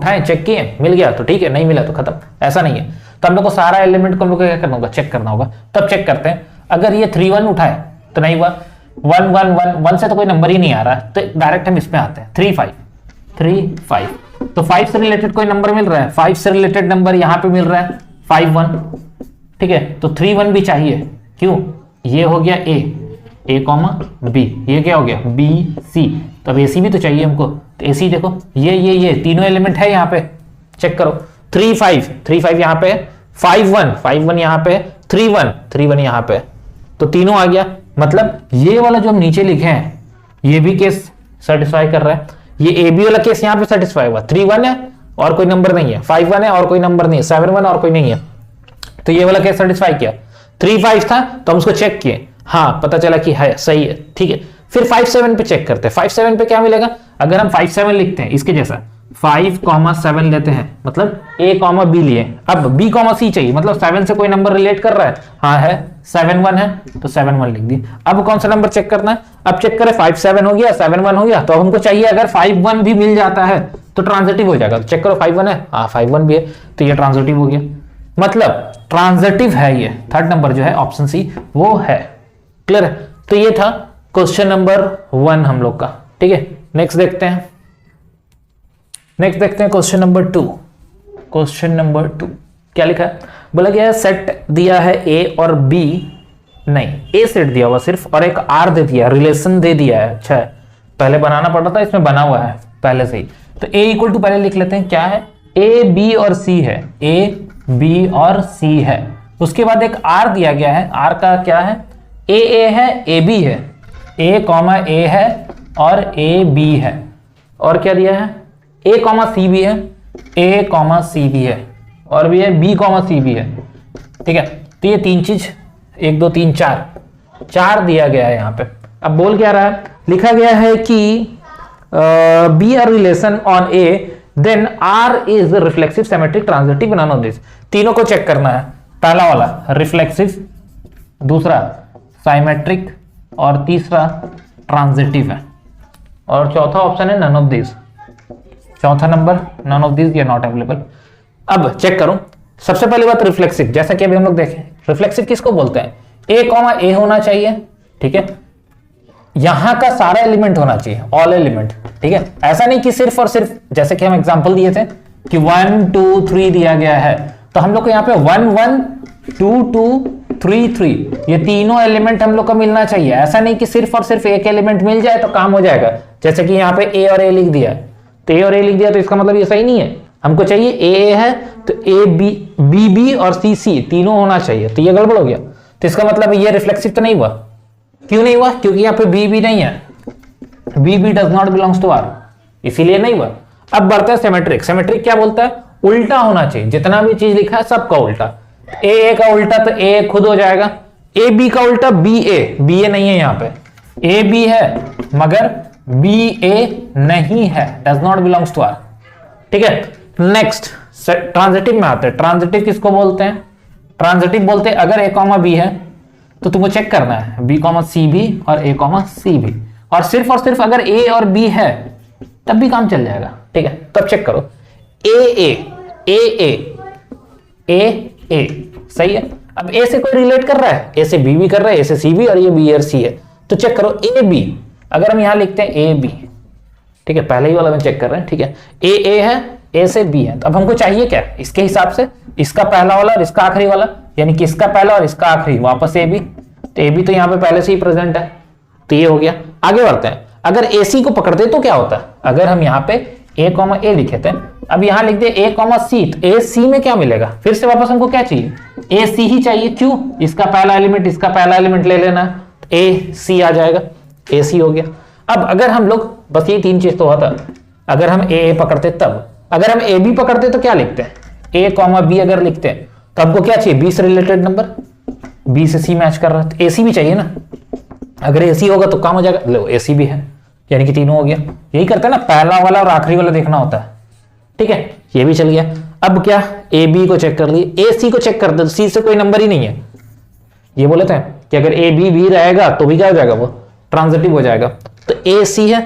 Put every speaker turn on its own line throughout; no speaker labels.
उठाएं, चेक किए, मिल गया तो ठीक है, नहीं मिला तो खत्म, ऐसा नहीं है। तो हम लोग को सारा एलिमेंट को हम लोग को क्या करना होगा, चेक करना होगा। तब चेक करते हैं, अगर ये 3 1 उठाए तो नहीं हुआ, 1 1 1 1 से तो कोई नंबर ही नहीं आ रहा है, तो डायरेक्ट हम इसमें आते हैं 3 5 3 5। तो 5 से रिलेटेड कोई नंबर मिल रहा है, 5 से रिलेटेड नंबर यहाँ पे मिल रहा है 5 1, ठीक है। तो 3 1 भी चाहिए, क्यों, ये हो गया ए कॉमा बी, ये क्या हो गया बी सी, तो अब ए सी भी तो चाहिए हमको। तो ए सी देखो ये तीनों एलिमेंट है यहाँ पे, चेक करो 3 5 यहाँ पे, 5 1 यहाँ पे, 3 1 यहाँ पे, तो तीनों आ गया। मतलब ये वाला जो हम नीचे लिखे हैं ये भी केस सेटिस्फाई कर रहा है, ये ए बी वाला केस यहाँ पे सेटिस्फाई हुआ। 3 1 है और कोई नंबर नहीं है, 5 1 है और कोई नंबर नहीं है, 7 1 और कोई नहीं है, तो ये वाला केस सेटिस्फाई किया। 3 5 था तो हम उसको चेक किए, हाँ पता चला कि है, सही है, ठीक है। फिर 5 7 पे चेक करते हैं, 5 7 पे क्या मिलेगा, अगर हम 5 7 लिखते हैं इसके जैसा 5 7 लेते हैं, मतलब a b लिए, अब b c चाहिए, मतलब 7 से कोई नंबर रिलेट कर रहा है, हाँ है, 7 1 है तो 7 1 लिख दिए। अब कौन सा नंबर चेक करना है, अब चेक करें 5 7 हो गया, 7 1 हो गया, तो अब हमको चाहिए अगर 5 1 भी मिल जाता है तो ट्रांजिटिव हो जाएगा। तो चेक करो 5 1 है, हाँ 5 1 भी है, तो ये ट्रांजिटिव हो गया, मतलब ट्रांजिटिव है ये। थर्ड नंबर जो है ऑप्शन सी वो है, क्लियर है। तो ये था क्वेश्चन नंबर 1 हम लोग का, ठीक है। नेक्स्ट देखते हैं क्वेश्चन नंबर 2। क्वेश्चन नंबर 2 क्या लिखा है, बोला गया सेट दिया है ए और बी, नहीं ए सेट दिया हुआ सिर्फ और एक आर दे दिया, रिलेशन दे दिया है। अच्छा है, पहले बनाना पड़ा था, इसमें बना हुआ है पहले से ही। तो ए इक्वल टू पहले लिख लेते हैं, क्या है, ए बी और सी है, ए बी और सी है। उसके बाद एक आर दिया गया है, आर का क्या है, ए है, ए बी है, ए कॉमा ए है और ए बी है, और क्या दिया है, ए कॉमा सी भी है, ए कॉमा सी भी है, और भी है बी कॉमा सी भी है, ठीक है। तो ये तीन चीज 1 2 3 4 दिया गया है यहाँ पे। अब बोल क्या रहा है, लिखा गया है कि B R relation on A then R is reflexive symmetric transitive none of this. तीनों को चेक करना है, पहला वाला रिफ्लेक्सिव, दूसरा साइमेट्रिक और तीसरा ट्रांजिटिव है, और चौथा ऑप्शन है नन ऑफ दिस, चौथा नंबर नन ऑफ दिस या नॉट अवेलेबल। अब चेक करो, सबसे पहली बात रिफ्लेक्सिव, जैसा कि अभी हम लोग देखें रिफ्लेक्सिव किसको बोलते हैं, ए कॉमा ए होना चाहिए, ठीक है, यहां का सारा एलिमेंट होना चाहिए, ऑल एलिमेंट, ठीक है। ऐसा नहीं कि सिर्फ और सिर्फ, जैसे कि हम एग्जांपल दिए थे कि 1 2 3 दिया गया है, तो हम लोग को यहाँ पे 1 1 2 2 3 3 ये तीनों एलिमेंट हम लोग को मिलना चाहिए। ऐसा नहीं कि सिर्फ और सिर्फ एक एलिमेंट मिल जाए तो काम हो जाएगा, जैसे कि यहाँ पे ए और ए लिख दिया, तो ए और ए लिख दिया तो इसका मतलब ये सही नहीं है, हमको चाहिए ए है तो ए बी बी बी और सी सी तीनों होना चाहिए, तो ये गड़बड़ हो गया। तो इसका मतलब ये रिफ्लेक्सिव तो नहीं हुआ, क्यों नहीं हुआ, क्योंकि यहाँ पे बी बी नहीं है, B B does not belongs to R, इसीलिए नहीं हुआ। अब बढ़ते हैं सिमेट्रिक। सिमेट्रिक क्या बोलता है, उल्टा होना चाहिए, जितना भी चीज लिखा है सबका उल्टा, ए का उल्टा तो ए खुद हो जाएगा, ए बी का उल्टा बी ए नहीं है यहाँ पे, ए बी है मगर बी ए नहीं है, does not belongs to R, ठीक है। नेक्स्ट ट्रांजिटिव में आते हैं। ट्रांजिटिव किसको बोलते हैं, ट्रांजिटिव बोलते हैं अगर ए कॉमा बी है तो तुमको चेक करना है बी कॉमा सी भी और ए कॉमा सी भी, और सिर्फ अगर ए और बी है तब भी काम चल जाएगा, ठीक है। तब चेक करो ए सही है। अब ए से कोई रिलेट कर रहा है, ए से बी भी कर रहा है, ए से सी भी, और ये बी और सी है, तो चेक करो ए बी, अगर हम यहां लिखते हैं ए बी, ठीक है, पहले ही वाला में चेक कर रहे हैं, ठीक है, ए है, ए से बी है, तो अब हमको चाहिए क्या, इसके हिसाब से इसका पहला वाला और इसका आखिरी वाला, यानी कि इसका पहला और इसका आखिरी वापस ए बी, तो ए बी तो यहाँ पे पहले से ही प्रेजेंट है, तो ये हो गया। आगे बढ़ते हैं, अगर ए सी को पकड़ते तो क्या होता है, अगर हम यहाँ पे ए कॉमा ए लिखे थे, अब यहाँ लिख दे ए कॉमा सी, तो ए सी में क्या मिलेगा, फिर से वापस हमको क्या चाहिए, ए सी ही चाहिए, क्यों, इसका पहला एलिमेंट ले लेना, ए सी आ जाएगा, ए सी हो गया। अब अगर हम लोग, बस ये तीन चीज तो होता, अगर हम ए पकड़ते तब, अगर हम ए बी पकड़ते तो क्या लिखते हैं, ए कॉमा बी अगर लिखते हैं तो हमको क्या चाहिए, बी से रिलेटेड नंबर, बी से सी मैच कर रहा है, तो ए सी भी चाहिए ना, अगर ए सी होगा तो काम हो जाएगा, लो ए सी भी है, यानी कि तीनों हो गया। यही करते हैं ना, पहला वाला और आखिरी वाला देखना होता है, ठीक है, ये भी चल गया। अब क्या, ए बी को चेक कर लिए, ए सी को चेक कर दे, तो सी से कोई नंबर ही नहीं है, ये बोले थे कि अगर ए बी भी रहेगा तो भी क्या हो जाएगा, वो ट्रांजिटिव हो जाएगा, तो ए सी है,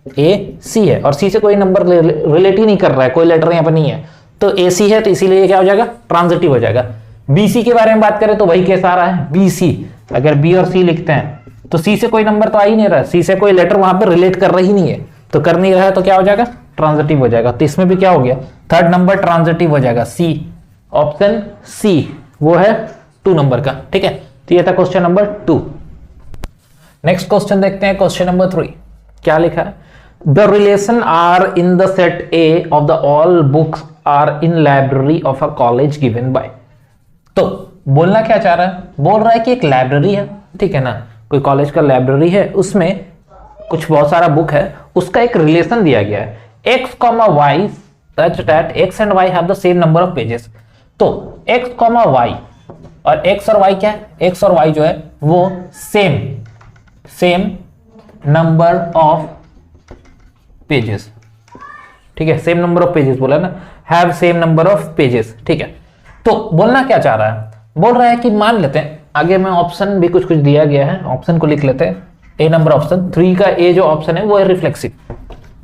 ए सी है और सी से कोई नंबर रिलेट ही नहीं कर रहा है, कोई लेटर यहाँ पर नहीं है, तो ए सी है, तो इसीलिए क्या हो जाएगा, ट्रांजिटिव हो जाएगा। बी सी के बारे में बात करें तो वही केस आ रहा है, बी सी, अगर बी और सी लिखते हैं तो सी से कोई नंबर तो आ ही नहीं रहा, सी से कोई लेटर वहां पर रिलेट कर रही नहीं है, तो कर नहीं रहा है, तो क्या हो जाएगा, ट्रांजिटिव हो जाएगा। तो इसमें भी क्या हो गया, थर्ड नंबर ट्रांजिटिव हो जाएगा, सी, ऑप्शन सी वो है 2 नंबर का। ठीक है, तो ये था क्वेश्चन नंबर 2। नेक्स्ट क्वेश्चन देखते हैं, क्वेश्चन नंबर 3 क्या लिखा है, the relation R in the set A of the all books are in library of a college given by. तो बोलना क्या चाह रहा है, बोल रहा है कि एक लाइब्रेरी है, ठीक है ना, कोई कॉलेज का लाइब्रेरी है, उसमें कुछ बहुत सारा बुक है, उसका एक रिलेशन दिया गया है x, y such that x and y have the same number of pages। तो x, y और x और y क्या है, x और y जो है वो सेम नंबर ऑफ पेजेस, ठीक है, सेम नंबर ऑफ पेजेस बोला ना, have same number of pages. ठीक है, तो बोलना क्या चाह रहा है, बोल रहा है कि मान लेते हैं, आगे में ऑप्शन भी कुछ दिया गया है, ऑप्शन को लिख लेते हैं, ए नंबर ऑप्शन 3 का ए जो ऑप्शन है वो है reflexive,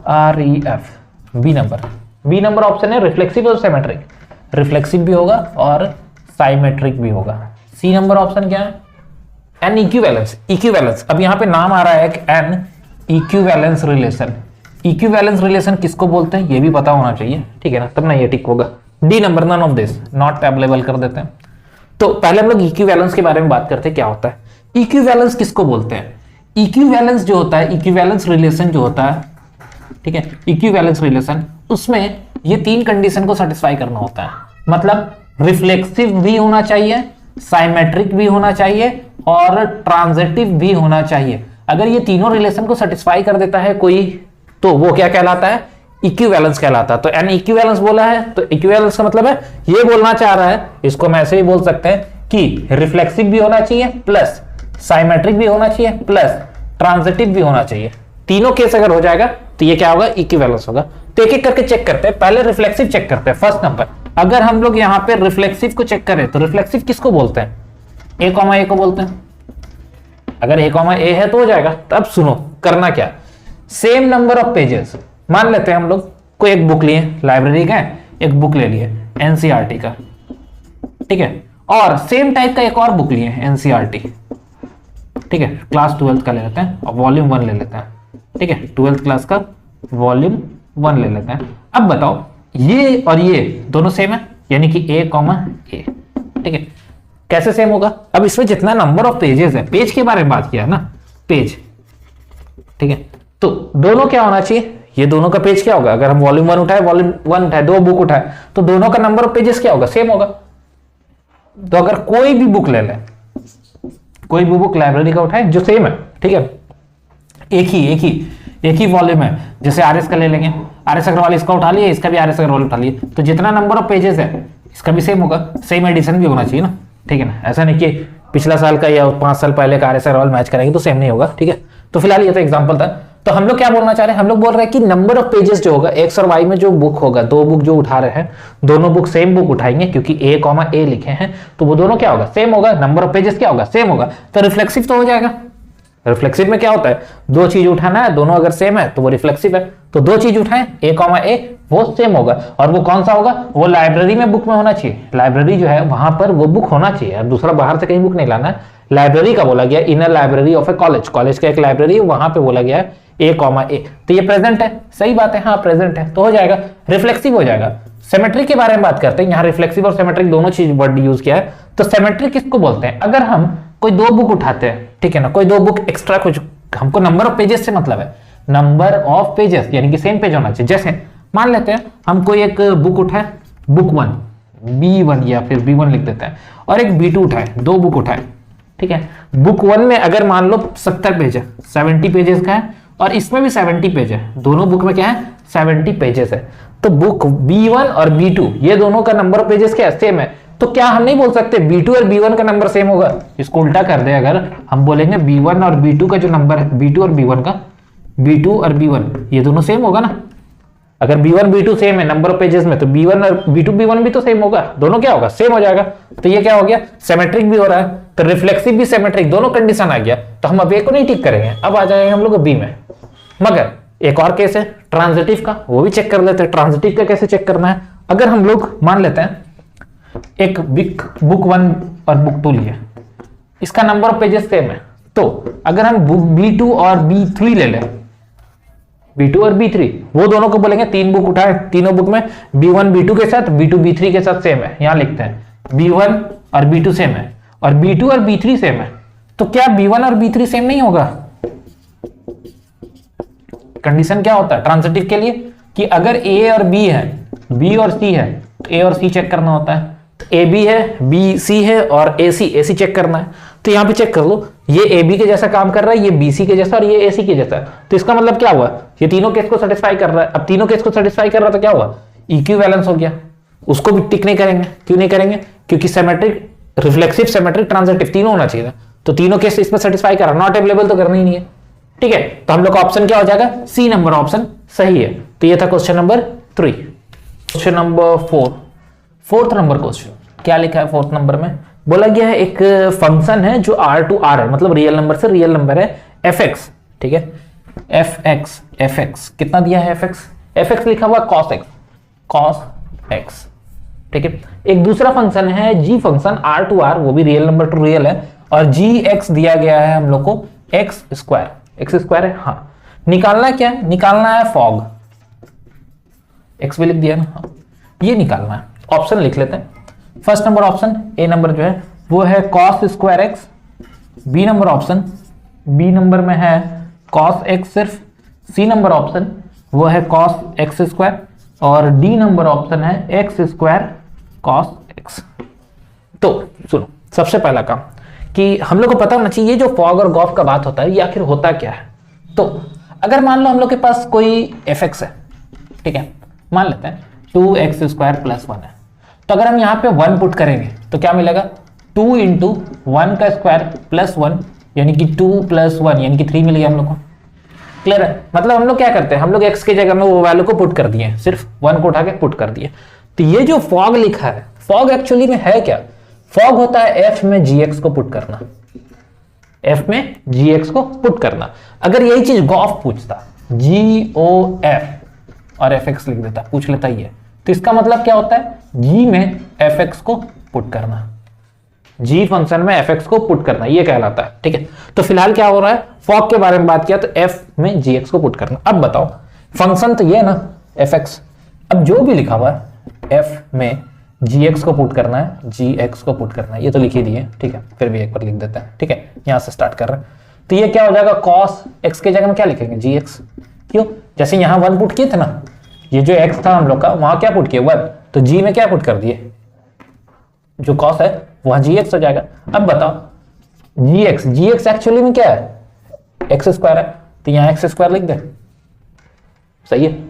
REF। B number option है रिफ्लेक्सिव और सिमेट्रिक, रिफ्लेक्सिव भी होगा और साइमेट्रिक भी होगा। सी नंबर ऑप्शन क्या है, एन इक्विवेलेंस। अब यहाँ पे नाम आ रहा है N equivalence relation, equivalence relation किसको बोलते हैं ये भी पता होना चाहिए, ठीक है ना, तब ना ये टिक होगा। D number, none of this, not available कर देते हैं। तो पहले हम लोग इक्विवेलेंस के बारे में बात करते हैं, क्या होता है इक्विवेलेंस, किसको बोलते हैं। इक्विवेलेंस जो होता है, इक्विवेलेंस रिलेशन जो होता है, ठीक है, इक्विवेलेंस रिलेशन, उसमें ये 3 कंडीशन को सेटिस्फाई करना होता है, मतलब रिफ्लेक्सिव भी होना चाहिए, साइमेट्रिक भी होना चाहिए और ट्रांजिटिव भी होना चाहिए। अगर ये तीनों रिलेशन को सेटिस्फाई कर देता है कोई, तो वो क्या कहलाता है, इक्विवेलेंस कहलाता है। तो एन इक्विवेलेंस बोला है, तो इक्विवेलेंस का मतलब है ये बोलना चाह रहा है, इसको मैं ऐसे ही बोल सकते हैं कि रिफ्लेक्सिव भी होना चाहिए प्लस साइमेट्रिक भी होना चाहिए प्लस ट्रांजिटिव भी होना चाहिए। तीनों केस अगर हो जाएगा तो ये क्या होगा, इक्विवेलेंस होगा। तो एक एक करके चेक करते हैं, पहले रिफ्लेक्सिव चेक करते हैं। फर्स्ट नंबर, अगर हम लोग यहाँ पे रिफ्लेक्सिव को चेक करें तो रिफ्लेक्सिव किसको बोलते हैं, ए कॉमा ए को बोलते हैं। अगर ए कॉमा ए है तो हो जाएगा। तब सुनो करना क्या, सेम नंबर ऑफ पेजेस, मान लेते हैं हम लोग कोई एक बुक लिए, लाइब्रेरी का एक बुक ले लिए एनसीईआरटी का, ठीक है, और सेम टाइप का एक और बुक लिए एनसीईआरटी, ठीक है, क्लास 12th का ले लेते हैं और वॉल्यूम 1 ले लेते हैं, ठीक है, 12th क्लास का वॉल्यूम 1 ले लेते हैं। अब बताओ ये और ये दोनों सेम है, यानी कि ए कॉमा ए, ठीक है, कैसे सेम होगा। अब इसमें जितना नंबर ऑफ पेजेस है, पेज के बारे में बात किया ना, पेज, ठीक है, तो दोनों क्या होना चाहिए, ये दोनों का पेज क्या होगा, अगर हम वॉल्यूम 1 उठाए, वॉल्यूम 1 उठाए, 2 बुक उठाए, तो दोनों का नंबर ऑफ पेजेस क्या होगा, सेम होगा। तो अगर कोई भी बुक ले लें, कोई भी बुक लाइब्रेरी का उठाए जो सेम है, ठीक है, एक ही वॉल्यूम है, जैसे आरएस का ले लेंगे, आरएस अग्रवाल इसका उठा लिए, इसका भी आरएस अग्रवाल उठा लिए, तो जितना नंबर ऑफ पेजेस है इसका भी सेम होगा, सेम एडिशन भी होना चाहिए ना, ठीक है ना। ऐसा नहीं कि पिछला साल का या 5 साल पहले का आरएस अग्रवाल मैच करेंगे तो सेम नहीं होगा, ठीक है। तो फिलहाल ये तो एग्जांपल था। तो हम लोग क्या बोलना चाह रहे हैं, हम लोग बोल रहे हैं कि नंबर ऑफ पेजेस जो होगा एक्स और वाई में जो बुक होगा, 2 बुक जो उठा रहे हैं, दोनों बुक सेम बुक उठाएंगे क्योंकि ए कॉमा ए लिखे हैं, तो वो दोनों क्या होगा, सेम होगा, नंबर ऑफ पेजेस क्या होगा, सेम होगा, तो रिफ्लेक्सिव तो हो जाएगा। रिफ्लेक्सिव में क्या होता है, 2 चीज उठाना है, दोनों अगर सेम है तो वो रिफ्लेक्सिव है। तो 2 चीज उठाएं, ए कॉमा ए, वो सेम होगा, और वो कौन सा होगा, वो लाइब्रेरी में बुक में होना चाहिए, लाइब्रेरी जो है वहां पर वो बुक होना चाहिए, और दूसरा बाहर से कहीं बुक नहीं लाना है। लाइब्रेरी का बोला गया, inner library of A college, college का एक लाइब्रेरी, वहां पे बोला गया है ए कॉमा ए, तो ये प्रेजेंट है, सही बात है, हाँ प्रेजेंट है, तो हो जाएगा, रिफ्लेक्सिव हो जाएगा। सिमेट्रिक के बारे में बात करते हैं, यहाँ रिफ्लेक्सिव और सिमेट्रिक दोनों चीज वर्ड यूज किया है। तो सिमेट्रिक किसको बोलते हैं, अगर हम कोई 2 बुक उठाते हैं, ठीक है ना, कोई 2 बुक एक्स्ट्रा, कुछ हमको नंबर ऑफ पेजेस से मतलब है, नंबर ऑफ पेजेस यानी कि सेम पेज होना चाहिए। जैसे मान लेते हैं हम कोई एक बुक उठाए, बुक 1 B1 या फिर B1 लिख देते हैं, और एक B2 उठाए, 2 बुक उठाए, ठीक है। बुक 1 में अगर मान लो 70 पेज है, 70 पेजेस का है, और इसमें भी 70 पेज है, दोनों बुक में क्या है, 70 पेजेस है। तो बुक B1 और B2 ये दोनों का नंबर ऑफ पेजेस क्या है, सेम है। तो क्या हम नहीं बोल सकते B2 और B1 का नंबर सेम होगा, इसको उल्टा कर दे, अगर हम बोलेंगे B1 और B2 का जो नंबर है, B2 और B1 का, B2 और B1 ये दोनों सेम होगा ना। अगर B1 B2 सेम है नंबर ऑफ पेजेस में, तो B1 और B2 B1 भी तो सेम होगा, दोनों क्या होगा, सेम हो जाएगा। तो ये क्या हो गया, सिमेट्रिक भी हो रहा है, तो रिफ्लेक्सिव भी सिमेट्रिक, दोनों कंडीशन आ गया। तो हम अब ए को नहीं टिक करेंगे, अब आ जाएंगे हम लोग बी में। मगर एक और केस है ट्रांजिटिव का, वो भी चेक कर लेते हैं। ट्रांजिटिव का कैसे चेक करना है, अगर हम लोग मान लेते हैं एक बुक 1 और बुक 2 लिए, इसका नंबर ऑफ पेजेस सेम है, तो अगर हम बुक B2 और B3 ले लें, B2 और B3, वो दोनों को बोलेंगे 3 बुक उठाए, तीनों बुक में B1 B2 के साथ, B2 B3 के साथ सेम है, यहां लिखते हैं B1 और B2 सेम है और B2 और B3 सेम है, तो क्या B1 और B3 सेम नहीं होगा? कंडीशन क्या होता है ट्रांजिटिव के लिए कि अगर A और B है, B और C है, तो A और C चेक करना होता है, तो AB है, BC है और AC चेक करना है। तो यहां पे चेक कर लो, ये AB के जैसा काम कर रहा है, ये BC के जैसा और ये AC के जैसा, तो इसका मतलब क्या हुआ, ये तीनों केस को सेटिस्फाई कर रहा है। अब तीनों केस को सेटिस्फाई कर रहा है तो क्या हुआ, इक्विवेलेंस हो गया। उसको भी टिक नहीं करेंगे, क्यों नहीं करेंगे, क्योंकि सिमेट्रिक, रिफ्लेक्सिव, सिमेट्रिक, ट्रांजिटिव तीनों होना चाहिए था, तो तीनों केस इसमें सेटिस्फाई कर रहा है, नॉट अवेलेबल तो करना ही नहीं है। ठीक है, तो हम लोग का ऑप्शन क्या हो जाएगा, सी नंबर ऑप्शन सही है। तो ये था question number 3। Question number 4, fourth number question क्या लिखा है फोर्थ नंबर में, बोला गया है एक फंक्शन है जो R to R है, मतलब रियल नंबर से रियल नंबर है, fx। ठीक है, fx कितना दिया है, fx लिखा हुआ cos x। ठीक है, एक दूसरा फंक्शन है g function R to R, वो भी रियल नंबर टू रियल है, और gx दिया गया है हम लोग को x स्क्वायर है। हाँ, निकालना क्या है, निकालना है फॉग, x भी लिख दिया ना, हाँ, ये निकालना है। ऑप्शन लिख लेते हैं। First number option, A number जो है वो है cos square x, B number option, B number में है cos x सिर्फ, सी नंबर ऑप्शन वो है cos x स्क्वायर, और डी नंबर ऑप्शन है x स्क्वायर cos x। तो सुनो, सबसे पहला काम कि हम लोग को पता होना चाहिए ये जो फॉग और गॉफ का बात होता है ये आखिर होता क्या है। तो अगर मान लो हम लोग के पास कोई fx है, ठीक है, मान लेते हैं 2x स्क्वायर प्लस 1 है, तो अगर हम यहाँ पे 1 पुट करेंगे तो क्या मिलेगा, 2 इंटू 1 का स्क्वायर प्लस 1 यानी कि 2 प्लस 1 यानी कि 3 मिल गया हम लोग को। क्लियर है, मतलब हम लोग क्या करते हैं, हम लोग x की जगह में वो वैल्यू को पुट कर दिए, सिर्फ 1 को उठा के पुट कर दिए। तो ये जो फॉग लिखा है, फॉग एक्चुअली में है क्या, फॉग होता है f में gx को पुट करना, f में gx को पुट करना। अगर यही चीज गॉफ पूछता, GOF और fx लिख देता, पूछ लेता ये, तो इसका मतलब क्या होता है, g में fx को पुट करना, g फंक्शन में fx को पुट करना, ये कहलाता है। ठीक है, तो फिलहाल क्या हो रहा है, फॉग के बारे में बात किया तो f में gx को पुट करना। अब बताओ, फंक्शन तो ये है ना fx, अब जो भी लिखा हुआ है f में gx को पुट करना है, gx को पुट करना है, ये तो लिख ही दिए। ठीक है, फिर भी एक बार लिख देते हैं। ठीक है, यहां से स्टार्ट कर रहे हैं, तो ये क्या हो जाएगा, cos x के जगह में क्या लिखेंगे, gx। क्यों, जैसे यहां 1 पुट किए थे ना, ये जो x था हम लोग का, वहां क्या पुट किए 1, तो g में क्या पुट कर दिए, जो cos है वहां gx हो जाएगा। अब बताओ gx एक्चुअली में क्या है, x स्क्वायर है, तो यहां x स्क्वायर लिख दे, सही है,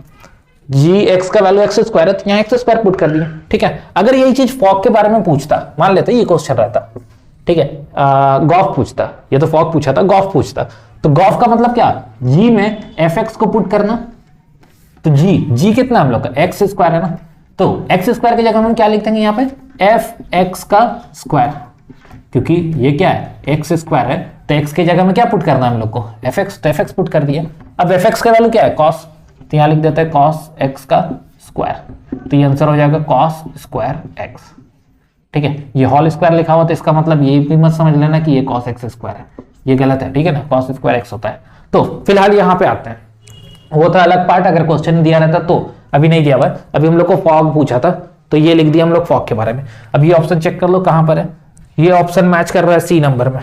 gx का वैल्यू x स्क्वायर है, तो यहां x स्क्वायर पुट कर दिया। ठीक है, अगर यही चीज फॉग के बारे में पूछता, मान लेते ये क्वेश्चन रहता, ठीक है, गॉफ पूछता, ये तो फॉग पूछा था, गॉफ पूछता, तो गॉफ का मतलब क्या, g में fx को पुट करना, तो g कितना हम लोग का x स्क्वायर है ना, तो x स्क्वायर की जगह हम क्या लिख देंगे यहाँ पे, fx का स्क्वायर, क्योंकि ये क्या है x स्क्वायर है, तो x की जगह में क्या पुट करना है हम लोग को, fx, तो fx पुट कर दिया। अब fx का वैल्यू क्या है, cos, तो यहाँ लिख देते हैं cos x का स्क्वायर, तो ये आंसर हो जाएगा cos स्क्वायर x। ठीक है, ये होल स्क्वायर लिखा हुआ, तो इसका मतलब ये भी मत समझ लेना कि ये cos x स्क्वायर है, ये गलत है। ठीक है ना, cos स्क्वायर x होता है। तो फिलहाल यहाँ पे आते हैं, वो था अलग पार्ट, अगर क्वेश्चन दिया रहता तो, अभी नहीं दिया हुआ, अभी हम लोग को फॉग पूछा था तो ये लिख दिया हम लोग फॉग के बारे में। अब ये ऑप्शन चेक कर लो कहां पर है, ये ऑप्शन मैच कर रहा है सी नंबर में।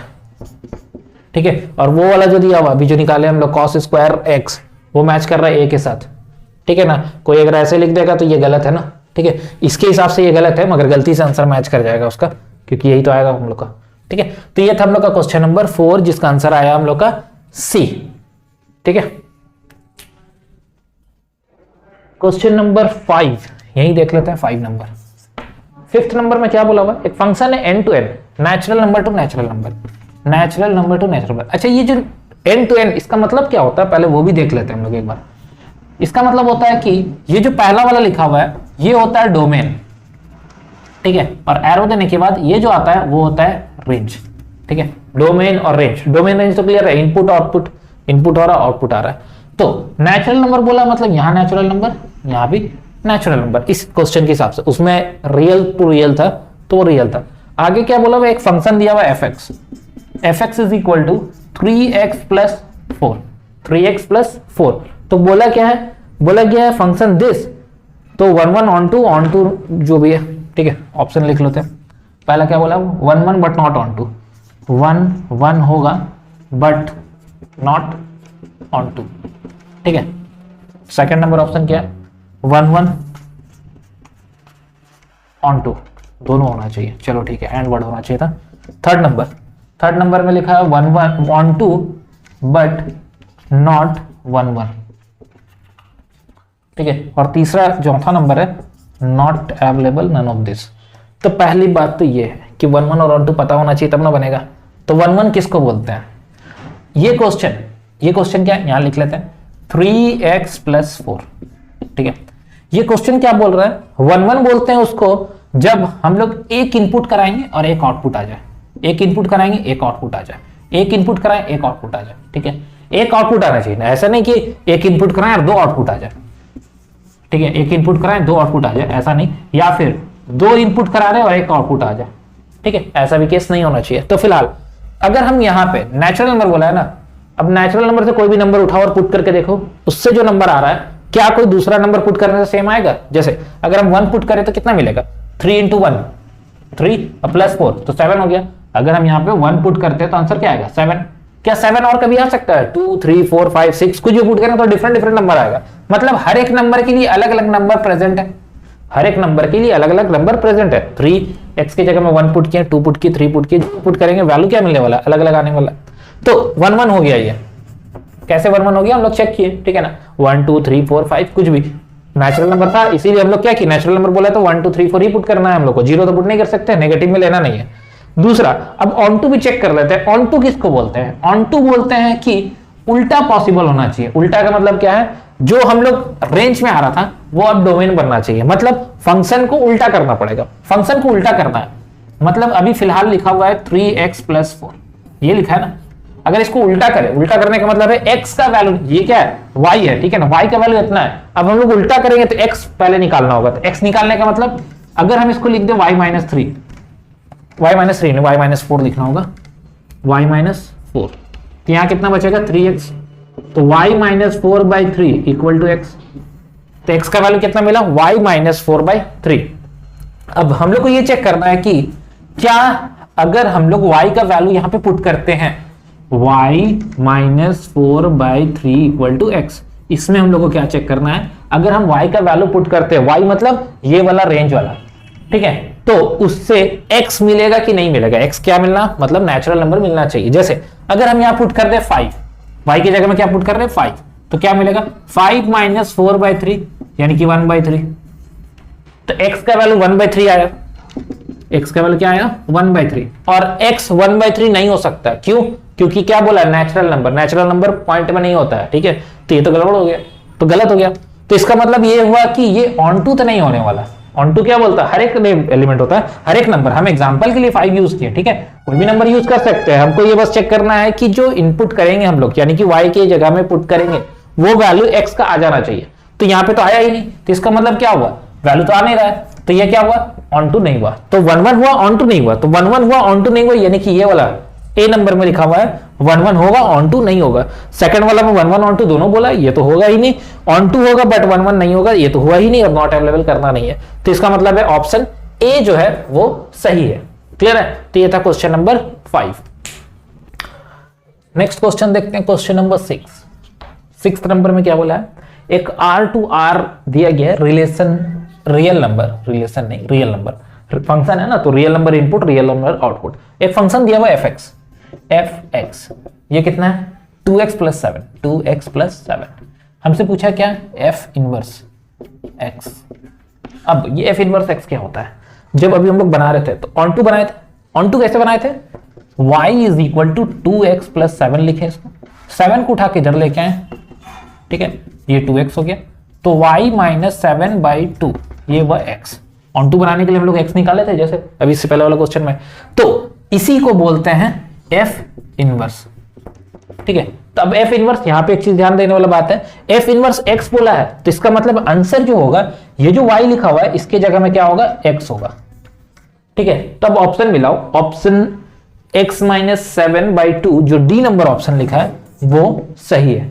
ठीक है, और वो वाला जो दिया हुआ अभी जो निकाले हम लोग cos स्क्वायर x, वो मैच कर रहा है a के साथ। ठीक है ना, कोई अगर ऐसे लिख देगा तो ये गलत है ना। ठीक है, इसके हिसाब से ये गलत है, मगर गलती से आंसर मैच कर जाएगा उसका, क्योंकि यही तो आएगा हम लोग का। ठीक है, तो ये था हम लोग का क्वेश्चन नंबर 4, जिसका आंसर आया हम लोग का सी। ठीक है, क्वेश्चन नंबर 5 यही देख लेते हैं, 5 नंबर। 5th नंबर में क्या बोला हुआ, एक फंक्शन है n to n, natural number two natural number, natural number two natural number. अच्छा, ये जो n to n, इसका मतलब क्या होता है, पहले वो भी देख लेते हैं हम लोग एक बार। इसका मतलब होता है कि ये जो पहला वाला लिखा हुआ है ये होता है डोमेन, ठीक है, और एरो देने के बाद ये जो आता है वो होता है रेंज। ठीक है, डोमेन और रेंज, डोमेन रेंज तो क्लियर है, इनपुट आउटपुट, इनपुट हो रहा है आउटपुट आ रहा है। तो नेचुरल नंबर बोला मतलब यहां नेचुरल नंबर, यहां भी नेचुरल नंबर, इस क्वेश्चन के हिसाब से। उसमें रियल टू रियल था तो वो रियल था। आगे क्या बोला हुआ, एक फंक्शन दिया हुआ f x is equal to 3x plus 4, 3x plus 4। तो बोला क्या है, बोला गया है फंक्शन दिस, तो 1 1 ऑन टू जो भी है, ठीक है, ऑप्शन लिख लेते हैं। पहला क्या बोला, 1 1 बट नॉट ऑन टू, 1 1 होगा बट नॉट ऑन टू, ठीक है। सेकंड नंबर ऑप्शन क्या है, 1 1 ऑन टू, दोनों होना चाहिए, चलो ठीक है, एंड वर्ड होना चाहिए था। थर्ड नंबर में लिखा है 1 1 ऑन टू बट नॉट 1 1, ठीक है। और तीसरा चौथा नंबर है not available none of this. तो पहली बात तो ये है कि 1 1 और ऑन टू पता होना चाहिए तब ना बनेगा। तो 1 1 किसको बोलते हैं, ये क्वेश्चन क्या है, यहां लिख लेते हैं 3x प्लस 4, ठीक है। ये क्वेश्चन क्या बोल रहा है, 1 1 बोलते हैं उसको जब हम लोग एक इनपुट कराएंगे और एक आउटपुट आ जाए, एक इनपुट कराएंगे एक आउटपुट आ जाए, एक इनपुट कराएं एक आउटपुट आ जाए, ठीक है। एक आउटपुट आना चाहिए, ऐसा नहीं कि एक इनपुट कराएं और दो आउटपुट आ जाए, ठीक है। एक इनपुट कराएं दो आउटपुट आ जाए, ऐसा नहीं, या फिर दो इनपुट करा रहे और एक आउटपुट आ जाए, ठीक है, ऐसा भी केस नहीं होना चाहिए। तो फिलहाल अगर हम यहाँ पे नेचुरल नंबर बोला है ना, अब नेचुरल नंबर से कोई भी नंबर उठाओ और पुट करके देखो, उससे जो नंबर आ रहा है क्या कोई दूसरा नंबर पुट करने से सेम आएगा। जैसे अगर हम 1 पुट करें तो कितना मिलेगा, 3 इंटू 1 3 प्लस 4 तो 7 हो गया। अगर हम यहाँ पे 1 पुट करते हैं तो आंसर क्या आएगा, 7। क्या 7 और कभी आ सकता है, 2 3 4 5 6 कुछ भी पुट करें तो डिफरेंट नंबर आएगा। मतलब हर एक नंबर के लिए अलग अलग नंबर प्रेजेंट है, हर एक नंबर के लिए अलग अलग नंबर प्रेजेंट है। 3x की जगह में 1 पुट किया, 2 पुट की, 3 पुट की, पुट करेंगे वैल्यू क्या मिलने वाला, अलग अलग आने वाला। तो 1 1 हो गया, ये कैसे 1 1 हो गया हम लोग चेक किए, ठीक है ना। 1 2 3 4 5 कुछ भी नेचुरल नंबर था, इसीलिए हम लोग क्या किया, नेचुरल नंबर बोला तो 1 2 3 4 ही पुट करना है हम लोग को, 0 तो पुट नहीं कर सकते, नेगेटिव में लेना नहीं है। दूसरा, अब ऑन टू भी चेक कर लेते हैं। ऑन टू किसको बोलते हैं, ऑन टू बोलते हैं कि उल्टा पॉसिबल होना चाहिए। उल्टा का मतलब क्या है, जो हम लोग रेंज में आ रहा था वो अब डोमेन बनना चाहिए, मतलब फंक्शन को उल्टा करना पड़ेगा, फंक्शन को उल्टा करना है। मतलब अभी फिलहाल लिखा हुआ है 3x प्लस 4, ये लिखा है ना, अगर इसको उल्टा करें, उल्टा करने का मतलब है x का वैल्यू, ये क्या है y है, ठीक है ना, y का वैल्यू इतना है। अब हम लोग उल्टा करेंगे तो x पहले निकालना होगा, तो x निकालने का मतलब अगर हम इसको लिख दें y माइनस 3 नहीं, y माइनस 4 लिखना होगा, y माइनस 4, तो यहां कितना बचेगा 3x, तो y minus 4 by 3 equal to x, तो x का वैल्यू कितना मिला, y माइनस 4 बाई 3। अब हम लोग को ये चेक करना है कि क्या अगर हम लोग y का वैल्यू यहां पे पुट करते हैं y minus 4 by 3 equal to x, इसमें हम लोग को क्या चेक करना है, अगर हम y का वैल्यू पुट करते हैं, y मतलब ये वाला रेंज वाला, ठीक है, तो उससे x मिलेगा कि नहीं मिलेगा। x क्या मिलना, मतलब नेचुरल नंबर मिलना चाहिए। जैसे अगर हम यहां पुट कर दे 5, y की जगह में क्या पुट कर रहे हैं 5, तो क्या मिलेगा 5 माइनस 4 बाई 3 यानी कि 1 बाई 3, तो x का वैल्यू 1 बाई 3 आया, x का वैल्यू क्या आया 1 बाई 3, और x 1 बाई 3 नहीं हो सकता, क्यों, क्योंकि क्या बोला नेचुरल नंबर पॉइंट में नहीं होता है, ठीक है, तो ये तो गड़बड़ हो गया, तो गलत हो गया। तो इसका मतलब ये हुआ कि ये ऑन टू तो नहीं होने वाला। ऑन टू क्या बोलता है, हर एक एलिमेंट होता है, हर एक नंबर, हम एग्जांपल के लिए 5 यूज किए, ठीक है, कोई भी नंबर यूज कर सकते हैं। हमको ये बस चेक करना है कि जो इनपुट करेंगे हम लोग, यानी कि y की जगह में पुट करेंगे, वो वैल्यू x का आ जाना चाहिए। तो यहाँ पे तो आया ही नहीं, तो इसका मतलब क्या हुआ, वैल्यू तो आ नहीं रहा है, तो ये क्या हुआ, ऑन टू नहीं हुआ। तो 1 1 हुआ, ऑन टू नहीं हुआ, तो 1 1 हुआ, ऑन टू नहीं हुआ, यानी कि ये वाला ए नंबर में लिखा हुआ है 1 1 होगा, ऑन टू नहीं होगा। सेकंड वाला में 1 1 ऑन टू दोनों बोला, ये तो होगा ही नहीं, ऑन टू होगा बट 1 1 नहीं होगा, ये तो हुआ ही नहीं, और नॉट अवेलेबल करना नहीं है। तो इसका मतलब है ऑप्शन ए जो है वो सही है। क्लियर है, तो ये था क्वेश्चन नंबर 5। नेक्स्ट क्वेश्चन देखते हैं, क्वेश्चन नंबर 6 नंबर में क्या बोला है, एक R टू R दिया गया है, रिलेशन रियल नंबर फंक्शन है ना, तो real number input real number output. एक फंक्शन दिया हुआ fx, ये कितना है 2x प्लस 7, हमसे पूछा क्या f इनवर्स x। अब ये f इनवर्स x क्या होता है, जब अभी हम लोग बना रहे थे तो ऑन टू बनाए थे, ऑन टू कैसे बनाए थे, y is equal to 2x plus 7 लिखे, इसको 7 को उठा के इधर लेके आए, ठीक है, ये 2x हो गया, तो y माइनस 7 बाई 2 ये वह x। ऑन टू बनाने के लिए हम लोग x निकाले थे जैसे अभी इससे पहले वाला क्वेश्चन में, तो इसी को बोलते हैं f इनवर्स, ठीक है, तो अब एफ इनवर्स, यहां पे एक चीज ध्यान देने वाला बात है, एफ इनवर्स एक्स बोला है तो इसका मतलब आंसर जो होगा, ये जो वाई लिखा हुआ है इसके जगह में क्या होगा, एक्स होगा। ठीक है, तो अब ऑप्शन मिलाओ, ऑप्शन x माइनस 7/2 जो डी नंबर ऑप्शन लिखा है वो सही है।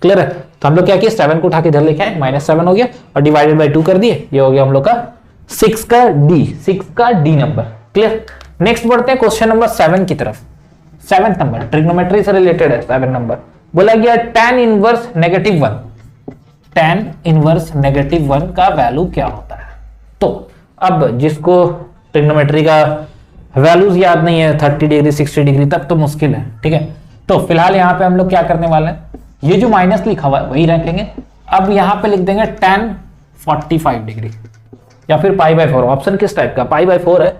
क्लियर है? तो हम लोग क्या किए, 7 को उठा के इधर लिखा है, -7 हो गया और डिवाइडेड बाय 2 कर दिए, ये हो गया हम लोग का 6 का डी नंबर। क्लियर? नेक्स्ट बढ़ते हैं क्वेश्चन नंबर 7 की तरफ। 7 नंबर ट्रिग्नोमेट्री से रिलेटेड है। 7 नंबर बोला गया tan इनवर्स -1, tan इनवर्स -1 का वैल्यू क्या होता है। तो अब जिसको ट्रिग्नोमेट्री का वैल्यूज याद नहीं है, 30 डिग्री 60 डिग्री, तब तो मुश्किल है। ठीक है, तो फिलहाल यहाँ पे हम लोग क्या करने वाले हैं, ये जो माइनस लिखा हुआ है वही रखेंगे। अब यहाँ पे लिख देंगे tan 45 डिग्री या फिर π/4। ऑप्शन किस टाइप का, π/4 है,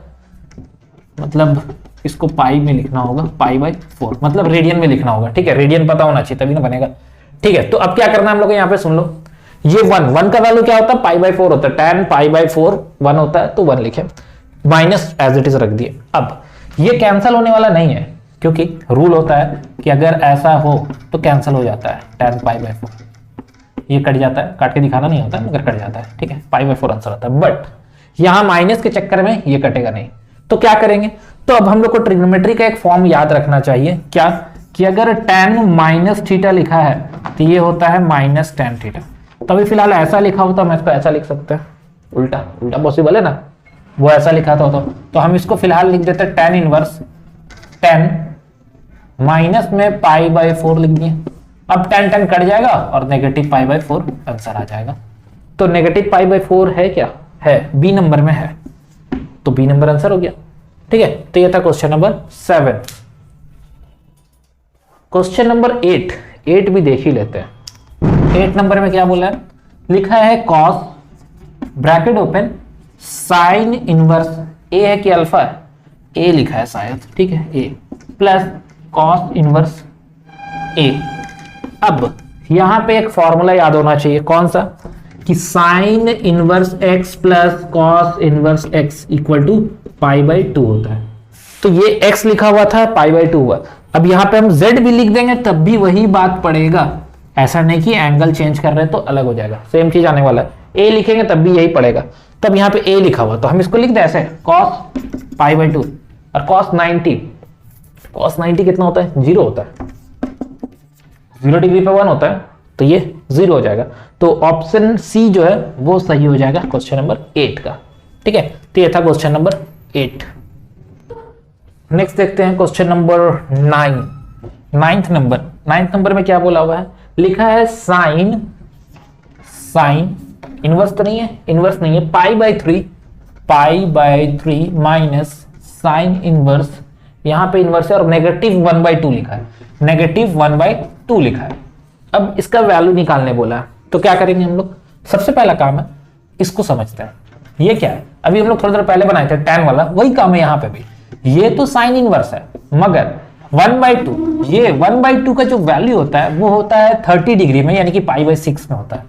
मतलब इसको पाई में लिखना होगा, π/4 मतलब रेडियन में लिखना होगा। ठीक है, रेडियन पता होना चाहिए तभी ना बनेगा। ठीक है, तो अब क्या करना है हम लोग, यहाँ पे सुन लो, ये 1 का वैल्यू क्या होता है, π/4 होता है, tan π/4 1 होता है, तो 1 लिखे, माइनस एज इट इज रख दिए। अब ये कैंसिल होने वाला नहीं है, क्योंकि रूल होता है कि अगर ऐसा हो तो कैंसिल हो जाता है, tan π/4 ये कट जाता है, काट के दिखाना नहीं होता मगर कट जाता है। ठीक है, π/4 आंसर आता है, बट यहां माइनस के चक्कर में ये कटेगा नहीं। तो क्या करेंगे, तो अब हम लोग को ट्रिग्नोमेट्री का एक फॉर्म याद रखना चाहिए, क्या कि अगर tan -θ लिखा है तो ये होता है -tan θ। तो अभी फिलहाल ऐसा लिखा हो तो हम इसको ऐसा लिख सकते हैं, उल्टा पॉसिबल है ना, वो ऐसा लिखा था तो हम इसको फिलहाल लिख देते हैं tan इनवर्स, tan माइनस में π/4 लिख दिए। अब tan कट जाएगा और नेगेटिव π/4 आंसर आ जाएगा। तो नेगेटिव π/4 है क्या, है, बी नंबर में है, तो बी नंबर आंसर हो गया। ठीक है, तो ये था क्वेश्चन नंबर 7। क्वेश्चन नंबर 8 भी देख ही लेते हैं। 8 नंबर में क्या बोला है, लिखा है cos bracket open sine inverse A है कि अल्फा है, ए लिखा है शायद, ठीक है, ए प्लस कॉस इनवर्स ए। अब यहां पे एक फॉर्मूला याद होना चाहिए, कौन सा, कि sine inverse x plus cos inverse x equal to π/2 होता है। तो ये x लिखा हुआ था, π/2 हुआ। अब यहां पे हम z भी लिख देंगे तब भी वही बात पड़ेगा, ऐसा नहीं कि एंगल चेंज कर रहे हैं तो अलग हो जाएगा, सेम चीज आने वाला है। a लिखेंगे तब भी यही पड़ेगा। तब यहाँ पे a लिखा हुआ तो हम इसको लिख दें ऐसे, cos π/2 और cos 90 कितना होता है, 0 होता है, 0 डिग्री पे 1 होता है, तो ये 0 हो जाएगा। तो ऑप्शन सी जो है वो सही हो जाएगा क्वेश्चन नंबर 8 का। ठीक है, तो ये था क्वेश्चन नंबर 8। नेक्स्ट देखते हैं क्वेश्चन नंबर 9। 9th नंबर में क्या बोला हुआ है, लिखा है साइन इनवर्स तो नहीं है, इनवर्स नहीं है, π/3 माइनस साइन इनवर्स, यहां पे इनवर्स है और नेगेटिव 1/2 लिखा है, नेगेटिव 1/2 लिखा है। अब इसका वैल्यू निकालने बोला है, तो क्या करेंगे हम लोग, सबसे पहला काम है इसको समझते हैं, ये क्या है। अभी हम लोग थोड़ी देर पहले बनाए थे tan वाला, वही काम है यहाँ पे भी। ये तो साइन इनवर्स है, मगर 1/2, ये 1/2 का जो वैल्यू होता है वो होता है 30 डिग्री में, यानी कि π/6 में होता है।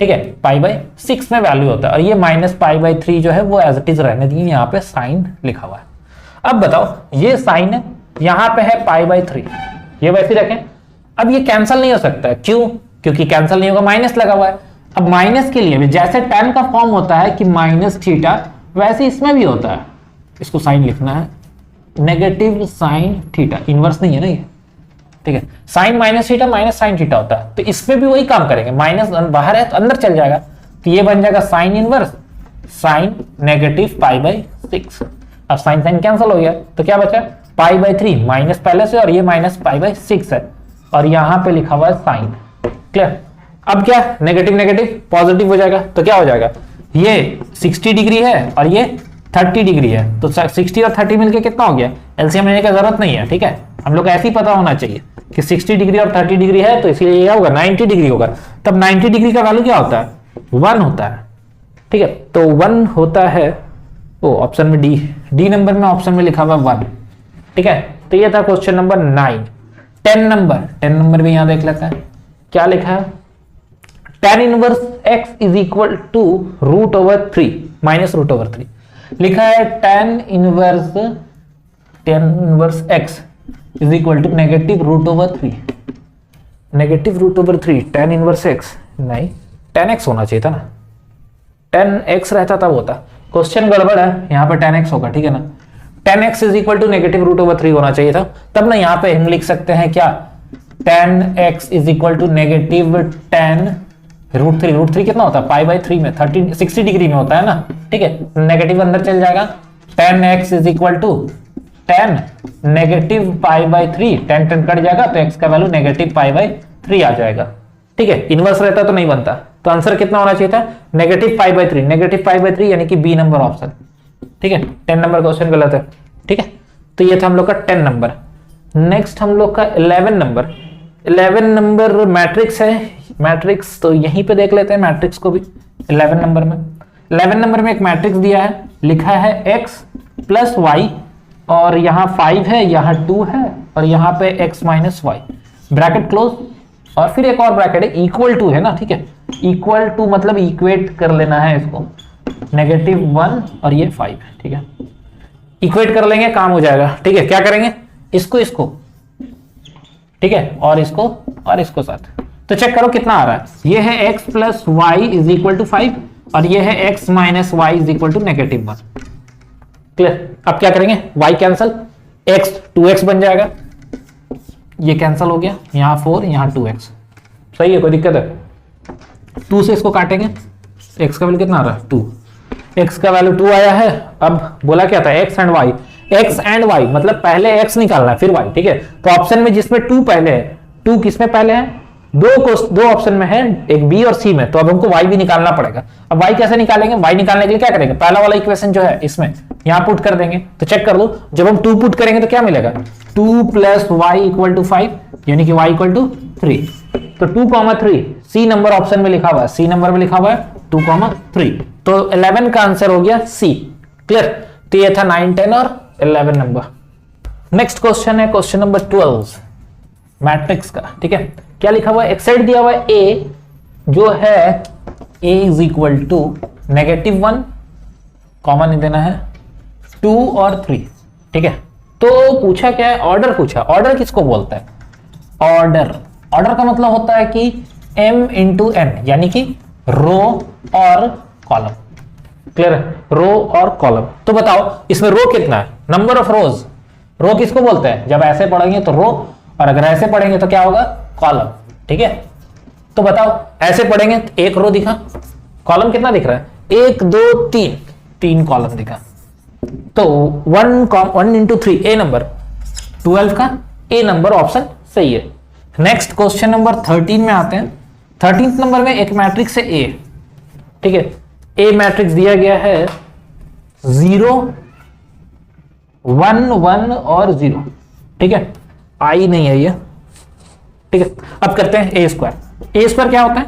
ठीक है, π/6 में वैल्यू होता है, और ये -π/3 जो है वो एज इट इज रहने दिए, यहाँ पे साइन लिखा हुआ है। अब बताओ, ये साइन है, यहाँ पे है π/3, ये वैसे रखें। अब ये कैंसिल नहीं हो सकता है, क्यों, क्योंकि कैंसिल नहीं होगा, माइनस लगा हुआ है। अब माइनस के लिए भी जैसे tan का फॉर्म होता है कि -θ, वैसे इसमें भी होता है, इसको साइन लिखना है, नेगेटिव साइन थीटा, इनवर्स नहीं है ना ये। ठीक है, साइन -θ माइनस साइन थीटा होता है, तो इसमें भी वही काम करेंगे, माइनस बाहर है तो अंदर चल जाएगा, तो ये बन जाएगा साइन इनवर्स साइन नेगेटिव π/6। अब साइन कैंसिल हो गया, तो क्या बचा, π/3 माइनस पहले से और ये -π/6 है, और यहां पे लिखा हुआ है साइन। क्लियर? अब क्या, नेगेटिव पॉजिटिव हो जाएगा, तो क्या हो जाएगा, ये 60 डिग्री है और ये 30 डिग्री है, तो 60 और 30 मिलके कितना हो गया, एलसीएम लेने की जरूरत नहीं है। ठीक है, हम लोग ऐसे ही पता होना चाहिए कि 60 डिग्री और 30 डिग्री है, तो इसलिए क्या होगा, 90 डिग्री होगा। तब 90 डिग्री का वैल्यू क्या होता है, 1 होता है। ठीक है, तो 1 होता है, वो ऑप्शन में डी नंबर में ऑप्शन में लिखा हुआ 1। ठीक है, तो ये था क्वेश्चन नंबर 9। 10 नंबर भी यहां देख लेते हैं, क्या लिखा है, tan inverse x is equal to √3 minus √3 लिखा है, tan inverse x is equal to negative √3। Negative root over 3 tan inverse x, नहीं 10x होना चाहिए था ना, 10x रहता तब होता। क्वेश्चन गड़बड़ है, यहाँ पे 10x होगा, ठीक है ना। 10x is equal to negative root over 3 होना चाहिए था, तब ना यहाँ पे हम लिख सकते हैं क्या, 10x is equal to negative 10 root 3। Root 3 कितना होता है, पाई बाई 3 में 60 डिग्री में होता है ना, ठीक है। नेगेटिव अंदर चल जाएगा, 10x is equal to 10 negative pi by 3, 10 cut जाएगा तो x का वैल्यू नेगेटिव पाई बाई 3 आ जाएगा, ठीक है। इनवर्स रहता तो नहीं बनता, तो आंसर कितना होना चाहिए था, negative pi by 3, negative pi by 3 यानी कि बी नंबर ऑप्शन, ठीक है। 10 नंबर क्वेश्चन गलत है, ठीक है। तो ये था हम लोग का 10 नंबर। नेक्स्ट हम लोग का 11 नंबर मैट्रिक्स है, मैट्रिक्स तो यहीं पे देख लेते हैं मैट्रिक्स को भी। 11 नंबर में एक मैट्रिक्स दिया है, लिखा है x प्लस वाई, और यहाँ 5 है, यहाँ 2 है, और यहाँ पे x minus y, bracket close, और फिर एक और ब्रैकेट है, इक्वल टू है ना, ठीक है। इक्वल टू मतलब इक्वेट कर लेना है इसको, -1 और ये 5, ठीक है। इक्वेट कर लेंगे, काम हो जाएगा, ठीक है। क्या करेंगे, इसको, ठीक है, और इसको साथ, तो चेक करो कितना आ रहा है। ये है x plus y is equal to 5, और ये है x minus y is equal to -1। Clear. अब क्या करेंगे, y कैंसल, x 2x बन जाएगा, ये कैंसल हो गया, यहाँ 4 यहाँ 2x, सही है, कोई दिक्कत है। 2 से इसको काटेंगे, x का वैल्यू कितना आ रहा है 2, x का वैल्यू 2 आया है। अब बोला क्या था, x एंड y मतलब पहले x निकालना है फिर y, ठीक है। तो ऑप्शन में जिसमें 2 पहले है, 2 किसमें पहले है, दो ऑप्शन में है, एक बी और सी में, तो अब हमको y भी निकालना पड़ेगा। अब y कैसे निकालेंगे, y निकालने के लिए क्या करेंगे, पहला वाला इक्वेशन जो है इसमें यहां पुट कर देंगे, तो चेक कर लो, जब हम 2 पुट करेंगे तो क्या मिलेगा, 2 प्लस वाई इक्वल टू 5, यानी कि y इक्वल टू 3। तो 2,3 सी नंबर ऑप्शन में लिखा हुआ है, सी नंबर में लिखा हुआ है 2,3, तो 11 का आंसर हो गया सी। क्लियर। तो ये था 9, 10 और 11 नंबर। नेक्स्ट क्वेश्चन है क्वेश्चन नंबर 12 मैट्रिक्स का, ठीक है। क्या लिखा हुआ है, एक साइड दिया हुआ है a, जो है a is equal to -1, common नहीं देना है, 2 और 3, ठीक है। तो पूछा क्या है, ऑर्डर पूछा। ऑर्डर किसको बोलता है, ऑर्डर का मतलब होता है कि m इंटू n, यानी कि रो और कॉलम। क्लियर है, रो और कॉलम। तो बताओ इसमें रो कितना है, नंबर ऑफ रोज। रो किसको बोलते हैं, जब ऐसे पढ़ेंगे तो रो, और अगर ऐसे पढ़ेंगे तो क्या होगा, कॉलम, ठीक है। तो बताओ ऐसे पढ़ेंगे तो एक रो दिखा, कॉलम कितना दिख रहा है, 1 2 3 कॉलम दिखा। तो 1 इंटू 3 ए नंबर, 12 का ए नंबर ऑप्शन सही है। नेक्स्ट क्वेश्चन नंबर 13 में आते हैं। 13th नंबर में एक मैट्रिक्स है ए, ठीक है। ए मैट्रिक्स दिया गया है 0 1 1 और 0, ठीक है। आई नहीं है ये, ठीक है। अब करते हैं ए स्क्वायर। ए स्क्वायर क्या होता है,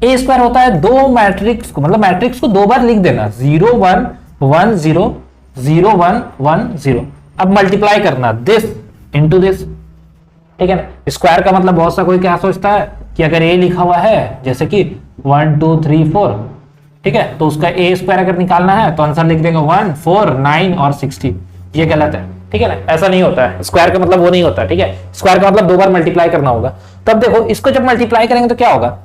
ए स्क्वायर होता है दो मैट्रिक्स को, मतलब मैट्रिक्स को 2 बार लिख देना, 0 1 1 0 0 1 1 0। अब मल्टीप्लाई करना दिस इंटू दिस, ठीक है ना। स्क्वायर का मतलब बहुत सा कोई क्या सोचता है कि अगर ए लिखा हुआ है जैसे कि 1 2 3 4, ठीक है, तो उसका ए स्क्वायर अगर निकालना है तो आंसर लिख देंगे 1 4 9 और 60। ये गलत है, ठीक है ना, ऐसा नहीं होता है। स्क्वायर का मतलब वो नहीं होता, ठीक है। स्क्वायर का मतलब 2 बार मल्टीप्लाई करना होगा। तब देखो इसको जब मल्टीप्लाई करेंगे तो क्या होगा,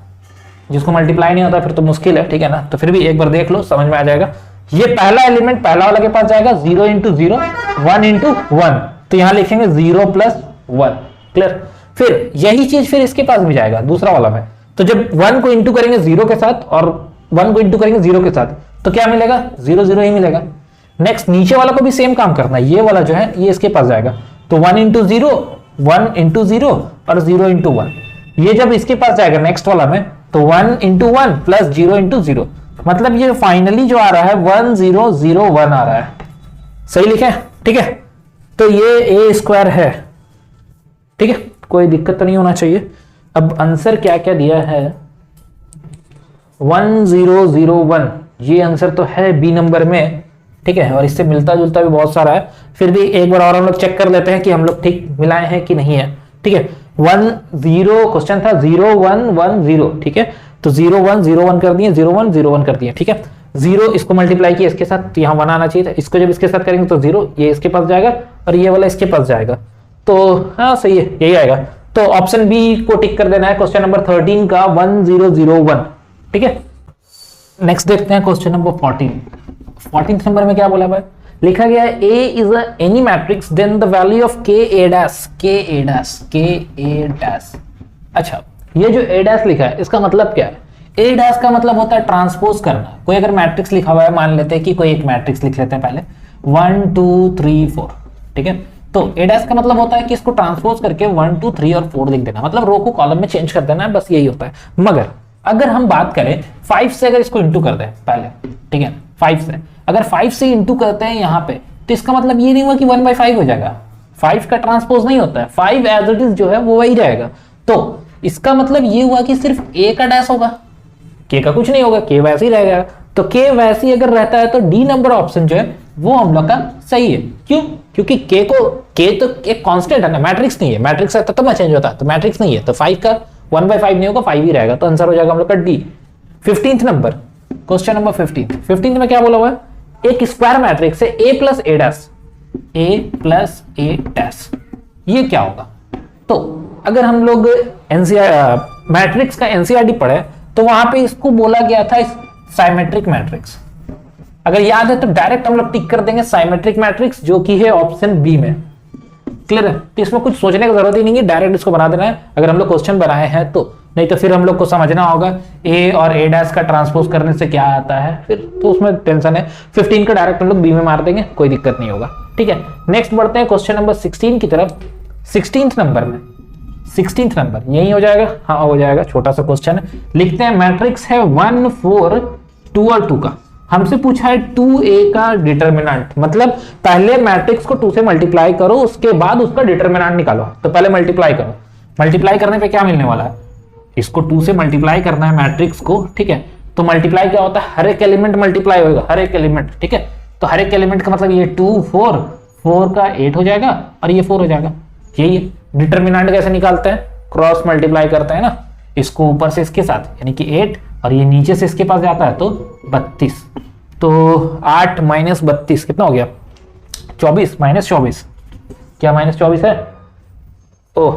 जिसको मल्टीप्लाई नहीं होता फिर तो मुश्किल है, ठीक है ना। तो फिर भी एक बार देख लो, समझ में आ जाएगा। ये पहला एलिमेंट पहला वाला के पास जाएगा, 0 इंटू 0 1 इंटू 1, तो यहां लिखेंगे 0 प्लस 1। क्लियर। फिर यही चीज फिर इसके पास भी जाएगा दूसरा वाला में, तो जब 1 को इंटू करेंगे 0 के साथ और 1 को इंटू करेंगे 0 के साथ, तो क्या मिलेगा, 0 0 ही मिलेगा। नेक्स्ट नीचे वाला को भी सेम काम करना है, ये वाला जो है ये इसके पास जाएगा, तो 1 इंटू 0 1 इंटू 0 और 0 इंटू 1। ये जब इसके पास जाएगा नेक्स्ट वाला में, तो 1 इंटू 1 प्लस 0 इंटू 0, मतलब ये फाइनली जो आ रहा है 1 0 0 1 आ रहा है। सही लिखे, ठीक है। तो ये ए स्क्वायर है, ठीक है, कोई दिक्कत तो नहीं होना चाहिए। अब आंसर क्या क्या दिया है, 1 0 0 1, ये आंसर तो है बी नंबर में, ठीक है। और इससे मिलता जुलता भी बहुत सारा है, फिर भी एक बार और हम लोग चेक कर लेते हैं कि हम लोग ठीक मिलाए हैं कि नहीं है, ठीक है। 1 0 क्वेश्चन था 0 1 1 0, ठीक है। तो 0 1 0 1 कर दिए, 0 1 0 1 कर दिए, ठीक है। 0 इसको मल्टीप्लाई किया इसके साथ, तो यहाँ 1 आना चाहिए था। इसको जब इसके साथ करेंगे तो 0 ये इसके पास जाएगा और ये वाला इसके पास जाएगा, तो हाँ सही है, यही आएगा। तो ऑप्शन बी को टिक कर देना है क्वेश्चन नंबर 13 का 1001। ठीक है, नेक्स्ट देखते हैं क्वेश्चन नंबर 14 नंबर में क्या बोला भाई, लिखा गया है A is any matrix then the value of के ए डैश। अच्छा, ये जो ए डैश लिखा है इसका मतलब क्या है? ए डैश का मतलब होता है ट्रांसपोज करना। कोई अगर मैट्रिक्स लिखा हुआ है, मान लेते हैं कि कोई एक मैट्रिक्स लिख लेते हैं पहले 1 2 3 4, ठीक है, तो ए डैश का मतलब होता है कि इसको ट्रांसपोज करके 1 2 3 और 4 लिख देना, मतलब रो को कॉलम में चेंज कर देना है, बस यही होता है। मगर अगर हम बात करें 5 से, अगर इसको इंटू कर दें पहले, ठीक है, 5 से अगर 5 से इंटू करते हैं यहाँ पे, तो इसका मतलब ये नहीं हुआ कि 1/5 हो जाएगा। 5 का ट्रांसपोज नहीं होता है, 5 एज इट इज जो है वो वही रहेगा। तो इसका मतलब ये हुआ कि सिर्फ ए का डैश होगा, के का कुछ नहीं होगा, के वैसे ही रहेगा। तो के वैसे ही अगर रहता है तो डी नंबर ऑप्शन जो है वो हम लोग का सही है। क्यों? क्योंकि के तो एक कांस्टेंट है ना, मैट्रिक्स नहीं है। मैट्रिक्स रहता तब ना चेंज होता है, तो मैट्रिक्स नहीं है, तो 5 का 1/5 नहीं होगा, 5 ही रहेगा। तो आंसर हो जाएगा हम लोग का D. 15th number, question number 15 में क्या बोला हुआ है? एक स्क्वायर मैट्रिक्स है ए प्लस ए डैश, ये क्या होगा? तो अगर हम लोग मैट्रिक्स का एनसीईआरटी पढ़े तो वहां पे इसको बोला गया था साइमेट्रिक मैट्रिक्स। अगर याद है तो डायरेक्ट हम लोग टिक कर देंगे साइमेट्रिक मैट्रिक्स, जो कि है ऑप्शन बी में। क्लियर है? तो इसमें कुछ सोचने की जरूरत ही नहीं है, डायरेक्ट इसको बना देना है अगर हम लोग क्वेश्चन बनाए हैं तो। नहीं तो फिर हम लोग को समझना होगा ए और ए डैश का ट्रांसपोज करने से क्या आता है, फिर तो उसमें टेंशन है। 15 का डायरेक्ट हम लोग बी में मार देंगे, कोई दिक्कत नहीं होगा। ठीक है, नेक्स्ट बढ़ते हैं क्वेश्चन नंबर 16 की तरफ। 16th नंबर यही हो जाएगा, हाँ हो जाएगा, छोटा सा क्वेश्चन है। लिखते हैं मैट्रिक्स है 1 4 2 और 2 का। हमसे पूछा है 2a का डिटरमिनेंट, मतलब पहले मैट्रिक्स को 2 से मल्टीप्लाई करो, उसके बाद उसका डिटरमिनेंट निकालो। तो पहले मल्टीप्लाई करो, मल्टीप्लाई करने पे क्या मिलने वाला है? इसको 2 से मल्टीप्लाई करना है मैट्रिक्स को, ठीक है। तो मल्टीप्लाई क्या होता है? हर एक एलिमेंट मल्टीप्लाई होगा, हर एक एलिमेंट, ठीक है। तो हर एक एलिमेंट का मतलब ये 2 4 का 8 हो जाएगा और ये 4 हो जाएगा। यही है। डिटरमिनेंट कैसे निकालते हैं? क्रॉस मल्टीप्लाई करते हैं ना, इसको ऊपर से इसके साथ, यानी कि 8 और ये नीचे से इसके पास जाता है तो 32। तो 8 माइनस 32 कितना हो गया? 24 माइनस 24। क्या माइनस 24 है? ओह,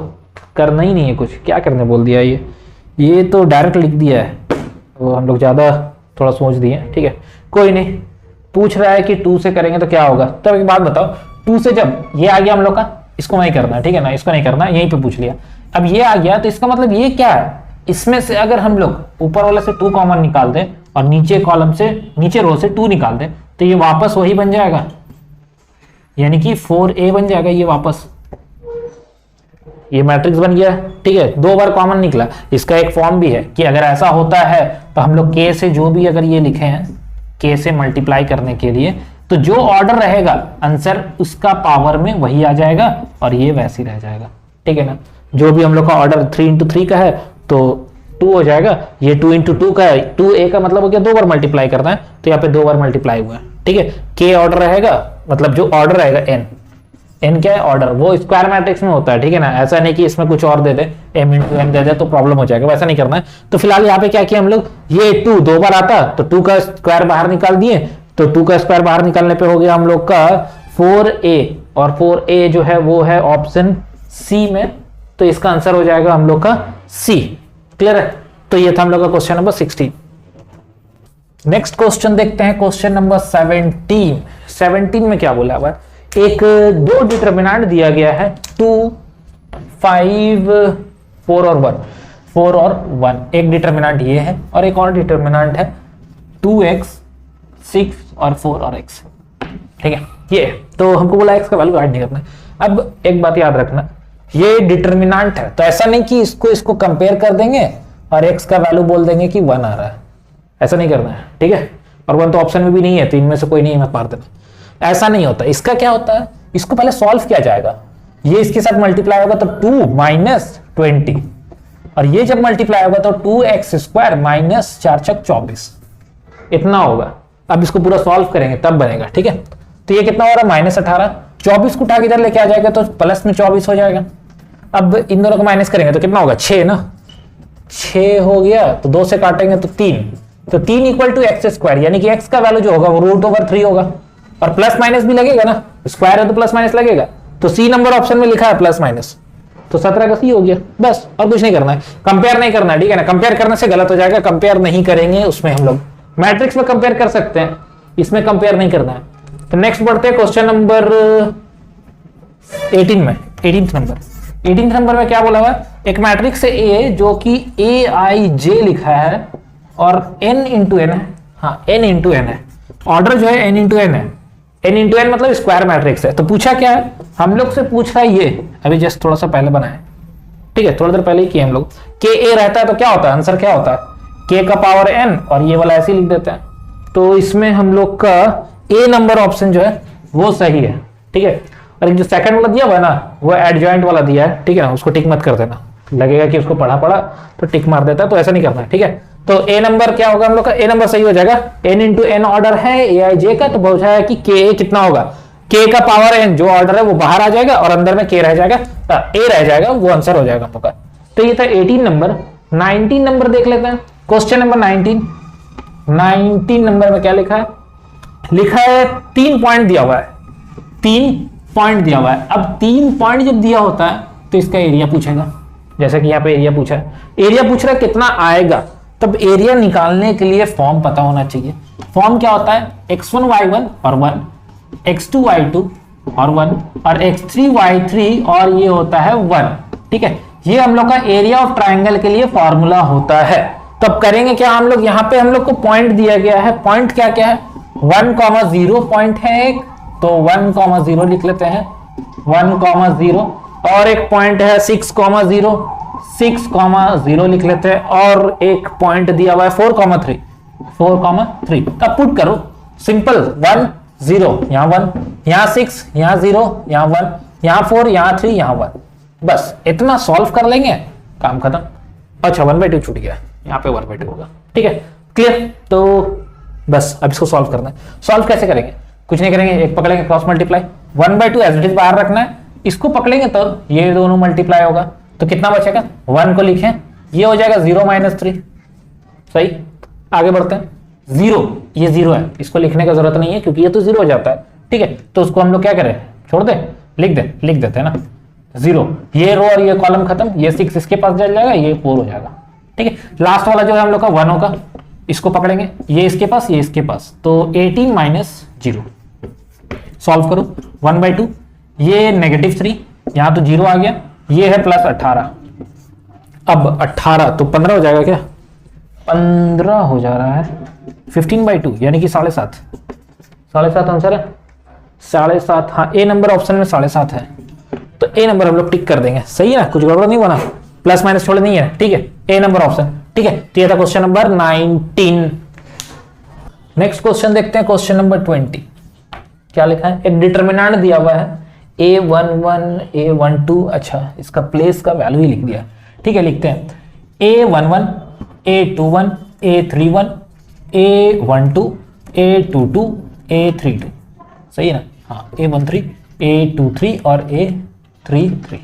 करना ही नहीं है कुछ, क्या करने बोल दिया ये तो डायरेक्ट लिख दिया है, तो हम लोग ज़्यादा थोड़ा सोच दिए। ठीक है, कोई नहीं। पूछ रहा है कि 2 से करेंगे तो क्या होगा। तब एक बात बताओ, 2 से जब ये आ गया हम लोग का, इसको नहीं करना, ठीक है ना, इसको नहीं करना, यहीं पे पूछ लिया। अब ये आ गया तो इसका मतलब ये क्या है? इसमें से अगर हम लोग ऊपर वाले से 2 कॉमन निकाल दें और नीचे कॉलम से, नीचे रो से 2 निकाल दें, तो ये वापस वही बन जाएगा, यानी कि 4a बन जाएगा। ये वापस ये मैट्रिक्स बन गया, ठीक है। 2 बार कॉमन निकला। इसका एक फॉर्म भी है कि अगर ऐसा होता है तो हम लोग k से जो भी अगर ये लिखे हैं k से मल्टीप्लाई करने के लिए, तो जो ऑर्डर रहेगा आंसर उसका पावर में वही आ जाएगा और ये वैसे ही रह जाएगा, ठीक है ना। जो भी हम लोग का ऑर्डर 3 into 3 का है तो 2 हो जाएगा, ये 2 into 2 का है, 2a का मतलब हो गया 2 बार मल्टीप्लाई करना है, तो यहाँ पे 2 बार मल्टीप्लाई हुआ है, ठीक है। k ऑर्डर रहेगा, मतलब जो ऑर्डर रहेगा n क्या है? ऑर्डर। वो स्क्वायर मैट्रिक्स में होता है, ठीक है ना। ऐसा नहीं कि इसमें कुछ और दे दे, m into n दे दे तो प्रॉब्लम हो जाएगा, वैसा नहीं करना है। तो फिलहाल यहाँ पे क्या किया हम लोग, ये 2 2 बार आता तो 2 का स्क्वायर बाहर निकाल दिए, तो 2 का स्क्वायर बाहर निकालने पे हो गया हम लोग का 4a, और 4a जो है वो है ऑप्शन सी में, तो इसका आंसर हो जाएगा हम लोग का सी। क्लियर है? तो ये था हम लोग का क्वेश्चन नंबर 16। नेक्स्ट क्वेश्चन देखते हैं, क्वेश्चन नंबर 17 में क्या बोला हुआ है? एक 2 डिटरमिनेंट दिया गया है 2 5 4 और 1। एक डिटरमिनेंट ये है और एक और डिटरमिनेंट है 2x 6 और 4 और x, ठीक है। ये तो हमको बोला x का वैल्यू ऐड नहीं करना है। अब एक बात याद रखना, ये डिटरमिनेंट है तो ऐसा नहीं कि इसको कंपेयर कर देंगे और x का वैल्यू बोल देंगे कि 1 आ रहा है, ऐसा नहीं करना है, ठीक है। और 1 तो ऑप्शन में भी नहीं है, तो इनमें से कोई नहीं है, मत मार देना, ऐसा नहीं होता। इसका क्या होता है, इसको पहले सॉल्व किया जाएगा। ये इसके साथ मल्टीप्लाई होगा तो 2 माइनस 20, और ये जब मल्टीप्लाई होगा तो 2x स्क्वायर माइनस 4 छक 24, इतना होगा। अब इसको पूरा सॉल्व करेंगे तब बनेगा, ठीक है। तो ये कितना हो रहा है? माइनस 18। 24 को उठा के इधर लेके आ जाएगा तो प्लस में 24 हो जाएगा। अब इन दोनों को माइनस करेंगे तो कितना होगा? 6 ना, 6 हो गया, तो 2 से काटेंगे तो 3, तो 3 इक्वल टू एक्स स्क्वायर, यानी कि x का वैल्यू जो होगा वो √3 होगा, और प्लस माइनस भी लगेगा ना, स्क्वायर है तो प्लस माइनस लगेगा। तो सी नंबर ऑप्शन में लिखा है प्लस माइनस, तो 17 का सी हो गया, बस और कुछ नहीं करना है, कंपेयर नहीं करना है, ठीक है ना। कंपेयर करने से गलत हो जाएगा, कंपेयर नहीं करेंगे उसमें हम लोग। मैट्रिक्स में कंपेयर कर सकते हैं, इसमें कंपेयर नहीं करना है। तो नेक्स्ट बढ़ते हैं क्वेश्चन नंबर 18 में। 18th नंबर में क्या बोला हुआ है, एक मैट्रिक्स है ए जो कि ए आई जे लिखा है और n इंटू एन है, हाँ n इंटू एन है, ऑर्डर जो है n इंटू एन है, n इंटू एन मतलब स्क्वायर मैट्रिक्स है। तो पूछा क्या है, हम लोग से पूछ रहा है ये, अभी जस्ट थोड़ा सा पहले बनाए, ठीक है, थोड़ी देर पहले ही किए हम लोग। के ए रहता है तो क्या होता है, आंसर क्या होता है, के का पावर n, और ये वाला ऐसे ही लिख देते हैं। तो इसमें हम लोग का ए नंबर ऑप्शन जो है वो सही है, ठीक है। और एक जो सेकंड वाला दिया हुआ है ना, वो एडजॉइंट वाला दिया है, ठीक है ना, उसको टिक मत कर देना, लगेगा कि उसको पढ़ा तो टिक मार देता है, तो ऐसा नहीं करना है, ठीक है। तो ए नंबर क्या होगा हम लोग का, ए नंबर सही हो जाएगा, n इंटू एन ऑर्डर है ए आई जे का, तो पूछा है कि के कितना होगा, के का पावर n जो ऑर्डर है वो बाहर आ जाएगा और अंदर में के रह जाएगा, ए रह जाएगा, वो आंसर हो जाएगा हम लोग का। तो ये था 18 नंबर। 19 नंबर देख लेते हैं, क्वेश्चन नंबर 19 नंबर में क्या लिखा है, लिखा है 3 पॉइंट दिया हुआ है, 3 पॉइंट दिया हुआ है। अब 3 पॉइंट जब दिया होता है तो इसका एरिया पूछेगा, जैसे कि यहाँ पे एरिया पूछा है, एरिया पूछ रहा है कितना आएगा, तब एरिया निकालने के लिए फॉर्म पता होना चाहिए। फॉर्म क्या होता है, x1 y1 और 1, x2 y2 और 1, और x3 y3 और ये होता है 1, ठीक है। ये हम लोग का एरिया ऑफ ट्राइंगल के लिए फॉर्मूला होता है। तब करेंगे क्या हम लोग, यहाँ पे हम लोग को पॉइंट दिया गया है, पॉइंट क्या क्या है, 1,0 पॉइंट है एक, तो 1,0 लिख लेते हैं, 1,0, और एक पॉइंट है 6,0, 6,0 लिख लेते हैं, और एक पॉइंट दिया हुआ है 4,3, 4,3। तब पुट करो, सिंपल 1 0, यहाँ 1, यहाँ 6, यहाँ 0, यहाँ 1, यहाँ 4, यहाँ 3, यहाँ 1, बस इतना सॉल्व कर लेंगे, काम खत्म। अच्छा 1/2 छूट गया, यहाँ पे 1/2 होगा, ठीक है, क्लियर। तो बस अब इसको सॉल्व करना है। सॉल्व कैसे करेंगे, कुछ नहीं करेंगे, एक पकड़ेंगे cross multiply, 1/2 as it is बाहर रखना है, इसको पकड़ेंगे तो ये दोनों मल्टीप्लाई होगा, तो कितना बचेगा, 1 को लिखें, ये हो जाएगा 0 - 3, सही। आगे बढ़ते हैं, 0, ये 0 है, इसको लिखने का जरूरत नहीं है क्योंकि ये तो 0 हो जाता है, ठीक है। तो उसको हम लोग क्या करें, छोड़ दे, लिख देते हैं ना, 0, ये रो और ये कॉलम खत्म, ये 6 इसके पास चल जाएगा, ये 4 हो जाएगा, ठीक है। लास्ट वाला जो है हम लोग का 1 होगा, इसको पकड़ेंगे, ये इसके पास, ये इसके पास, तो 18 - 0, सॉल्व करो, 1/2, ये -3, यहां तो 0 आ गया, ये है +18, अब 18 तो 15 हो जाएगा, क्या 15 हो जा रहा है, 15/2 यानी कि 7.5 आंसर है, 7.5, हाँ ए नंबर ऑप्शन में 7.5 है, तो ए नंबर हम लोग टिक कर देंगे, सही है ना, कुछ गड़बड़ नहीं बना, प्लस माइनस छोड़ नहीं है, ठीक है, ए नंबर ऑप्शन, ठीक है। तो ये था क्वेश्चन नंबर 19। नेक्स्ट क्वेश्चन देखते हैं, क्वेश्चन नंबर 20, क्या लिखा है, एक डिटरमिनेंट दिया हुआ है a11 a12, अच्छा इसका प्लेस का वैल्यू ही लिख दिया, ठीक है, लिखते हैं a11 a21 a31 a12 a22 a32, सही है ना, हाँ a13 a23 और a33,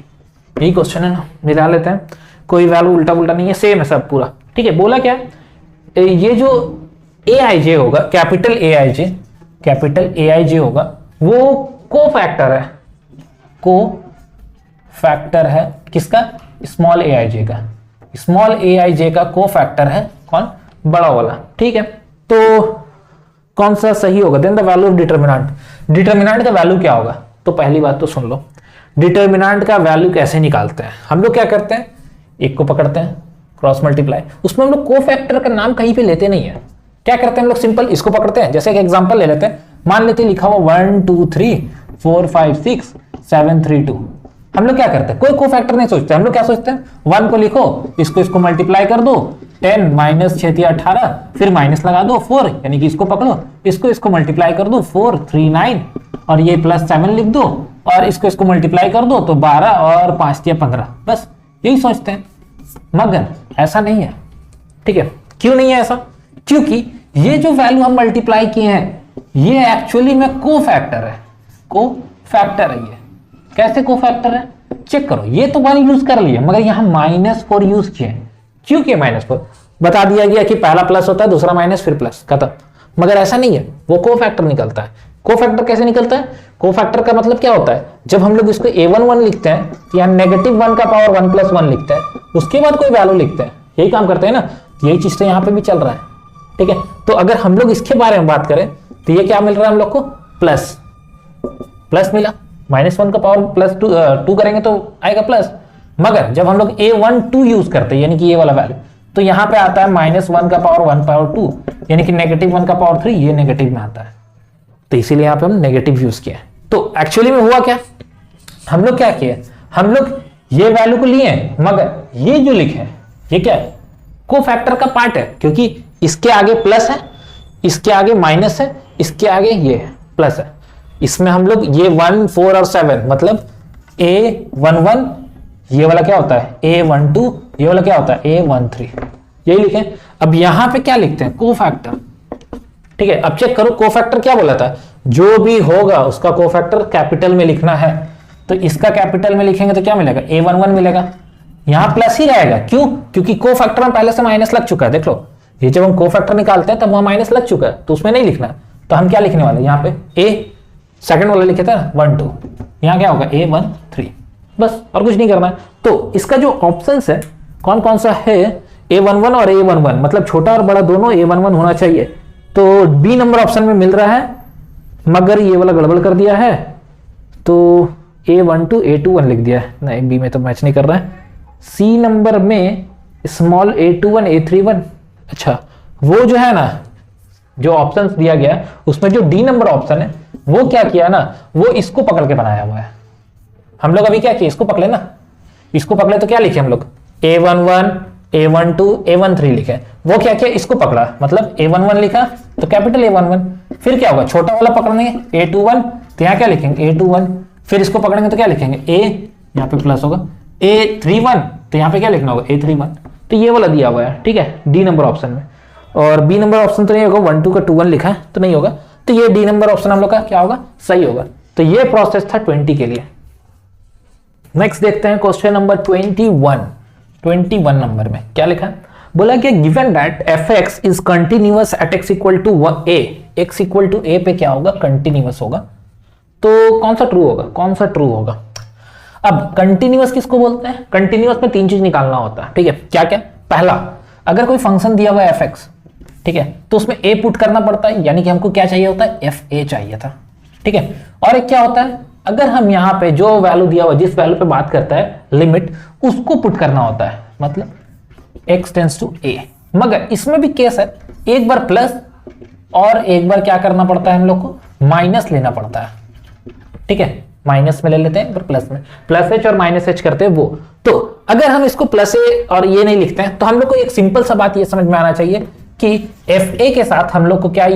यही क्वेश्चन है ना, मिला लेते हैं, कोई वैल्यू उल्टा पुल्टा नहीं है, सेम है सब पूरा, ठीक है। बोला क्या, ये जो ए आई जे होगा, कैपिटल ए आई जे होगा, वो कोफैक्टर है किसका, स्मॉल ए आई जे का, स्मॉल ए आई जे का कोफैक्टर है कौन, बड़ा वाला, ठीक है। तो कौन सा सही होगा, then the value of determinant का वैल्यू क्या होगा, तो पहली बात तो सुन लो, डिटरमिनेंट का वैल्यू कैसे निकालते हैं, हम लोग क्या करते हैं, एक को पकड़ते हैं क्रॉस मल्टीप्लाई, उसमें हम लोग कोफैक्टर का नाम कहीं पे लेते नहीं है, क्या करते हैं हम लोग, सिंपल इसको पकड़ते हैं, जैसे एक एग्जांपल ले लेते हैं, मान लेते हैं लिखा हुआ 1 2 3 4 5 6 7 3 2, हम लोग क्या करते हैं, कोई कोफैक्टर नहीं सोचते, हम लोग क्या सोचते हैं, 1 को लिखो, इसको मल्टीप्लाई कर दो, 10 - 6 × 18, फिर माइनस लगा दो 4, यानी कि इसको पकड़ो, इसको मल्टीप्लाई कर दो 4 3 9, और ये +7 लिख दो, और इसको मल्टीप्लाई कर दो तो 12 और 5 × 15, बस यही सोचते हैं, मगर ऐसा नहीं है, ठीक है। क्यों नहीं है ऐसा, क्योंकि ये जो वैल्यू हम मल्टीप्लाई किए हैं ये एक्चुअली में कोफैक्टर है, ये कैसे कोफैक्टर है, चेक करो, ये तो 1 यूज कर लिया, मगर यहां -4 यूज किए, क्यों किए -4, बता दिया गया कि पहला प्लस होता है, दूसरा माइनस, फिर प्लस, खत्म, मगर ऐसा नहीं है, वो कोफैक्टर निकलता है, कोफैक्टर कैसे निकलता है? कोफैक्टर का मतलब क्या होता है, जब हम लोग इसको a11 लिखते हैं तो यहाँ -1 का पावर 1 + 1 लिखते हैं, उसके बाद कोई वैल्यू लिखते हैं, यही काम करते हैं ना। यही चीज तो यहाँ पे भी चल रहा है, ठीक है। तो अगर हम लोग इसके बारे में बात करें तो ये क्या मिल रहा है हम लोग को? प्लस मिला, -1 का पावर +2 करेंगे तो आएगा प्लस। मगर जब हम लोग a12 यूज करते हैं यानी कि ये वाला वैल्यू, तो यहाँ पे आता है -1 का पावर 1/2 यानी कि -1 का पावर 3, ये नेगेटिव में आता है, तो इसीलिए यहाँ पे हम नेगेटिव यूज किया। तो एक्चुअली में हुआ क्या, हम लोग क्या किए, हम लोग ये वैल्यू को लिए, मगर ये जो लिखे ये क्या है? कोफैक्टर का पार्ट है, क्योंकि इसके आगे प्लस है, इसके आगे माइनस है, इसके आगे ये प्लस है। इसमें हम लोग ये 1, 4 और 7 मतलब a11 ये वाला क्या होता है a12, ये वाला क्या होता है a13, यही लिखें। अब यहां पे क्या लिखते हैं? कोफैक्टर, ठीक है। अब चेक करो कोफैक्टर क्या बोला था, जो भी होगा उसका कोफैक्टर कैपिटल में लिखना है। तो इसका कैपिटल में लिखेंगे तो क्या मिलेगा? a11 मिलेगा, यहां प्लस ही रहेगा। क्यों? क्योंकि कोफैक्टर में पहले से माइनस लग चुका है। देख लो, ये जब हम कोफैक्टर निकालते हैं तब वहां माइनस लग चुका है, तो उसमें नहीं लिखना। तो हम क्या लिखने वाले यहाँ पे? a सेकंड वाला लिखे थे ना 1 2, यहाँ क्या होगा a13, बस और कुछ नहीं करना है। तो इसका जो ऑप्शंस है कौन कौन सा है? a11 और a11, मतलब छोटा और बड़ा दोनों a11 होना चाहिए। तो बी नंबर ऑप्शन में मिल रहा है, मगर ये वाला गड़बड़ कर दिया है, तो a12 a21 लिख दिया है, नहीं बी में तो मैच नहीं कर रहा है। सी नंबर में स्मॉल a21 a31, अच्छा वो जो है ना, जो ऑप्शंस दिया गया उसमें जो डी नंबर ऑप्शन है वो क्या किया ना, वो इसको पकड़ के बनाया हुआ है। हम लोग अभी क्या किए? इसको पकड़े ना, इसको पकड़े तो क्या लिखे हम लोग? a11 a12 a13 लिखे। वो क्या किया? इसको पकड़ा, मतलब a11 लिखा तो कैपिटल A11, फिर क्या होगा? छोटा वाला पकड़ेंगे a21 तो यहाँ क्या लिखेंगे a21, फिर इसको पकड़ेंगे तो क्या लिखेंगे a, यहाँ पे प्लस होगा, a31 तो यहाँ पे क्या लिखना होगा a31। तो ये वाला दिया हुआ है, ठीक है, डी नंबर ऑप्शन में। और बी नंबर ऑप्शन तो नहीं होगा, 1 2 का 2 1 लिखा है तो नहीं होगा, तो ये डी नंबर ऑप्शन हम लोग का क्या होगा? सही होगा। तो ये प्रोसेस था 20 के लिए। नेक्स्ट देखते हैं क्वेश्चन नंबर 21 नंबर में क्या लिखा है? बोला कि given that fx is continuous at x equal to a, x equal to a पे क्या होगा? कंटिन्यूअस होगा। तो कौन सा ट्रू होगा? कौन सा ट्रू होगा? अब कंटिन्यूअस किसको बोलते हैं? कंटिन्यूअस में 3 चीज निकालना होता है, ठीक है। क्या क्या? पहला, अगर कोई फंक्शन दिया हुआ है fx, ठीक है, तो उसमें a पुट करना पड़ता है, यानी कि हमको क्या चाहिए होता है? fa चाहिए था, ठीक है। और एक क्या होता है, अगर हम यहाँ पे जो वैल्यू दिया हुआ, जिस वैल्यू पे बात करता है लिमिट, उसको पुट करना होता है, मतलब x टेंड्स टू a। मगर इसमें भी केस है, एक बार प्लस और एक बार क्या करना पड़ता है हम लोग को? माइनस लेना पड़ता है, ठीक है। माइनस में ले लेते हैं, प्लस में, प्लस एच और माइनस एच करते हैं वो। तो अगर हम इसको प्लस ए और ये नहीं लिखते हैं तो हम लोग को एक सिंपल सा बात ये समझ में आना चाहिए कि एफ ए के साथ हम लोग को क्या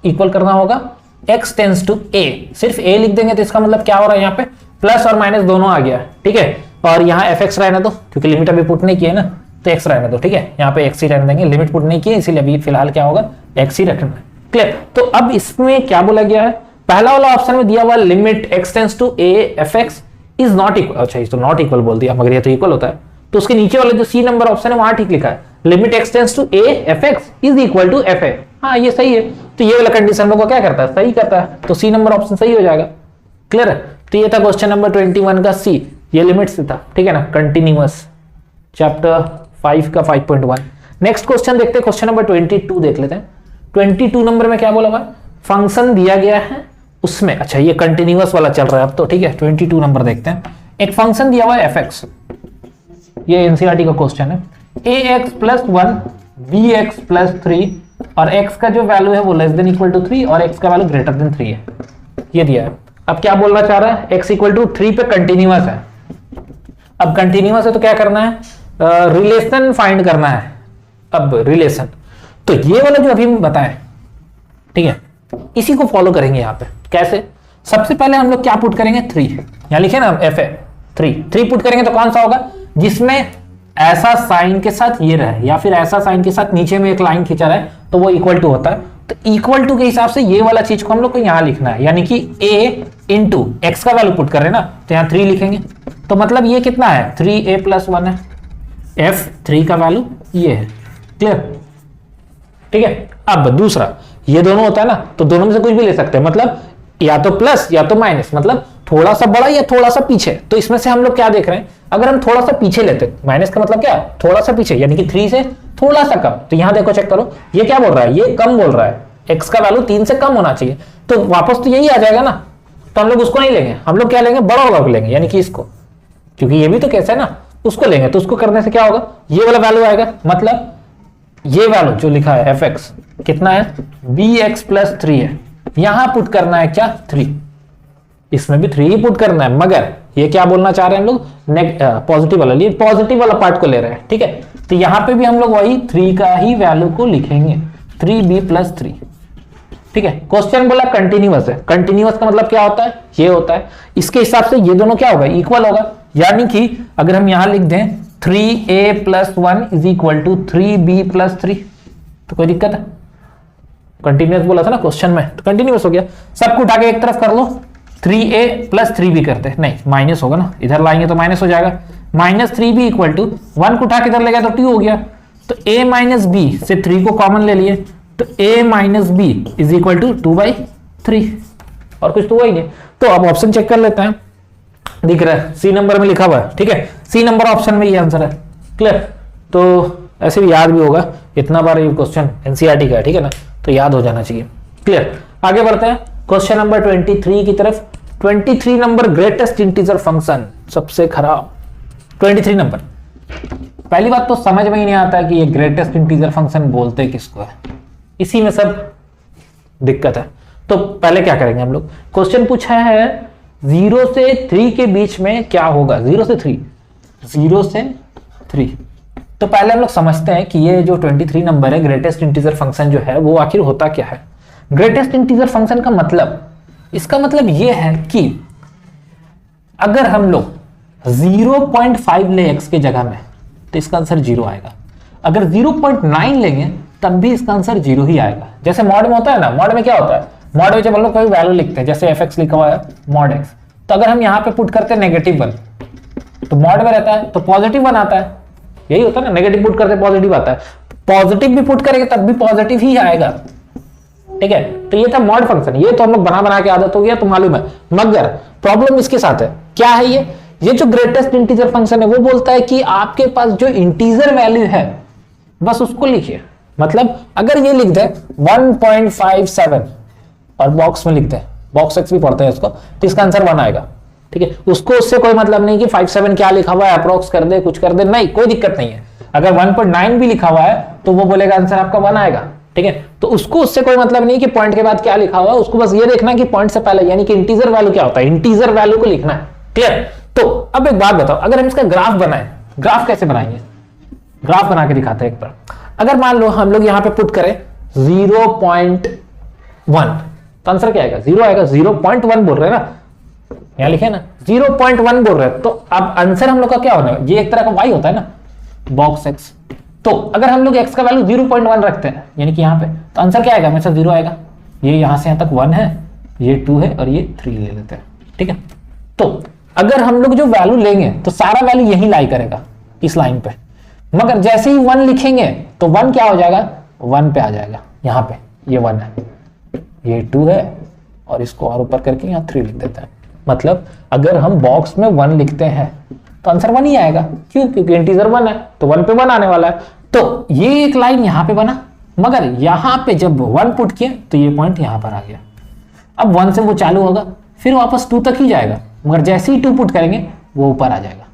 इक्वल करना होगा? x tends to a। सिर्फ a लिख देंगे तो इसका मतलब क्या हो रहा है? यहाँ पे प्लस और माइनस दोनों आ गया, ठीक है। और यहाँ fx रहने दो, क्योंकि लिमिट अभी पुट नहीं किया है ना, तो x रहने दो, ठीक है। यहाँ पे x ही रहने देंगे, लिमिट पुट नहीं की इसीलिए अभी फिलहाल क्या होगा? x ही रखना है, क्लियर। तो अब इसमें क्या बोला गया है? पहला वाला ऑप्शन में दिया हुआ limit x tends to a fx is not equal, अच्छा इस तो नॉट इक्वल बोल दिया, मगर ये तो इक्वल होता है। तो उसके नीचे वाला जो सी नंबर ऑप्शन है वहां ठीक लिखा है, limit x tends to a fx is equal to fa। हाँ ये सही है, तो ये वाला कंडीशन लोग को क्या करता है? सही करता है, तो सी नंबर ऑप्शन सही हो जाएगा, क्लियर है। तो ये था क्वेश्चन नंबर 21 का सी, ये लिमिट से था, ठीक है ना, कंटिन्यूअस, चैप्टर 5 का 5.1। नेक्स्ट क्वेश्चन देखते हैं, क्वेश्चन नंबर 22 देख लेते हैं। 22 नंबर में क्या बोला हुआ? फंक्शन दिया गया है उसमें, अच्छा ये कंटिन्यूअस वाला चल रहा है अब तो, ठीक है। 22 नंबर देखते हैं। एक फंक्शन दिया हुआ है fx, ये एनसीईआरटी का क्वेश्चन है, ax + 1 bx + 3 और x का जो वैल्यू है वो लेस देन इक्वल टू 3 और x का वैल्यू ग्रेटर देन 3 है, ये दिया है। अब क्या बोलना चाह रहा है? x इक्वल टू 3 पे कंटिन्यूअस है। अब कंटिन्यूअस है तो क्या करना है? रिलेशन फाइंड करना है। अब रिलेशन तो ये वाला जो अभी बताएं, ठीक है, इसी को फॉलो करेंगे यहाँ पे। कैसे? सबसे पहले हम लोग क्या पुट करेंगे? 3, यहाँ लिखे ना fa 3 पुट करेंगे तो कौन सा होगा? जिसमें ऐसा साइन के साथ ये रहे या फिर ऐसा साइन के साथ नीचे में एक लाइन खींचा रहे तो वो इक्वल टू होता है। तो इक्वल टू के हिसाब से ये वाला चीज को हम लोग को यहाँ लिखना है, यानी कि a इंटू एक्स का वैल्यू पुट कर रहे हैं ना, तो यहाँ 3 लिखेंगे। तो मतलब ये कितना है? 3a + 1 है, f3 का वैल्यू ये है, क्लियर, ठीक है। अब दूसरा, ये दोनों होता है ना, तो दोनों में से कुछ भी ले सकते हैं, मतलब या तो प्लस या तो माइनस, मतलब थोड़ा सा बड़ा या थोड़ा सा पीछे। तो इसमें से हम लोग क्या देख रहे हैं, अगर हम थोड़ा सा पीछे लेते, माइनस का मतलब क्या, थोड़ा सा पीछे, यानी कि 3 से थोड़ा सा कम। तो यहां देखो, चेक करो, ये क्या बोल रहा है, ये कम बोल रहा है, x का वैल्यू 3 से कम होना चाहिए, तो वापस तो यही आ जाएगा ना। तो हम लोग उसको नहीं लेंगे, हम लोग क्या लेंगे, बड़ा वाला लेंगे, यानी कि इसको, क्योंकि ये भी तो कैसे है ना, उसको लेंगे। तो उसको करने से क्या होगा, ये वाला वैल्यू आएगा, मतलब ये वैल्यू जो लिखा है fx कितना है, bx प्लस 3 है। यहां पुट करना है क्या, 3, इसमें भी 3 ही पुट करना है, मगर ये क्या बोलना चाह रहे हैं हम लोग, पॉजिटिव वाला, ये पॉजिटिव वाला पार्ट को ले रहे हैं, ठीक है। तो यहां पे भी हम लोग वही 3 का ही वैल्यू को लिखेंगे, 3b प्लस 3, ठीक है। क्वेश्चन बोला कंटिन्यूअस है, कंटिन्यूअस का मतलब क्या होता है, ये होता है, इसके हिसाब से ये दोनों क्या होगा, इक्वल होगा। यानी कि अगर हम यहां लिख दें 3a plus 1 is equal to 3b plus 3, तो कोई दिक्कत है, कंटिन्यूअस बोला था ना क्वेश्चन में, तो कंटिन्यूअस हो गया। सबको उठा के एक तरफ कर लो, 3a प्लस 3b करते, नहीं माइनस होगा ना, इधर लाएंगे तो माइनस हो जाएगा, माइनस 3b इक्वल टू 1 को उठा के इधर ले गया तो 2 हो गया। तो a माइनस b से 3 को कॉमन ले लिए, तो a minus b is equal to 2/3, और कुछ तो हुआ ही नहीं। तो अब ऑप्शन चेक कर लेते हैं, दिख रहा है सी नंबर में लिखा हुआ है, ठीक है, सी नंबर ऑप्शन में ये आंसर है, क्लियर। तो ऐसे भी याद भी होगा, इतना बार ये क्वेश्चन एनसीईआरटी का है, ठीक है ना, तो याद हो जाना चाहिए, क्लियर। आगे बढ़ते हैं क्वेश्चन नंबर 23 की तरफ। 23 नंबर, ग्रेटेस्ट इंटीजर फंक्शन, सबसे खराब 23 नंबर। पहली बात तो समझ में ही नहीं आता है कि ये ग्रेटेस्ट इंटीजर फंक्शन बोलते किसको है, इसी में सब दिक्कत है। तो पहले क्या करेंगे हम लोग, क्वेश्चन पूछा है 0 से 3 के बीच में क्या होगा, 0 से 3, 0 से 3। तो पहले हम लोग समझते हैं कि ये जो 23 नंबर है, ग्रेटेस्ट इंटीजर फंक्शन जो है वो आखिर होता क्या है। ग्रेटेस्ट इंटीजर फंक्शन का मतलब, इसका मतलब ये है कि अगर हम लोग 0.5 ले x के जगह में, तो इसका आंसर 0 आएगा। अगर 0.9 लेंगे तब भी इसका आंसर 0 ही आएगा। जैसे मॉड में होता है ना, मॉड में क्या होता है, मॉड में जब हम लोग कोई वैल्यू लिखते हैं, जैसे fx लिखा हुआ है मॉड x, तो अगर हम यहां पे पुट करते हैं -1, तो मॉड में रहता है तो +1 आता है, यही होता है ना, नेगेटिव पुट करते पॉजिटिव आता है, पॉजिटिव भी पुट करेंगे तब भी पॉजिटिव ही आएगा, ठीक है। तो ये था मॉड फंक्शन, ये तो हम लोग बना बना के आदत हो गया तो मालूम है, मगर प्रॉब्लम इसके साथ है, क्या है ये जो ग्रेटेस्ट इंटीजर फंक्शन है वो बोलता है कि आपके पास जो इंटीजर वैल्यू है बस उसको लिखिए। मतलब अगर ये लिख दे 1.57 और बॉक्स में लिख दे, बॉक्स एक्स भी पढ़ते हैं इसको, तो इसका आंसर 1 आएगा, ठीक है। उसको उससे कोई मतलब नहीं कि 57 क्या लिखा हुआ है अप्रोक्स कर दे, कुछ कर दे, नहीं, कोई दिक्कत नहीं है। अगर 1.9 भी लिखा हुआ है तो वो बोलेगा आंसर आपका 1 आएगा, ठीक है। तो उसको उससे कोई मतलब नहीं कि पॉइंट के बाद क्या लिखा हुआ है, उसको बस ये देखना कि पॉइंट से पहले यानी कि इंटीजर वैल्यू क्या होता है, इंटीजर वैल्यू को लिखना है, क्लियर। तो अब एक बात बताओ, अगर हम इसका ग्राफ बनाए, ग्राफ कैसे बनाएंगे, ग्राफ बना के दिखाते हैं एक बार। अगर मान लो हम लोग यहां पे पुट करें 0.1, तो आंसर क्या आएगा, 0 आएगा। 0.1 बोल रहे हैं ना, यहां लिखे ना 0.1 बोल रहे हैं, तो अब आंसर हम लोग का क्या होना है, ये एक तरह का y होता है ना, बॉक्स x। तो अगर हम लोग x का वैल्यू 0.1 रखते हैं यानी कि यहां पे, तो आंसर क्या आएगा, हमेशा 0 आएगा। ये यहां से यहां तक 1 है, ये 2 है और ये 3 ले लेते हैं, ठीक है। तो अगर हम लोग जो वैल्यू लेंगे तो सारा वैल्यू यही लाई करेगा इस लाइन पे, मगर जैसे ही 1 लिखेंगे तो 1 क्या हो जाएगा, 1 पे आ जाएगा। यहां पे ये 1 है, ये 2 है और इसको और ऊपर करके यहां 3 लिख देते हैं। मतलब अगर हम बॉक्स में 1 लिखते हैं तो आंसर 1 ही आएगा, क्यों, क्योंकि इंटीजर 1 है तो 1 पे 1 आने वाला है। तो ये एक लाइन यहां पे बना, मगर यहां पे जब 1 पुट किया तो ये पॉइंट यहां पर आ गया। अब 1 से वो चालू होगा, फिर वापस 2 तक ही जाएगा, मगर जैसे ही 2 पुट करेंगे वो ऊपर आ जाएगा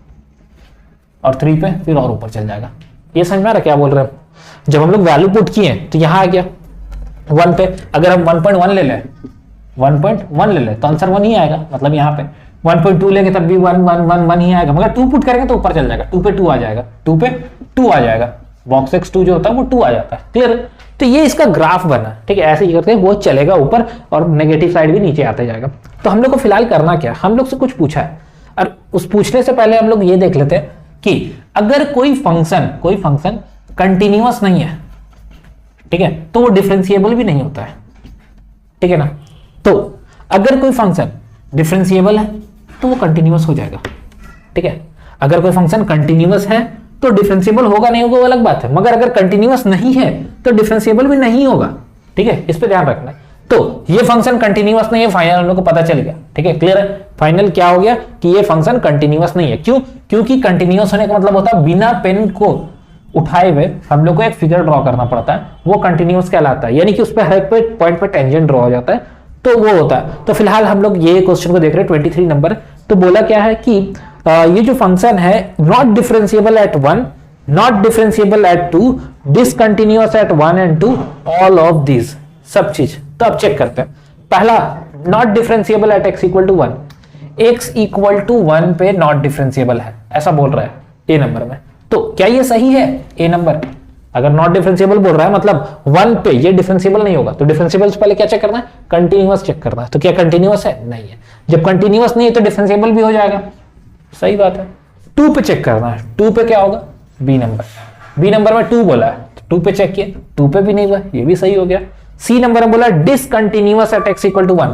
और 3 पे फिर और ऊपर चल जाएगा। ये समझ में आ रहा क्या बोल रहे हैं, जब हम लोग वैल्यू पुट किए तो यहां आ गया 1 पे, अगर हम 1.1 ले लें, 1.1 ले लें तो आंसर 1 ही आएगा। मतलब यहाँ पे 1.2 लेंगे तब भी 1 ही आएगा, मगर 2 पुट करेंगे तो ऊपर चल जाएगा, 2 पे 2 आ जाएगा, 2 पे 2 आ जाएगा, बॉक्स एक्स 2 जो होता है वो 2 आ जाता है, क्लियर। तो ये इसका ग्राफ बना, ठीक है। ऐसे ही करते हैं वो चलेगा ऊपर और नेगेटिव साइड भी नीचे आते जाएगा। तो हम लोग को फिलहाल करना क्या, हम लोग से कुछ पूछा है और उस पूछने से पहले हम लोग ये देख लेते हैं कि अगर कोई फंक्शन कंटिन्यूअस नहीं है, ठीक है, तो वो डिफरेंशिएबल भी नहीं होता है, ठीक है ना। तो अगर कोई फंक्शन डिफरेंशिएबल है तो वो कंटिन्यूअस हो जाएगा, ठीक है। अगर कोई फंक्शन कंटिन्यूअस है तो डिफरेंशिएबल होगा नहीं होगा वो अलग बात है, मगर अगर कंटिन्यूअस नहीं है तो डिफरेंशिएबल भी नहीं होगा, ठीक है। इस पे ध्यान रखना है। तो ये फंक्शन कंटिन्यूअस नहीं है, फाइनल हम लोग को पता चल गया। ठीक है, क्लियर है। फाइनल क्या हो गया कि ये फंक्शन कंटिन्यूअस नहीं है। क्यों? क्योंकि कंटिन्यूअस होने का मतलब होता है बिना पेन को उठाए हुए हम लोग को एक फिगर ड्रॉ करना पड़ता है, वो कंटिन्यूअस कहलाता है, यानी कि उस पर हर एक पॉइंट पे टेंजेंट ड्रॉ हो जाता है, तो वो होता है। तो फिलहाल हम लोग ये क्वेश्चन को देख रहे हैं 23 नंबर। तो बोला क्या है कि ये जो फंक्शन है not differentiable at 1, not differentiable at 2, discontinuous at 1 and 2, all of this, सब चीज। तो अब चेक करते हैं। पहला, not differentiable at x equal to 1, x equal to 1 पे नॉट डिफरेंशिएबल है, ऐसा बोल रहा है ए नंबर में। तो क्या ये सही है? ए नंबर अगर नॉट डिफरेंशिएबल बोल रहा है मतलब 1 पे ये डिफरेंशिएबल नहीं होगा, तो डिफरेंशिएबल से पहले क्या चेक करना है? कंटिन्यूअस चेक करना है। तो क्या कंटिन्यूअस है? नहीं है। जब कंटिन्यूअस नहीं है तो डिफरेंशिएबल भी हो जाएगा, सही बात है। 2 पे चेक करना है, 2 पे क्या होगा? बी नंबर, बी नंबर में 2 बोला है, 2 पे चेक किया, 2 पे भी नहीं हुआ, ये भी सही हो गया। सी नंबर में बोला discontinuous at x equal to 1,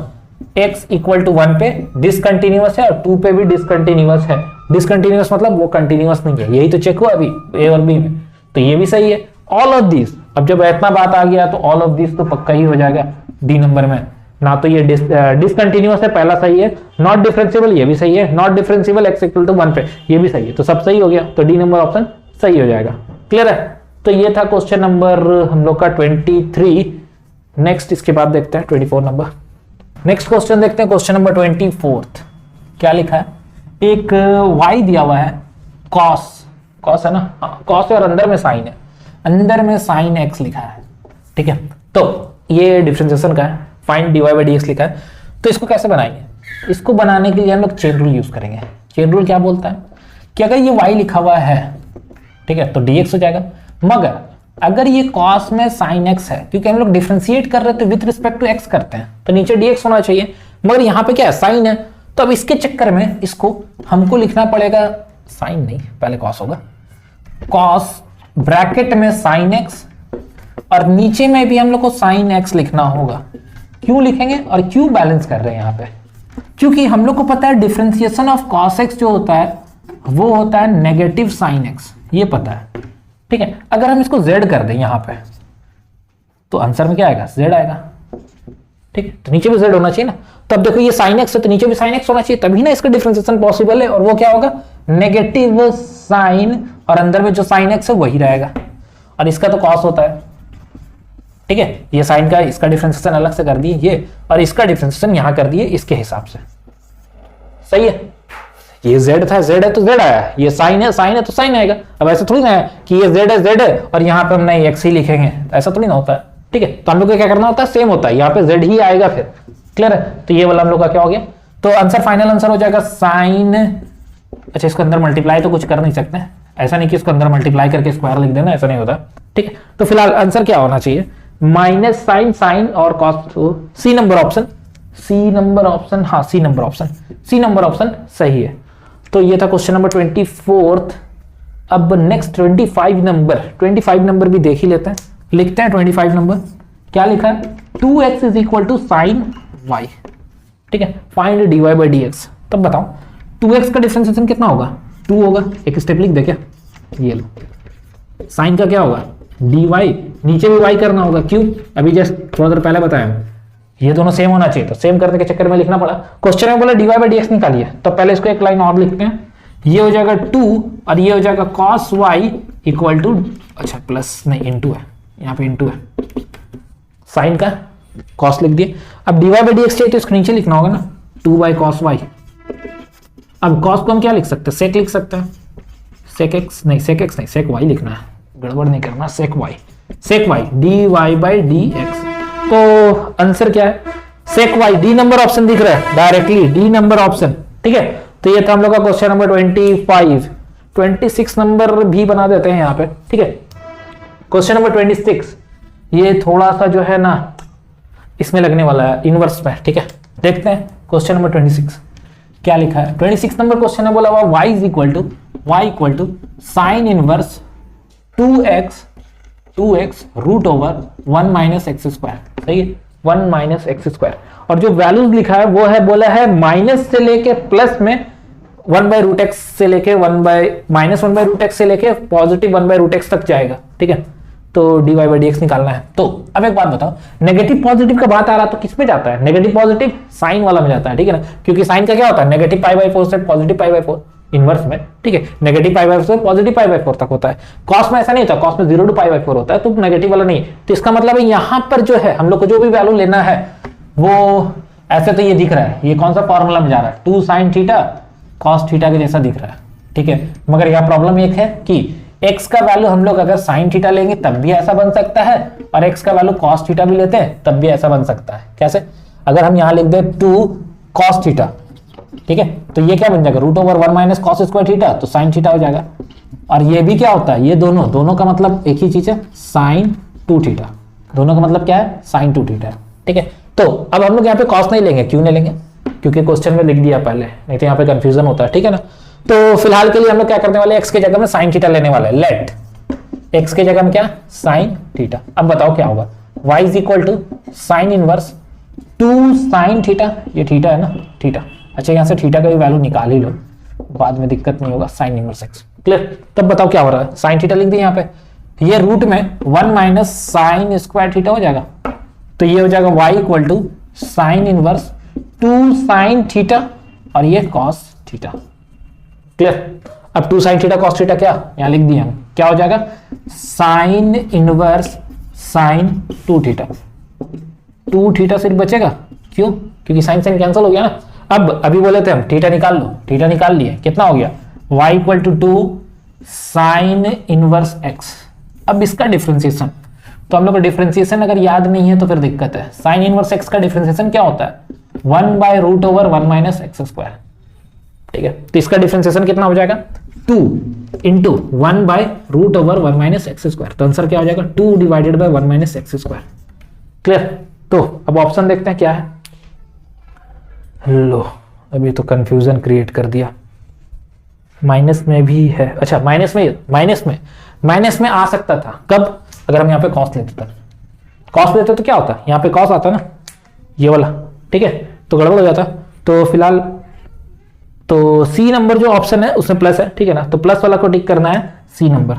x equal to 1 पे डिसकंटिन्यूअस है और 2 पे भी डिसकंटिन्यूअस है। डिसकंटिन्यूअस मतलब वो कंटिन्यूअस नहीं है, यही तो चेक हुआ अभी ए और बी में, तो ये भी सही है। ऑल ऑफ दिस, अब जब इतना बात आ गया तो ऑल ऑफ दिस तो पक्का ही हो जाएगा डी नंबर में। ना तो ये डिसकंटिन्यूअस है, पहला सही है। नॉट डिफरेंशिएबल, ये भी सही है। Not differentiable x equal to 1 पे, ये भी सही है। तो सब सही हो गया, तो डी नंबर ऑप्शन सही हो जाएगा। क्लियर है। तो ये था क्वेश्चन नंबर हम लोग का 23। नेक्स्ट इसके बाद देखते हैं 24 नंबर। नेक्स्ट क्वेश्चन देखते हैं, क्वेश्चन नंबर 24। क्या लिखा है? एक y दिया हुआ है, cos है ना, cos है और अंदर में साइन है, अंदर में साइन x लिखा है। ठीक है, तो ये डिफरेंशिएशन का है, फाइंड dy बाई dx लिखा है। तो इसको कैसे बनाएंगे? इसको बनाने के लिए हम लोग चेन रूल यूज करेंगे। चेन रूल क्या बोलता है कि अगर ये y लिखा हुआ है, ठीक है, तो dx हो जाएगा। मगर अगर ये cos में sin x है, क्योंकि हम लोग डिफरेंशिएट कर रहे थे विद रिस्पेक्ट टू x करते हैं, तो नीचे dx होना चाहिए, मगर यहाँ पे क्या है? sin है। तो अब इसके चक्कर में इसको हमको लिखना पड़ेगा, sin नहीं, पहले cos होगा, cos ब्रैकेट में sin x, और नीचे में भी हम लोग को sin x लिखना होगा। क्यों लिखेंगे और क्यों बैलेंस कर रहे हैं यहाँ पे? क्योंकि हम लोग को पता है डिफरेंशिएशन ऑफ cos x जो होता है वो होता है नेगेटिव sin x, ये पता है। ठीक है, अगर हम इसको z कर दें यहाँ पे तो आंसर में क्या आएगा? z आएगा। ठीक है, तो नीचे भी z होना चाहिए ना। तो अब देखो ये sin x है तो नीचे भी sin x होना चाहिए, तभी ना इसका डिफरेंशिएशन पॉसिबल है। और वो क्या होगा? नेगेटिव sin, और अंदर में जो sin x है वही रहेगा, और इसका तो cos होता है। ठीक है, ये sin का इसका डिफरेंशिएशन अलग से कर दिए ये, और इसका डिफरेंशिएशन यहां कर दिए इसके हिसाब से। सही है, ये z था, z है तो z आया, ये sin है तो sin आएगा। अब ऐसा थोड़ी ना है कि ये z है और यहाँ पे हम नहीं x ही लिखेंगे, ऐसा थोड़ी ना होता है। ठीक है, तो हम लोग को क्या करना होता है? सेम होता है, यहाँ पे z ही आएगा फिर। क्लियर है, तो ये वाला हम लोग का क्या हो गया? तो आंसर, फाइनल आंसर हो जाएगा sin। अच्छा, इसको अंदर मल्टीप्लाई तो कुछ कर नहीं सकते, ऐसा नहीं कि इसको अंदर मल्टीप्लाई करके स्क्वायर लिख देना, ऐसा नहीं होता। ठीक है, तो फिलहाल आंसर क्या होना चाहिए? माइनस साइन और cos। सी नंबर ऑप्शन, हाँ सी नंबर ऑप्शन सही है। तो ये था क्वेश्चन नंबर 24। अब नेक्स्ट 25 नंबर भी देख ही लेते हैं। लिखते हैं 25 नंबर। क्या लिखा है? 2x is equal to sine y। ठीक है, फाइंड dy बाई dx। तब बताओ 2x का डिफरेंशिएशन कितना होगा? 2 होगा। एक स्टेप लिख दे क्या, ये लो। साइन का क्या होगा? dy, नीचे भी y करना होगा। क्यों? अभी जस्ट थोड़ा देर पहले बताया, ये दोनों सेम होना चाहिए, तो सेम करने के चक्कर में लिखना पड़ा। क्वेश्चन में बोला dy बाई dx निकालिए, तो पहले इसको एक लाइन और लिखते हैं। ये हो जाएगा 2 और ये हो जाएगा cos y इक्वल टू, अच्छा प्लस नहीं इनटू है, यहाँ पे इनटू है, साइन का cos लिख दिए। अब dy बाई dx चाहिए तो इसको नीचे लिखना होगा ना, 2 बाई cos y। अब cos को हम क्या लिख सकते हैं? सेक लिख सकते हैं, सेक x नहीं, सेक y लिखना है, गड़बड़ नहीं करना, सेक y dy बाई dx। तो आंसर क्या है? सेक y, डी नंबर ऑप्शन दिख रहा है डायरेक्टली, डी नंबर ऑप्शन। ठीक है, तो ये था हम लोग का क्वेश्चन नंबर 25। 26 नंबर भी बना देते हैं यहाँ पे। ठीक है, क्वेश्चन नंबर 26, ये थोड़ा सा जो है ना इसमें लगने वाला है, इनवर्स में। ठीक है, देखते हैं क्वेश्चन नंबर 26 क्या लिखा है। 26 नंबर क्वेश्चन है, बोला हुआ y equal to sine inverse 2x root over 1 minus x square. सही है, 1 माइनस एक्स स्क्वायर। और जो वैल्यूज लिखा है वो है, बोला है माइनस से लेके प्लस में 1 बाई रूट एक्स से लेके माइनस 1 बाई रूट एक्स से लेके पॉजिटिव 1 बाई रूट एक्स तक जाएगा। ठीक है, तो dy बाई डी एक्स निकालना है। तो अब एक बात बताओ, नेगेटिव पॉजिटिव का बात आ रहा तो किस में जाता है? नेगेटिव पॉजिटिव साइन वाला में जाता है, ठीक है ना, क्योंकि साइन का क्या होता है? नेगेटिव पाई बाई 4 से पॉजिटिव पाई बाई 4 इनवर्स में, ठीक है, नेगेटिव पाई बाई 4 से पॉजिटिव पाई बाई 4 तक होता है। कॉस में ऐसा नहीं होता, कॉस में 0 टू पाई बाई 4 होता है, तो नेगेटिव वाला नहीं। तो इसका मतलब है यहां पर जो है हम लोग को जो भी वैल्यू लेना है वो ऐसे तो ये दिख रहा है, ये कौन सा फॉर्मूला में जा रहा है? 2 साइन थीटा कॉस थीटा के जैसा दिख रहा है, ठीक है। मगर यह प्रॉब्लम एक है कि x का वैल्यू हम लोग अगर साइन थीटा लेंगे तब भी ऐसा बन सकता है, और x का वैल्यू कॉस थीटा भी लेते हैं तब भी ऐसा बन सकता है। कैसे? अगर हम यहां लिख दे 2 कॉस थीटा, ठीक है, तो ये क्या बन जाएगा? Root over 1 minus cos square theta, तो साइन थीटा हो जाएगा। और ये भी क्या होता है? ये दोनों का मतलब एक ही चीज है, साइन 2 थीटा। दोनों का मतलब क्या है? साइन 2 थीटा, ठीक है। तो अब हम लोग यहाँ पे कॉस नहीं लेंगे, क्यों नहीं लेंगे? क्योंकि क्वेश्चन में लिख दिया पहले, नहीं तो यहाँ पे कंफ्यूजन होता है, ठीक है ना। तो फिलहाल के लिए हम लोग क्या करने वाले हैं? x के जगह में साइन थीटा लेने वाले हैं। लेट x के जगह में क्या? Sine theta. अब बताओ क्या होगा? y is equal to sine inverse 2 sine theta, ये थीटा है ना, थीटा। अच्छा, यहाँ से थीटा का भी वैल्यू निकाल ही लो, बाद में दिक्कत नहीं होगा। Sign inverse x, clear. तब बताओ क्या हो रहा है? साइन थीटा लिख दिया यहाँ पे, ये रूट में 1 माइनस साइन स्क्वायर थीटा हो जाएगा, तो ये हो जाएगा y equal to sine inverse 2 sine theta और ये कॉस थीटा, क्लियर। अब 2 साइन थीटा कॉस थीटा क्या यहां लिख दिया हम, क्या हो जाएगा? Sine inverse sine 2 theta. 2 theta सिर्फ बचेगा, क्यों? क्योंकि साइन साइन कैंसिल हो गया ना। अब अभी बोले थे हम थीटा निकाल लो, थीटा निकाल लिए, कितना हो गया? y equal to 2 sine inverse x। अब इसका डिफरेंशिएशन, तो हम लोग को डिफरेंशिएशन अगर याद नहीं है तो फिर दिक्कत है। साइन इनवर्स x का डिफरेंशिएशन क्या होता है? 1 by root over 1 minus x square, ठीक है। तो इसका डिफरेंशिएशन कितना हो जाएगा? 2 into 1 by root over 1 minus x square. तो आंसर क्या हो जाएगा? 2 divided by 1 minus x square, clear. तो अब ऑप्शन देखते हैं क्या है। लो, अभी तो कंफ्यूजन क्रिएट कर दिया। माइनस में भी है, अच्छा माइनस में आ सकता था, कब? अगर हम यहाँ पे कॉस लेते थे, कॉस लेते तो क्या होता? यहाँ पे कॉस आता ना, ये वाला, ठीक है, तो गड़बड़ हो जाता। तो फिलहाल तो सी नंबर जो ऑप्शन है उसमें प्लस है, ठीक है ना, तो प्लस वाला को टिक करना है, सी नंबर,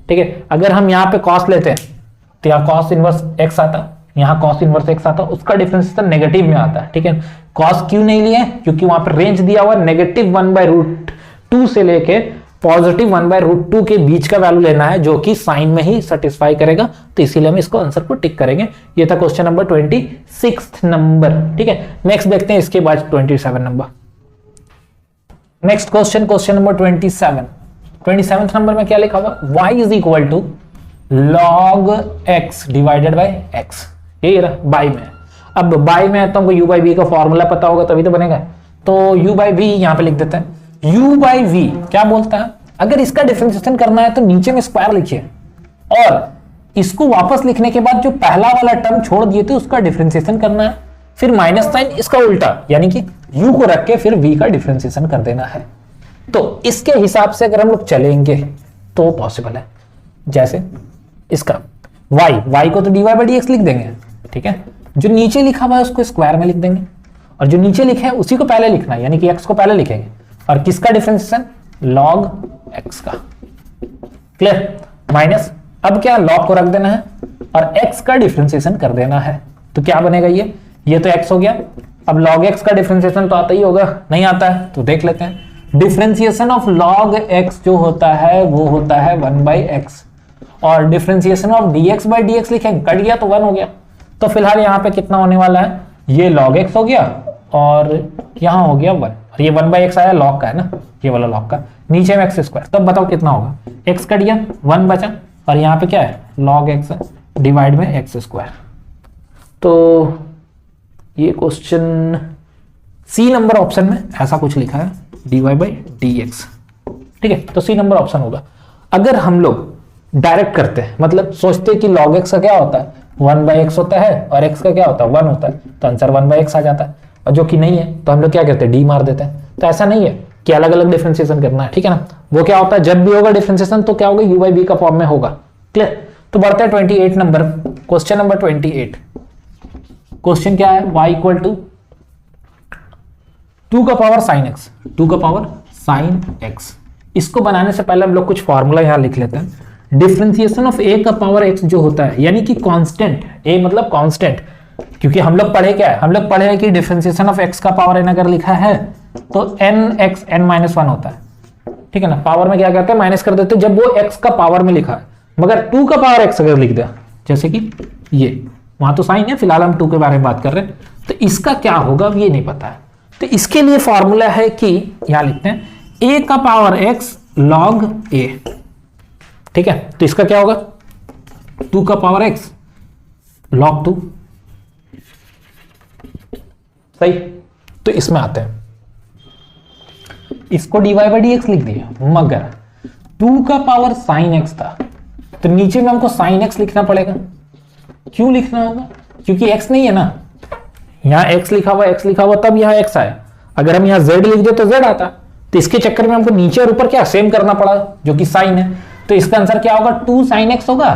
ठीक है। अगर हम यहाँ पे कॉस लेते हैं तो यहाँ कॉस इनवर्स एक्स आता, यहाँ कॉस इनवर्स एक्स आता, उसका डिफरेंशिएशन नेगेटिव में आता है, ठीक है। कॉस क्यों नहीं लिए? क्योंकि वहां पर रेंज दिया हुआ नेगेटिव 1 बाय रूट 2 से लेके पॉजिटिव 1 बाय रूट 2 के बीच का वैल्यू लेना है, जो कि साइन में ही सेटिस्फाई करेगा, तो इसीलिए हम इसको आंसर को टिक करेंगे। ये था क्वेश्चन नंबर 26 नंबर, ठीक है। नेक्स्ट देखते हैं इसके बाद 27 number. Next question number 27 number में क्या लिखा हुआ? y is equal to log x divided by x, यही रहा बाई में। अब बाई में तो हमको u बाई v का फॉर्मूला पता होगा तभी तो बनेगा, तो u बाई v यहां पे लिख देते हैं। u बाई v क्या बोलता है? अगर इसका डिफरेंशिएशन करना है तो नीचे में स्क्वायर लिखिए, और इसको वापस लिखने के बाद जो पहला वाला टर्म छोड़ दिए थे उसका डिफरेंशिएशन करना है, फिर माइनस साइन इसका उल्टा, यानी कि u को रख के फिर v का डिफरेंशिएशन कर देना है। तो इसके हिसाब से अगर हम लोग चलेंगे तो पॉसिबल है। जैसे इसका y को तो dy बाई dx लिख देंगे, ठीक है, जो नीचे लिखा हुआ है उसको स्क्वायर में लिख देंगे, और जो नीचे लिखे है उसी को पहले लिखना है, यानी कि x को पहले लिखेंगे, और किसका डिफरेंशिएशन? log x का, क्लियर। माइनस, अब क्या? log को रख देना है और x का डिफरेंशिएशन कर देना है, तो क्या बनेगा? ये तो x हो गया। अब log x का डिफरेंशिएशन तो आता ही होगा, नहीं आता है तो देख लेते हैं। डिफरेंशिएशन ऑफ log x जो होता है वो होता है 1/x, और differentiation of dx by dx लिखेंगे, कट गया तो 1 हो गया। तो फिलहाल यहाँ पे कितना होने वाला है? ये log x हो गया और यहाँ हो गया 1, और ये 1/x आया, log का है ना, ये वाला log का, नीचे में x स्क्वायर। तब बताओ कितना होगा? x कट गया, 1 बचा, और यहाँ पे क्या है? log x डिवाइड में x स्क्वायर। तो ये क्वेश्चन सी नंबर ऑप्शन में ऐसा कुछ लिखा है, dy बाई dx, ठीक है, तो सी नंबर ऑप्शन होगा। अगर हम लोग डायरेक्ट करते हैं, मतलब सोचते हैं कि log x का क्या होता है? 1/x होता है, और x का क्या होता है? 1 होता है, तो आंसर 1/x आ जाता है। और जो कि नहीं है तो हम लोग क्या करते हैं? d मार देते हैं। तो ऐसा नहीं है कि अलग अलग डिफरेंशिएशन करना है, ठीक है ना। वो क्या होता है? जब भी होगा डिफरेंशिएशन तो क्या होगा? u बाई b का फॉर्म में होगा, क्लियर। तो बढ़ते हैं 28 नंबर, क्वेश्चन नंबर 28। क्वेश्चन क्या है? y इक्वल टू 2 का पावर साइन x, 2 का पावर साइन x। इसको बनाने से पहले हम लोग कुछ फॉर्मूला यहां लिख लेते हैं। डिफरेंशिएशन ऑफ ए का पावर एक्स जो होता है, यानी कि कांस्टेंट, ए मतलब कांस्टेंट, क्योंकि हम लोग पढ़े क्या है, हम लोग पढ़े हैं कि डिफरेंशिएशन ऑफ एक्स का पावर एन अगर लिखा है तो n x n minus one होता है, ठीक है ना। पावर में क्या करते हैं, माइनस कर देते हैं जब वो एक्स का पावर में लिखा है, मगर 2 का पावर एक्स अगर लिख दिया, जैसे कि ये वहां तो साइन है, फिलहाल हम 2 के बारे में बात कर रहे हैं, तो इसका क्या होगा ये नहीं पता है। तो इसके लिए फॉर्मूला है कि यहां लिखते हैं ए का पावर एक्स लॉग ए, ठीक है। तो इसका क्या होगा, 2 का पावर एक्स लॉग 2, सही। तो इसमें आते हैं, इसको डीवाई बाई डी एक्स लिख दिया, मगर 2 का पावर साइन एक्स था, तो नीचे में हमको साइन एक्स लिखना पड़ेगा। क्यों लिखना होगा, क्योंकि एक्स नहीं है ना, यहां एक्स लिखा हुआ, एक्स लिखा हुआ तब यहां एक्स आया, अगर हम यहां जेड लिख दे तो जेड आता, तो इसके चक्कर में हमको नीचे और ऊपर क्या सेम करना पड़ा, जो कि साइन है। तो इसका आंसर क्या होगा, 2 साइन एक्स होगा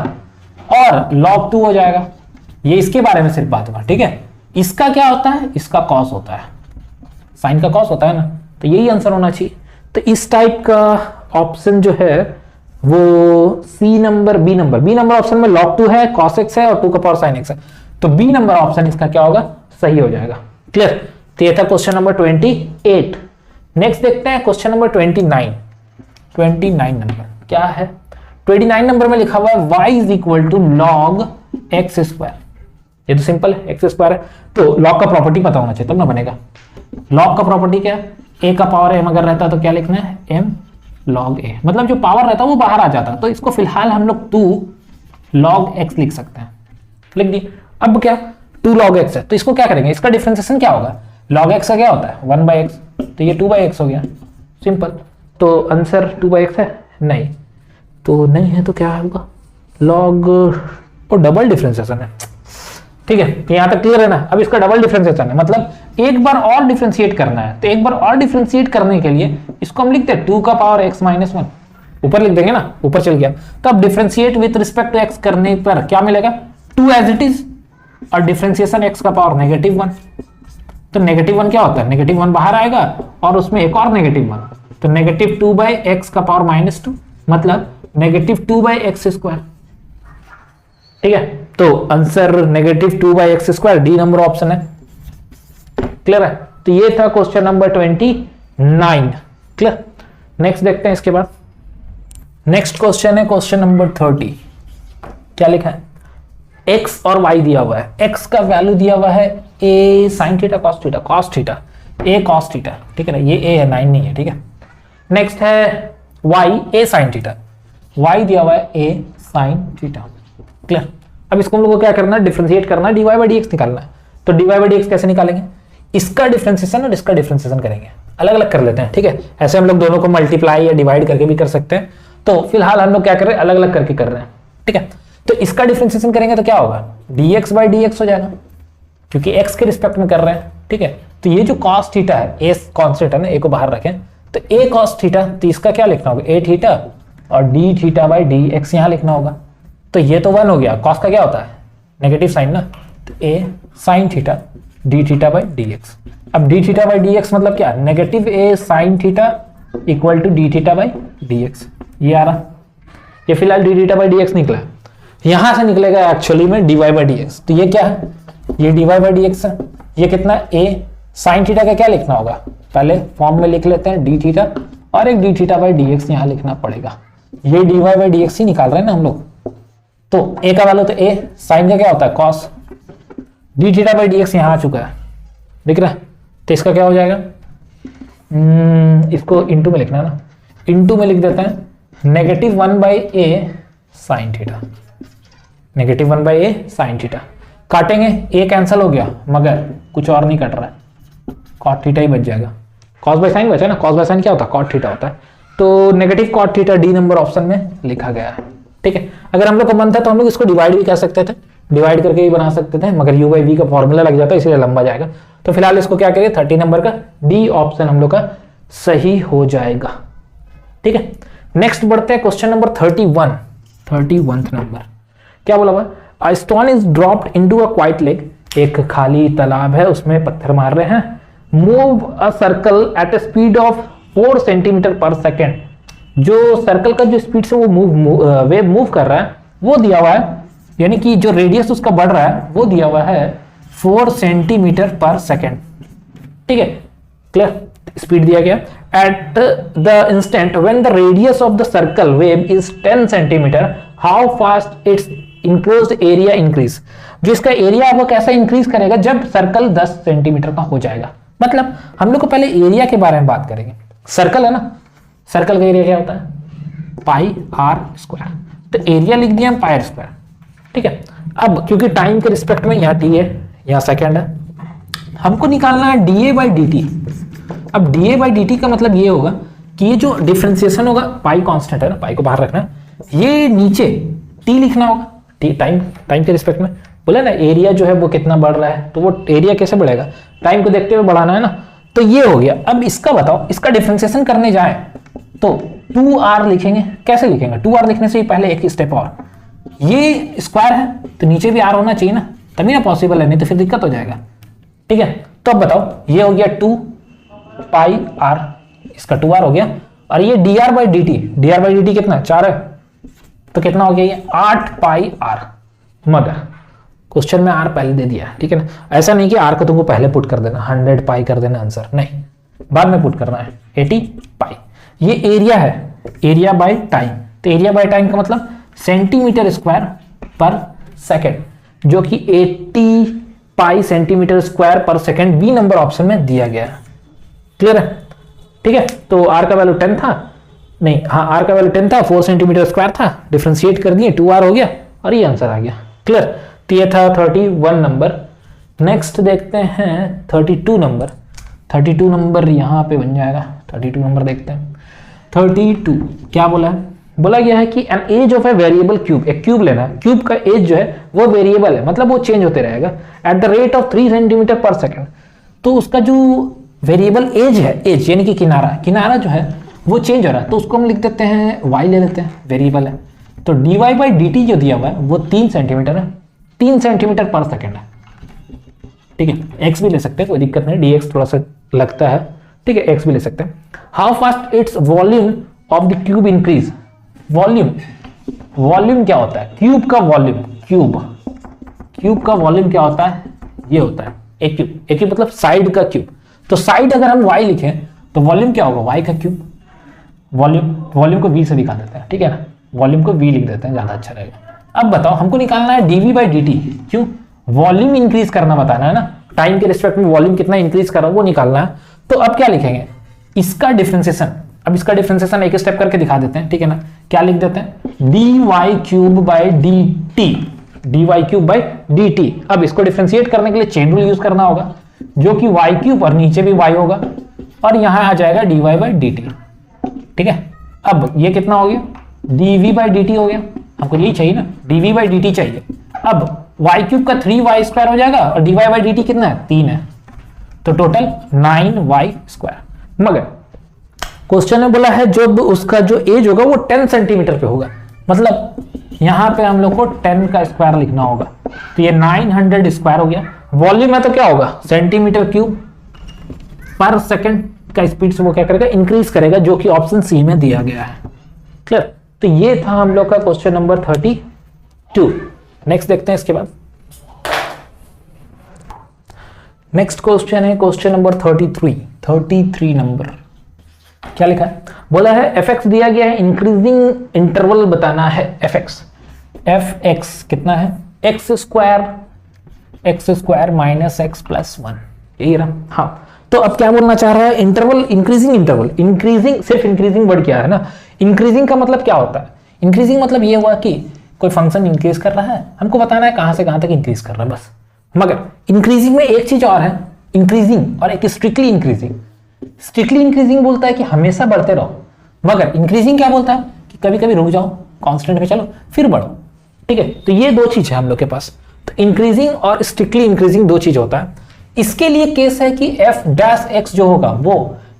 और लॉग 2 हो जाएगा। ये इसके बारे में सिर्फ बात हुआ, ठीक है। इसका क्या होता है, इसका कॉस होता है, साइन का कॉस होता है ना, तो यही आंसर होना चाहिए। तो इस टाइप का ऑप्शन जो है वो C number, B number option में log 2 है, cos x है और 2 का पावर sin x है, तो बी नंबर ऑप्शन इसका क्या होगा, सही हो जाएगा। क्लियर। तो ये था क्वेश्चन नंबर 28। नेक्स्ट देखते हैं क्वेश्चन नंबर 29 नंबर क्या है। 29 नंबर में लिखा हुआ है y is equal to log x square. ये तो सिंपल है, एक्स स्क्वायर है, तो लॉग का प्रॉपर्टी पता होना चाहिए तब ना बनेगा। लॉग का प्रॉपर्टी क्या है, ए का पावर m अगर रहता तो क्या लिखना है, m log a, मतलब जो पावर रहता है वो बाहर आ जाता, तो इसको फिलहाल हम लोग 2 log x लिख सकते हैं, लिख दी। अब क्या 2 log x है, तो इसको क्या करेंगे, इसका डिफरेंशिएशन क्या होगा, log x का क्या होता है 1/x, तो ये 2/x हो गया, सिंपल। तो आंसर 2/x है, नहीं तो नहीं है, तो क्या होगा log, और डबल डिफरेंशिएशन है, ठीक है। यहां तक क्लियर है ना। अब इसका डबल डिफरेंशिएशन है, मतलब एक बार और डिफरेंशिएट करना है, तो एक बार और डिफरेंशिएट करने के लिए इसको हम लिखते हैं 2 का पावर x माइनस 1, ऊपर लिख देंगे ना, ऊपर चल गया। तो अब differentiate with respect to x करने पर क्या मिलेगा, 2 एज इट इज, और डिफरेंशिएशन x का पावर -1, तो -1 क्या होता है, -1 बाहर आएगा और उसमें एक और -1, तो -2/x का पावर -2, मतलब -2/x², ठीक है। तो answer -2/x², D number option है। क्लियर है। तो ये था क्वेश्चन नंबर 29। क्लियर। नेक्स्ट देखते हैं इसके बाद। नेक्स्ट क्वेश्चन है क्वेश्चन नंबर 30। क्या लिखा है, x और y दिया हुआ है, x का वैल्यू दिया हुआ है a sin theta cos theta, a cos theta, ठीक है ना, ये a है 9 नहीं है, ठीक है। नेक्स्ट है y a sin theta, y दिया हुआ है a sin थीटा। क्लियर। अब इसको हम लोग को क्या करना है, डिफरेंशिएट करना है, dy बाई dx निकालना है। तो dy बाई dx कैसे निकालेंगे, इसका डिफरेंशिएशन और इसका डिफरेंशिएशन करेंगे, अलग अलग कर लेते हैं, ठीक है। ऐसे हम लोग दोनों को मल्टीप्लाई या डिवाइड करके भी कर सकते हैं, तो फिलहाल हम लोग क्या कर रहे हैं, अलग अलग करके कर रहे हैं, ठीक है। तो इसका डिफरेंशिएशन करेंगे तो क्या होगा, dx बाई dx हो जाएगा, क्योंकि x के रिस्पेक्ट में कर रहे हैं, ठीक है। तो ये जो cos थीटा है, a कांस्टेंट है ना, a को बाहर रखें, तो a cos थीटा, तो इसका क्या लिखना होगा, a थीटा, और d थीटा बाई dx यहां लिखना होगा। तो ये तो 1 हो गया, cos का क्या होता है नेगेटिव साइन ना, तो a sin थीटा d थीटा बाई dx। अब d थीटा बाई dx मतलब क्या, नेगेटिव a sin थीटा इक्वल टू d थीटा बाई dx, ये आ रहा। ये फिलहाल d थीटा बाई dx निकला, यहां से निकलेगा एक्चुअली में dy बाई dx। तो ये क्या है, ये dy बाई dx है, ये कितना a sin थीटा का क्या लिखना होगा, पहले फॉर्म में लिख लेते हैं d थीटा, और एक d थीटा बाई dx यहां लिखना पड़ेगा। ये dy बाई dx ही निकाल रहे हैं ना हम लोग, तो a का वैल्यू तो a, sin का क्या होता है cos, d थीटा बाई dx यहां आ चुका है, दिख रहा है। तो इसका क्या हो जाएगा, इसको इंटू में लिखना है ना, इंटू में लिख देते हैं -1/a sin theta, -1/a sin theta. काटेंगे, a कैंसिल हो गया, मगर कुछ और नहीं कट रहा है, cot थीटा ही बच जाएगा, cos बाय sin बचा ना, cos बाय sin क्या होता है, cot थीटा होता है। तो negative cot theta D number option में लिखा गया है, ठीक है। अगर हम लोग को मन था तो हम लोग इसको डिवाइड भी कर सकते थे, डिवाइड करके भी बना सकते थे, मगर u बाई v का फॉर्मूला लग जाता है, इसलिए लंबा जाएगा। तो फिलहाल इसको क्या करेंगे, 30 नंबर का डी ऑप्शन हम लोग का सही हो जाएगा, ठीक है। नेक्स्ट बढ़ते हैं क्वेश्चन नंबर 31 नंबर। क्या बोला हुआ, a stone is dropped into a quite lake, एक खाली तालाब है, उसमें पत्थर मार रहे हैं। Move a circle at a speed of 4 centimetre पर सेकेंड, जो सर्कल का जो स्पीड से वो वेव मूव कर रहा है वो दिया हुआ है, यानी कि जो रेडियस उसका बढ़ रहा है वो दिया हुआ है 4 सेंटीमीटर पर सेकेंड। ठीक है, क्लियर, स्पीड दिया गया। At the instant when the radius of the circle wave is 10 centimetre how fast it's enclosed area increase. जो इसका एरिया है वो कैसा इंक्रीज करेगा जब सर्कल 10 सेंटीमीटर का हो जाएगा। मतलब हम लोग को पहले एरिया के बारे में बात करेंगे। सर्कल है ना, सर्कल का एरिया क्या होता है, पाई आर स्क्वायर, तो एरिया लिख दिया हम पाई आर स्क्वायर। ठीक है, अब क्योंकि टाइम के रिस्पेक्ट में यहाँ टी है यहाँ सेकेंड है, हमको निकालना है D A by D T. अब D A by D T का मतलब ये होगा कि ये जो डिफरेंशिएशन होगा, पाई कांस्टेंट है ना, पाई को बाहर रखना है, ये नीचे टी लिखना होगा, टी टाइम के रिस्पेक्ट में। बोला ना एरिया जो है वो कितना बढ़ रहा है, तो वो एरिया कैसे बढ़ेगा, टाइम को देखते हुए बढ़ाना है ना। तो ये हो गया। अब इसका बताओ, इसका डिफरेंशिएशन करने जाए तो 2r लिखेंगे। कैसे लिखेंगे, 2r लिखने से ही पहले एक स्टेप और, ये स्क्वायर है तो नीचे भी r होना चाहिए ना, तभी ना पॉसिबल है, नहीं तो फिर दिक्कत हो जाएगा। ठीक है, तो अब बताओ, ये हो गया 2 पाई r, इसका 2r हो गया, और ये dr बाई dt कितना 4 है, तो कितना हो गया ये 8 पाई r। मगर क्वेश्चन में r पहले दे दिया, ठीक है ना, ऐसा नहीं कि r को तुमको पहले पुट कर देना 100 पाई कर देना आंसर, नहीं, बाद में पुट करना है 80 पाई। ये एरिया है, एरिया बाय टाइम, तो एरिया बाय टाइम का मतलब सेंटीमीटर स्क्वायर पर सेकेंड, जो कि 80 पाई सेंटीमीटर स्क्वायर पर सेकेंड बी नंबर ऑप्शन में दिया गया है। क्लियर है, ठीक है। तो r का वैल्यू 10 था, नहीं हाँ r का वैल्यू 10 था, 4 सेंटीमीटर स्क्वायर था, डिफरेंशिएट कर दिए 2r हो गया और ये आंसर आ गया। क्लियर, तो ये था 31 नंबर। नेक्स्ट देखते हैं 32 नंबर। 32 नंबर यहाँ पे बन जाएगा, 32 नंबर देखते हैं। 32 क्या बोला है, बोला गया है कि an edge of a variable cube, एक क्यूब लेना है, क्यूब का एज जो है वो वेरिएबल है, मतलब वो चेंज होते रहेगा at the rate of 3 centimetre पर सेकेंड। तो उसका जो वेरिएबल एज है, एज यानी कि किनारा जो है वो चेंज हो रहा है, तो उसको हम लिख देते हैं y ले लेते हैं, वेरिएबल है। तो dy बाई डी टी जो दिया हुआ है वो 3 सेंटीमीटर है, 3 सेंटीमीटर पर सेकेंड है। ठीक है, x भी ले सकते हैं, कोई दिक्कत नहीं, dx थोड़ा सा लगता है, ठीक है, x भी ले सकते हैं। How fast its volume of the cube increase. Volume क्या होता है, क्यूब का वॉल्यूम, क्यूब का वॉल्यूम क्या होता है, ये होता है एक क्यूब मतलब साइड का क्यूब। तो साइड अगर हम y लिखें तो वॉल्यूम क्या होगा, y का क्यूब। वॉल्यूम को v से दिखा देते हैं, ठीक है ना, वॉल्यूम को v लिख देते हैं, ज्यादा अच्छा रहेगा। अब बताओ, हमको निकालना है dv बाई dt, क्यों, वॉल्यूम इंक्रीज करना बताना है ना, टाइम के रिस्पेक्ट में वॉल्यूम कितना इंक्रीज कर रहा है वो निकालना है। तो अब क्या लिखेंगे, इसका डिफरेंशिएशन, अब इसका डिफरेंशिएशन एक स्टेप करके दिखा देते हैं, ठीक है ना। क्या लिख देते हैं, dy cube by dt, dy cube by dt। अब इसको डिफरेंशिएट करने के लिए चेन रूल यूज करना होगा, जो कि y क्यूब और नीचे भी y होगा, और यहां आ जाएगा dy बाई dt। ठीक है, अब ये कितना हो गया, dv बाई dt हो गया, हमको यही चाहिए ना, dv बाई dt चाहिए। अब y क्यूब का 3y स्क्वायर हो जाएगा, और dy बाई dt कितना है, 3 है, तो टोटल 9y स्क्वायर। मगर क्वेश्चन में बोला है जब उसका जो एज होगा वो 10 सेंटीमीटर पे होगा, मतलब यहां पे हम लोग को 10 का स्क्वायर लिखना होगा, तो ये 900 स्क्वायर हो गया। वॉल्यूम है तो क्या होगा, सेंटीमीटर क्यूब पर सेकंड का स्पीड से वो क्या करेगा, इंक्रीज करेगा, जो कि ऑप्शन सी में दिया गया है। क्लियर, तो ये था हम लोग का क्वेश्चन नंबर 32। नेक्स्ट देखते हैं इसके बाद। नेक्स्ट क्वेश्चन है क्वेश्चन नंबर 33 नंबर। क्या लिखा है, बोला है fx दिया गया है, इंक्रीजिंग इंटरवल बताना है fx कितना है, x square minus x plus 1, यही रहा। हाँ, तो अब क्या बोलना चाह रहा है, इंटरवल, इंक्रीजिंग, सिर्फ इंक्रीजिंग वर्ड क्या है ना, इंक्रीजिंग का मतलब क्या होता है, इंक्रीजिंग मतलब ये हुआ कि कोई फंक्शन इंक्रीज कर रहा है, हमको बताना है कहां से कहां तक इंक्रीज कर रहा है बस। मगर इंक्रीजिंग में एक चीज और है, इंक्रीजिंग और एक स्ट्रिक्टली इंक्रीजिंग। स्ट्रिक्टली इंक्रीजिंग बोलता है कि हमेशा बढ़ते रहो, मगर इंक्रीजिंग क्या बोलता है कि कभी कभी रुक जाओ, कांस्टेंट में चलो फिर बढ़ो। ठीक है, तो ये दो चीज है हम लोग के पास, तो इंक्रीजिंग और स्ट्रिक्टली इंक्रीजिंग दो चीज होता है। इसके लिए केस है कि f डैश x जो होगा वो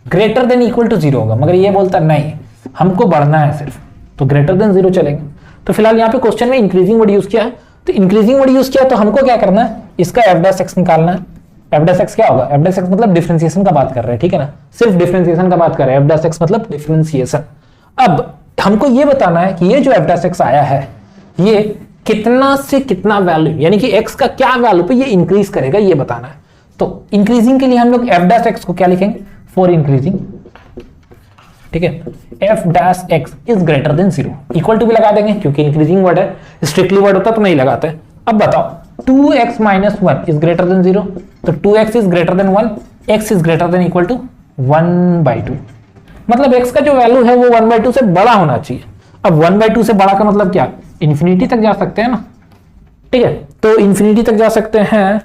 ग्रेटर देन इक्वल टू 0 होगा, मगर ये बोलता नहीं हमको बढ़ना है सिर्फ, तो ग्रेटर देन 0 चलेंगे। तो फिलहाल यहाँ पे क्वेश्चन में इंक्रीजिंग वर्ड यूज किया है, तो इंक्रीजिंग वर्ड यूज किया तो हमको क्या करना है, इसका f डैश x निकालना है। f डैश x क्या होगा, f डैश x मतलब डिफरेंशिएशन का बात कर रहे हैं, ठीक है ना, सिर्फ डिफरेंशिएशन का बात कर रहे हैं, f डैश x मतलब डिफरेंशिएशन। अब हमको ये बताना है कि ये जो एफ डैश एक्स आया है ये कितना से कितना वैल्यू, यानी कि एक्स का क्या वैल्यू पे ये इंक्रीज करेगा, ये बताना है। तो इंक्रीजिंग के लिए हम लोग एफ डैश एक्स को क्या लिखेंगे, फॉर इंक्रीजिंग, ठीक है, f dash x is greater than 0, equal to भी लगा देंगे क्योंकि इंक्रीजिंग वर्ड है, स्ट्रिक्टली वर्ड होता तो नहीं लगाते। अब बताओ 2x minus 1 is greater than 0, तो 2x is greater than 1, x is greater than equal to 1/2, मतलब x का जो वैल्यू है वो 1/2 से बड़ा होना चाहिए। अब 1/2 से बड़ा का मतलब क्या, इंफिनिटी तक जा सकते हैं ना, ठीक है, तो इंफिनिटी तक जा सकते हैं,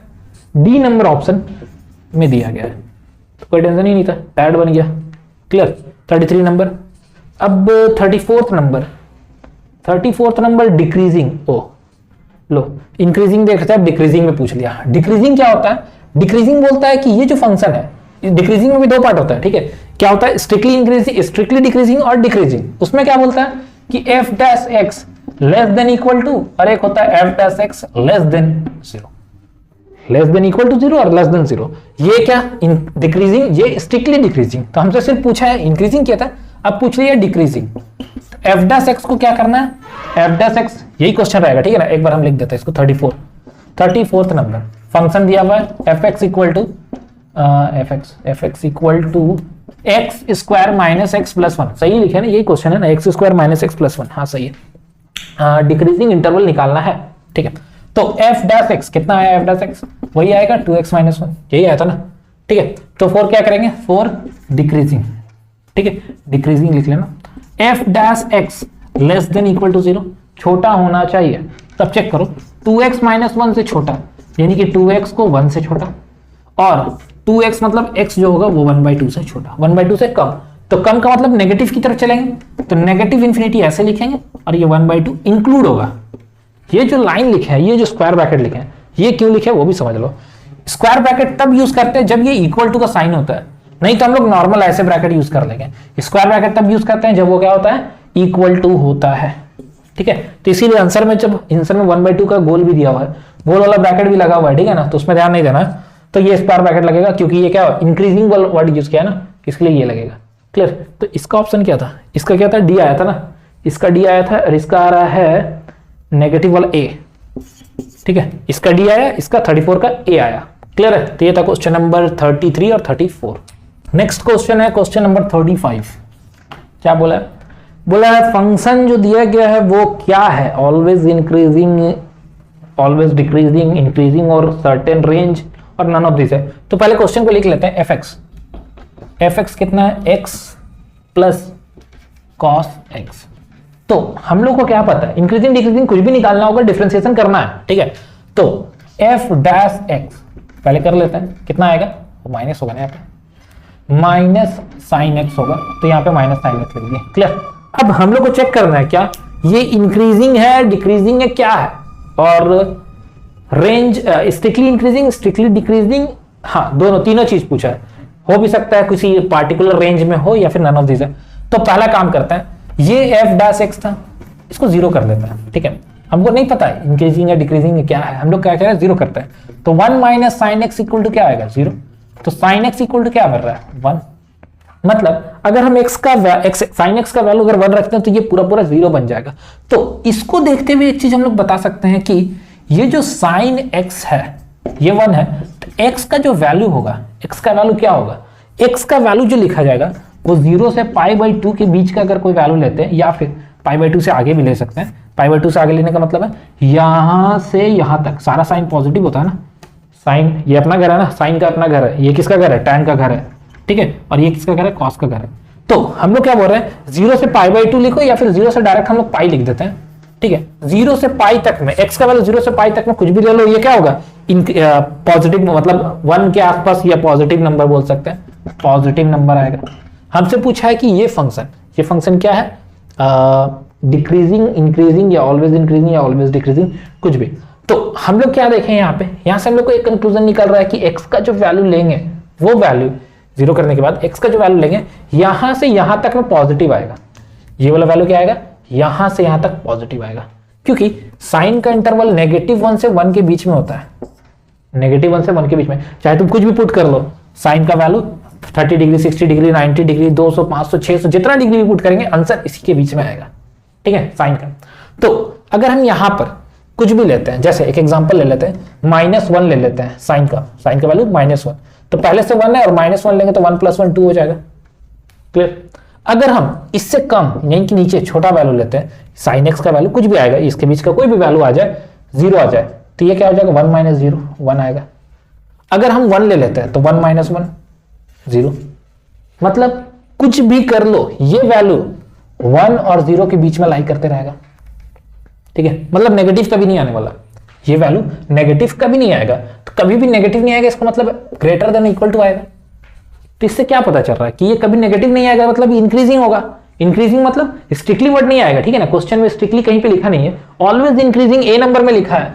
डी नंबर ऑप्शन में दिया गया है, तो कोई टेंशन ही नहीं था, टैड बन गया, क्लियर। 33 नंबर। अब 34th नंबर डिक्रीजिंग, ओ लो इंक्रीजिंग देख रहे थे, डिक्रीजिंग में पूछ लिया। डिक्रीजिंग क्या होता है, डिक्रीजिंग बोलता है कि ये जो फंक्शन है, डिक्रीजिंग में भी दो पार्ट होता है, ठीक है, क्या होता है स्ट्रिक्टली इंक्रीजिंग, स्ट्रिक्टली डिक्रीजिंग और डिक्रीजिंग। उसमें क्या बोलता है कि f dash x less than equal to, और एक होता है f dash x less than 0, less than equal to 0 और लेस देन 0। ये क्या डिक्रीजिंग, ये स्ट्रिक्टली डिक्रीजिंग। तो हमसे सिर्फ पूछा है इंक्रीजिंग क्या था, अब पूछ लिया डिक्रीजिंग। एफ डैश एक्स को क्या करना है, एफ डैश एक्स, यही क्वेश्चन रहेगा, ठीक है ना, एक बार हम लिख देते हैं इसको। 34th नंबर फंक्शन दिया हुआ है f x equal to f x equal to x square minus x plus 1, सही लिखे ना, यही क्वेश्चन है ना, x square minus x plus 1, हाँ सही है। डिक्रीजिंग इंटरवल निकालना है, ठीक है, तो एफ डैश एक्स कितना आया, एफ डैश एक्स वही आएगा 2x माइनस 1, यही आया था ना, ठीक है। तो फॉर क्या करेंगे, फॉर डिक्रीजिंग, ठीक है, डिक्रीजिंग लिख लेना, f dash x less than equal to 0, छोटा होना चाहिए। तब चेक करो 2x माइनस 1 से छोटा, यानी कि 2x को 1 से छोटा, और 2x मतलब x जो होगा वो 1/2 से छोटा, 1/2 से कम। तो कम का मतलब नेगेटिव की तरफ चलेंगे, तो नेगेटिव इंफिनिटी ऐसे लिखेंगे, और ये 1/2 इंक्लूड होगा। ये जो लाइन लिखे हैं, ये जो स्क्वायर ब्रैकेट लिखे हैं, ये क्यों लिखे हैं वो भी समझ लो। स्क्वायर ब्रैकेट तब यूज करते हैं जब ये इक्वल टू का साइन होता है, नहीं तो हम लोग नॉर्मल ऐसे ब्रैकेट यूज कर लेंगे। स्क्वायर ब्रैकेट तब यूज करते हैं जब वो क्या होता है, इक्वल टू होता है, ठीक है। तो इसीलिए आंसर में, जब आंसर में 1/2 का गोल भी दिया हुआ है, गोल वाला ब्रैकेट भी लगा हुआ है, ठीक है ना, तो उसमें ध्यान नहीं देना, तो ये स्क्वायर ब्रैकेट लगेगा क्योंकि ये क्या इंक्रीजिंग वर्ड यूज किया है ना, इसलिए ये लगेगा, क्लियर। तो इसका ऑप्शन क्या था, इसका क्या था, डी आया था ना, इसका डी आया था, और इसका आ रहा है नेगेटिव वाला ए, ठीक है, इसका डी आया, इसका 34 का ए आया, क्लियर है। तो ये था क्वेश्चन नंबर 33 और 34। नेक्स्ट क्वेश्चन है क्वेश्चन नंबर 35। क्या बोला है, बोला है फंक्शन जो दिया गया है वो क्या है, always increasing, always decreasing, increasing और सर्टेन रेंज, और नन ऑफ दिस है। तो पहले क्वेश्चन को लिख लेते हैं, एफ एक्स कितना है, एक्स प्लस कॉस एक्स। तो हम लोग को क्या पता है, इंक्रीजिंग डिक्रीजिंग कुछ भी निकालना होगा, डिफरेंशिएशन करना है, ठीक है। तो एफ डैश एक्स पहले कर लेते हैं, कितना आएगा, वो माइनस होगा ना, यहाँ पे माइनस साइन एक्स होगा, तो यहाँ पे माइनस साइन एक्स लिख दिया, क्लियर। अब हम लोग को चेक करना है क्या ये इंक्रीजिंग है, डिक्रीजिंग है, क्या है, और range strictly increasing, strictly decreasing, हाँ दोनों तीनों चीज पूछा है, हो भी सकता है किसी पार्टिकुलर रेंज में हो या फिर नन ऑफ दिस है। तो पहला काम करते हैं, ये एफ डैश एक्स था, इसको 0 कर देते हैं, ठीक है, हमको नहीं पता है इंक्रीजिंग है डिक्रीजिंग है क्या है, हम लोग क्या करें 0 करते हैं। तो 1 minus sine x equal to क्या आएगा, 0। तो साइन एक्स इक्वल टू क्या बन रहा है, 1। मतलब अगर हम साइन एक्स का वैल्यू अगर 1 रखते हैं तो ये पूरा पूरा 0 बन जाएगा। तो इसको देखते हुए एक चीज हम लोग बता सकते हैं कि ये जो साइन एक्स है ये 1 है, तो एक्स का जो वैल्यू होगा, एक्स का वैल्यू क्या होगा, एक्स का वैल्यू जो लिखा जाएगा वो 0 से π/2 के बीच का अगर कोई वैल्यू लेते हैं, या फिर π/2 से आगे भी ले सकते हैं। π/2 से आगे लेने का मतलब है यहां से यहां तक सारा साइन पॉजिटिव होता है ना, साइन ये अपना घर है ना, साइन का अपना घर है, ये किसका घर है, टैन का घर है, ठीक है, और ये किसका घर है, कॉस का घर है। तो हम लोग क्या बोल रहे हैं, 0 से π/2 लिखो, या फिर 0 से डायरेक्ट हम लोग पाई लिख देते हैं, ठीक है। 0 से पाई तक में एक्स का वैल्यू 0 से पाई तक में कुछ भी ले लो, ये क्या होगा, पॉजिटिव, मतलब 1 के आसपास, या पॉजिटिव नंबर बोल सकते हैं, पॉजिटिव नंबर आएगा। हमसे पूछा है कि ये फंक्शन क्या है, डिक्रीजिंग, इंक्रीजिंग, या ऑलवेज इंक्रीजिंग, या ऑलवेज डिक्रीजिंग, कुछ भी। तो हम लोग क्या देखें यहाँ पे, यहाँ से हम लोग को एक कंक्लूजन निकल रहा है कि एक्स का जो वैल्यू लेंगे, वो वैल्यू 0 करने के बाद एक्स का जो वैल्यू लेंगे, यहां से यहां तक में पॉजिटिव आएगा। ये वाला वैल्यू क्या आएगा, यहां से यहां तक पॉजिटिव आएगा, क्योंकि साइन का इंटरवल -1 से 1 के बीच में होता है, -1 से 1 के बीच में, चाहे तुम कुछ भी पुट कर लो, साइन का वैल्यू 30 डिग्री, 60 डिग्री, 90 डिग्री, 200, 500, 600, जितना डिग्री पुट करेंगे आंसर इसी के बीच में आएगा। ठीक है, साइन का। तो अगर हम यहां पर कुछ भी लेते हैं, जैसे एक एग्जांपल ले लेते हैं, -1 ले लेते हैं साइन का वैल्यू -1, तो पहले से 1 है और -1 लेंगे तो 1 + 1 2 हो जाएगा। क्लियर। अगर हम इससे कम यानी कि नीचे छोटा वैल्यू लेते हैं, साइन एक्स का वैल्यू कुछ भी आएगा, इसके बीच का कोई भी वैल्यू आ जाए, 0 आ जाए, तो ये क्या हो जाएगा 1 - 0 1 आएगा। अगर हम 1 ले लेते हैं तो 1 - 1 0, मतलब कुछ भी कर लो ये वैल्यू 1 और 0 के बीच में लाई करते रहेगा। ठीक है, मतलब नेगेटिव कभी नहीं आने वाला, ये वैल्यू नेगेटिव कभी नहीं आएगा। तो कभी भी नेगेटिव नहीं आएगा इसका मतलब ग्रेटर देन इक्वल टू आएगा। तो इससे क्या पता चल रहा है कि ये कभी नेगेटिव नहीं आएगा, मतलब इंक्रीजिंग होगा। इंक्रीजिंग मतलब स्ट्रिक्टली वर्ड नहीं आएगा। ठीक है ना, क्वेश्चन में स्ट्रिक्टली कहीं पे लिखा नहीं है, ऑलवेज इंक्रीजिंग ए नंबर में लिखा है,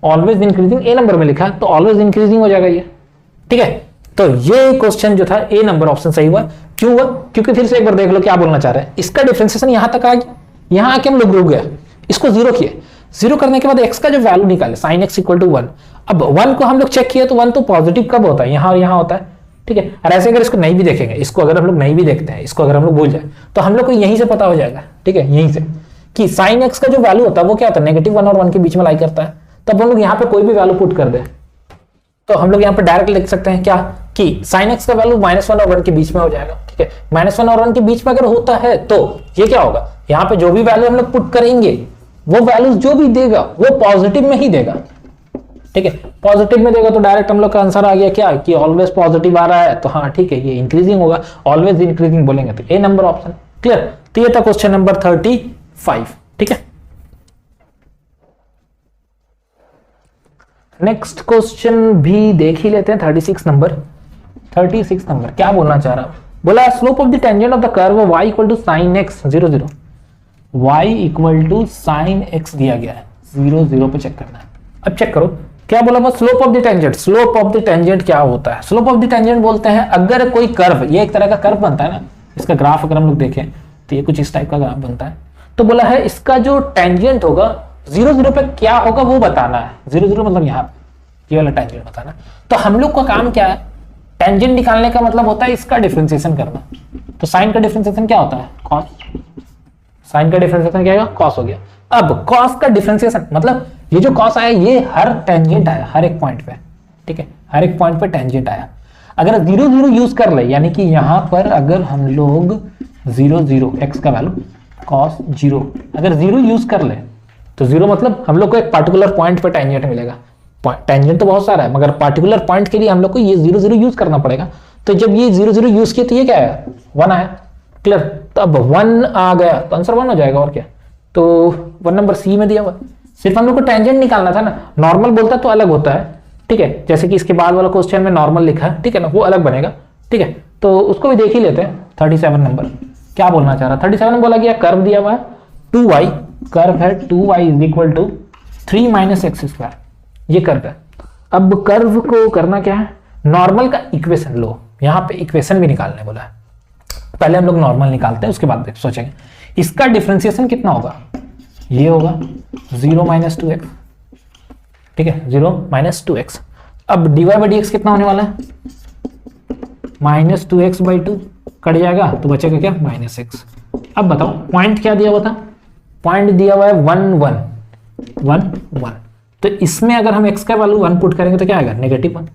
ऑलवेज इंक्रीजिंग ए नंबर में लिखा है, तो ऑलवेज इंक्रीजिंग हो जाएगा ये। ठीक है, तो ये क्वेश्चन जो था ए नंबर ऑप्शन सही हुआ। क्यों हुआ? क्योंकि फिर से एक बार देख लो क्या बोलना चाह रहे हैं। इसका डिफरेंशिएशन यहां तक आ गया, यहां आके हम लोग रुक गए, इसको 0 किए। 0 करने के बाद x का जो वैल्यू निकाले sin x = 1। अब 1 को हम लोग चेक किए तो 1 तो पॉजिटिव कब होता है, यहां और यहां होता है। ठीक है, और ऐसे अगर इसको नहीं भी देखेंगे, इसको अगर हम लोग नहीं भी देखते हैं, इसको अगर हम लोग भूल जाए तो हम लोग को यहीं से पता हो जाएगा। ठीक है, यहीं से कि sin x का जो वैल्यू होता है वो क्या होता है, -1 और 1 के बीच में लाई करता है। तब हम लोग यहाँ पे कोई भी वैल्यू पुट कर दे तो हम लोग यहाँ पे डायरेक्ट लिख सकते हैं क्या कि sin x का वैल्यू -1 और 1 के बीच में हो जाएगा। ठीक है, -1 और 1 के बीच में अगर होता है तो ये क्या होगा, यहाँ पे जो भी वैल्यू हम लोग पुट करेंगे वो वैल्यू जो भी देगा वो पॉजिटिव में ही देगा। ठीक है, पॉजिटिव में देगा तो डायरेक्ट हम लोग का आंसर आ गया क्या कि ऑलवेज पॉजिटिव आ रहा है, तो हाँ ठीक है ये इंक्रीजिंग होगा, ऑलवेज इंक्रीजिंग बोलेंगे तो ए नंबर ऑप्शन। क्लियर। तो ये था क्वेश्चन नंबर 35। ठीक है, नेक्स्ट क्वेश्चन भी देख ही लेते हैं। 36 नंबर क्या बोलना चाह रहा है, बोला slope of the tangent of the curve y = sin x 0 0, y = sin x दिया गया है, 0 0 पे चेक करना है। अब चेक करो क्या बोला, बस slope of the tangent. Slope of the tangent क्या होता है? स्लोप ऑफ द टेंजेंट बोलते हैं अगर कोई कर्व, ये एक तरह का कर्व बनता है ना, इसका ग्राफ अगर हम लोग देखें तो ये कुछ इस टाइप का ग्राफ बनता है। तो बोला है इसका जो टेंजेंट होगा 0 0 पे क्या होगा वो बताना है। 0 0 मतलब यहाँ ये वाला टेंजेंट बताना। तो हम लोग का काम क्या है, टेंजेंट निकालने का मतलब होता है इसका डिफरेंशिएशन करना। तो साइन का डिफरेंशिएशन क्या होता है, कॉस। साइन का डिफरेंशिएशन क्या होगा, कॉस हो गया। अब कॉस का डिफरेंशिएशन मतलब ये जो कॉस आया ये हर टेंजेंट आया, हर एक पॉइंट पे। ठीक है, हर एक पॉइंट पे टेंजेंट आया। अगर 0 0 यूज कर ले, यानी कि यहां पर अगर हम लोग 0 0 x का वैल्यू cos 0 अगर 0 यूज कर ले तो 0 मतलब हम लोग को एक पार्टिकुलर पॉइंट पे टेंजेंट मिलेगा। टेंजेंट तो बहुत सारा है मगर पार्टिकुलर पॉइंट के लिए हम लोग को ये 0 0 यूज करना पड़ेगा। तो जब ये 0 0 यूज किया तो ये क्या आया, 1 आया। क्लियर। तो अब 1 आ गया तो आंसर 1 हो जाएगा और क्या। तो 1 नंबर सी में दिया हुआ, सिर्फ हम लोग को टेंजेंट निकालना था ना। नॉर्मल बोलता तो अलग होता है। ठीक है, जैसे कि इसके बाद वाला क्वेश्चन में नॉर्मल लिखा है, ठीक है ना, वो अलग बनेगा। ठीक है, तो उसको भी देख ही लेते हैं। 37 नंबर क्या बोलना चाह रहा है, 37 में बोला गया कर्व दिया हुआ है 2y, कर्व है 2y = 3 - x²। ये कर्व है। अब कर्व को करना क्या है, नॉर्मल का इक्वेशन लो, यहाँ पे इक्वेशन भी निकालने बोला है। पहले हम लोग नॉर्मल निकालते हैं, उसके बाद सोचेंगे इसका डिफरेंशिएशन कितना होगा। ये होगा 0 - 2x। ठीक है, 0 - 2x। अब dy/dx कितना होने वाला है, -2x/2 कट जाएगा तो बचेगा क्या, -x। अब बताओ पॉइंट क्या दिया हुआ था, पॉइंट दिया हुआ है 1 1 1 1। तो इसमें अगर हम x का वैल्यू 1 पुट करेंगे तो क्या आएगा, -1।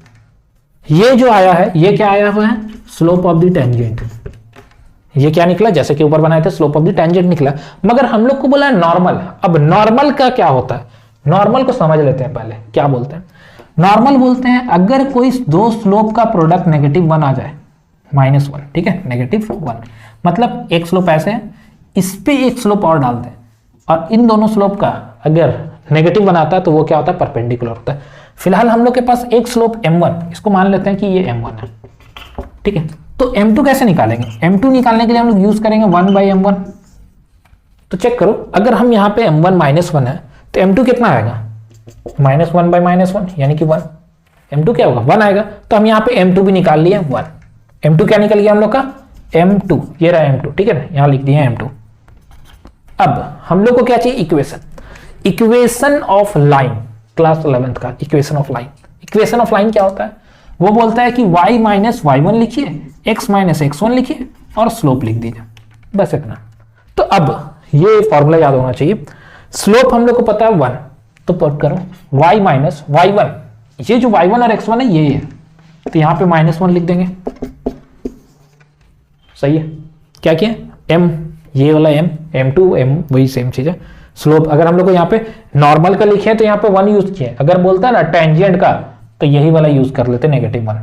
ये जो आया है ये क्या आया हुआ है, स्लोप ऑफ द टेंजेंट। ये क्या निकला, जैसे कि ऊपर बनाए थे स्लोप ऑफ द टेंजेंट निकला, मगर हम लोग को बोला है नॉर्मल। अब नॉर्मल का क्या होता है, नॉर्मल को समझ लेते हैं पहले क्या बोलते हैं। नॉर्मल बोलते हैं अगर कोई दो स्लोप का प्रोडक्ट -1 आ जाए, -1। ठीक है, -1 मतलब एक स्लोप ऐसे है, इस पे एक स्लोप और डालते हैं और इन दोनों स्लोप का अगर नेगेटिव बनाता है तो वो क्या होता है, परपेंडिकुलर होता है। फिलहाल हम लोग के पास एक स्लोप m1, इसको मान लेते हैं कि ये m1 है। ठीक है, तो m2 कैसे निकालेंगे, m2 निकालने के लिए हम लोग यूज करेंगे 1/m1। तो चेक करो अगर हम यहाँ पे m1 -1 है तो m2 कितना आएगा, -1/-1 यानी कि 1। m2 क्या होगा, 1 आएगा। तो हम यहाँ पे m2 भी निकाल लिए 1। m2 क्या निकल गया हम लोग का, m2, ये रहा m2। ठीक है ना, यहाँ लिख दिए m2। अब हम लोग को क्या चाहिए, equation. Equation of line, class 11th का equation of line. Equation of line क्या होता है, वो बोलता है कि y माइनस y1 लिखिए, x माइनस x1 लिखिए और स्लोप लिख दीजिए, बस इतना। तो अब ये फॉर्मूला याद होना चाहिए। स्लोप हम लोग को पता है 1, तो पुट करो y माइनस y1, ये जो y1 और x1 है ये है, तो यहां पे -1 लिख देंगे। सही है, क्या किया m, ये वाला m, m2 m वही सेम चीज है। स्लोप अगर हम लोग को यहाँ पे नॉर्मल का लिखे तो यहाँ पे 1 यूज किया, अगर बोलता है ना टेंजेंट का तो यही वाला यूज कर लेते -1।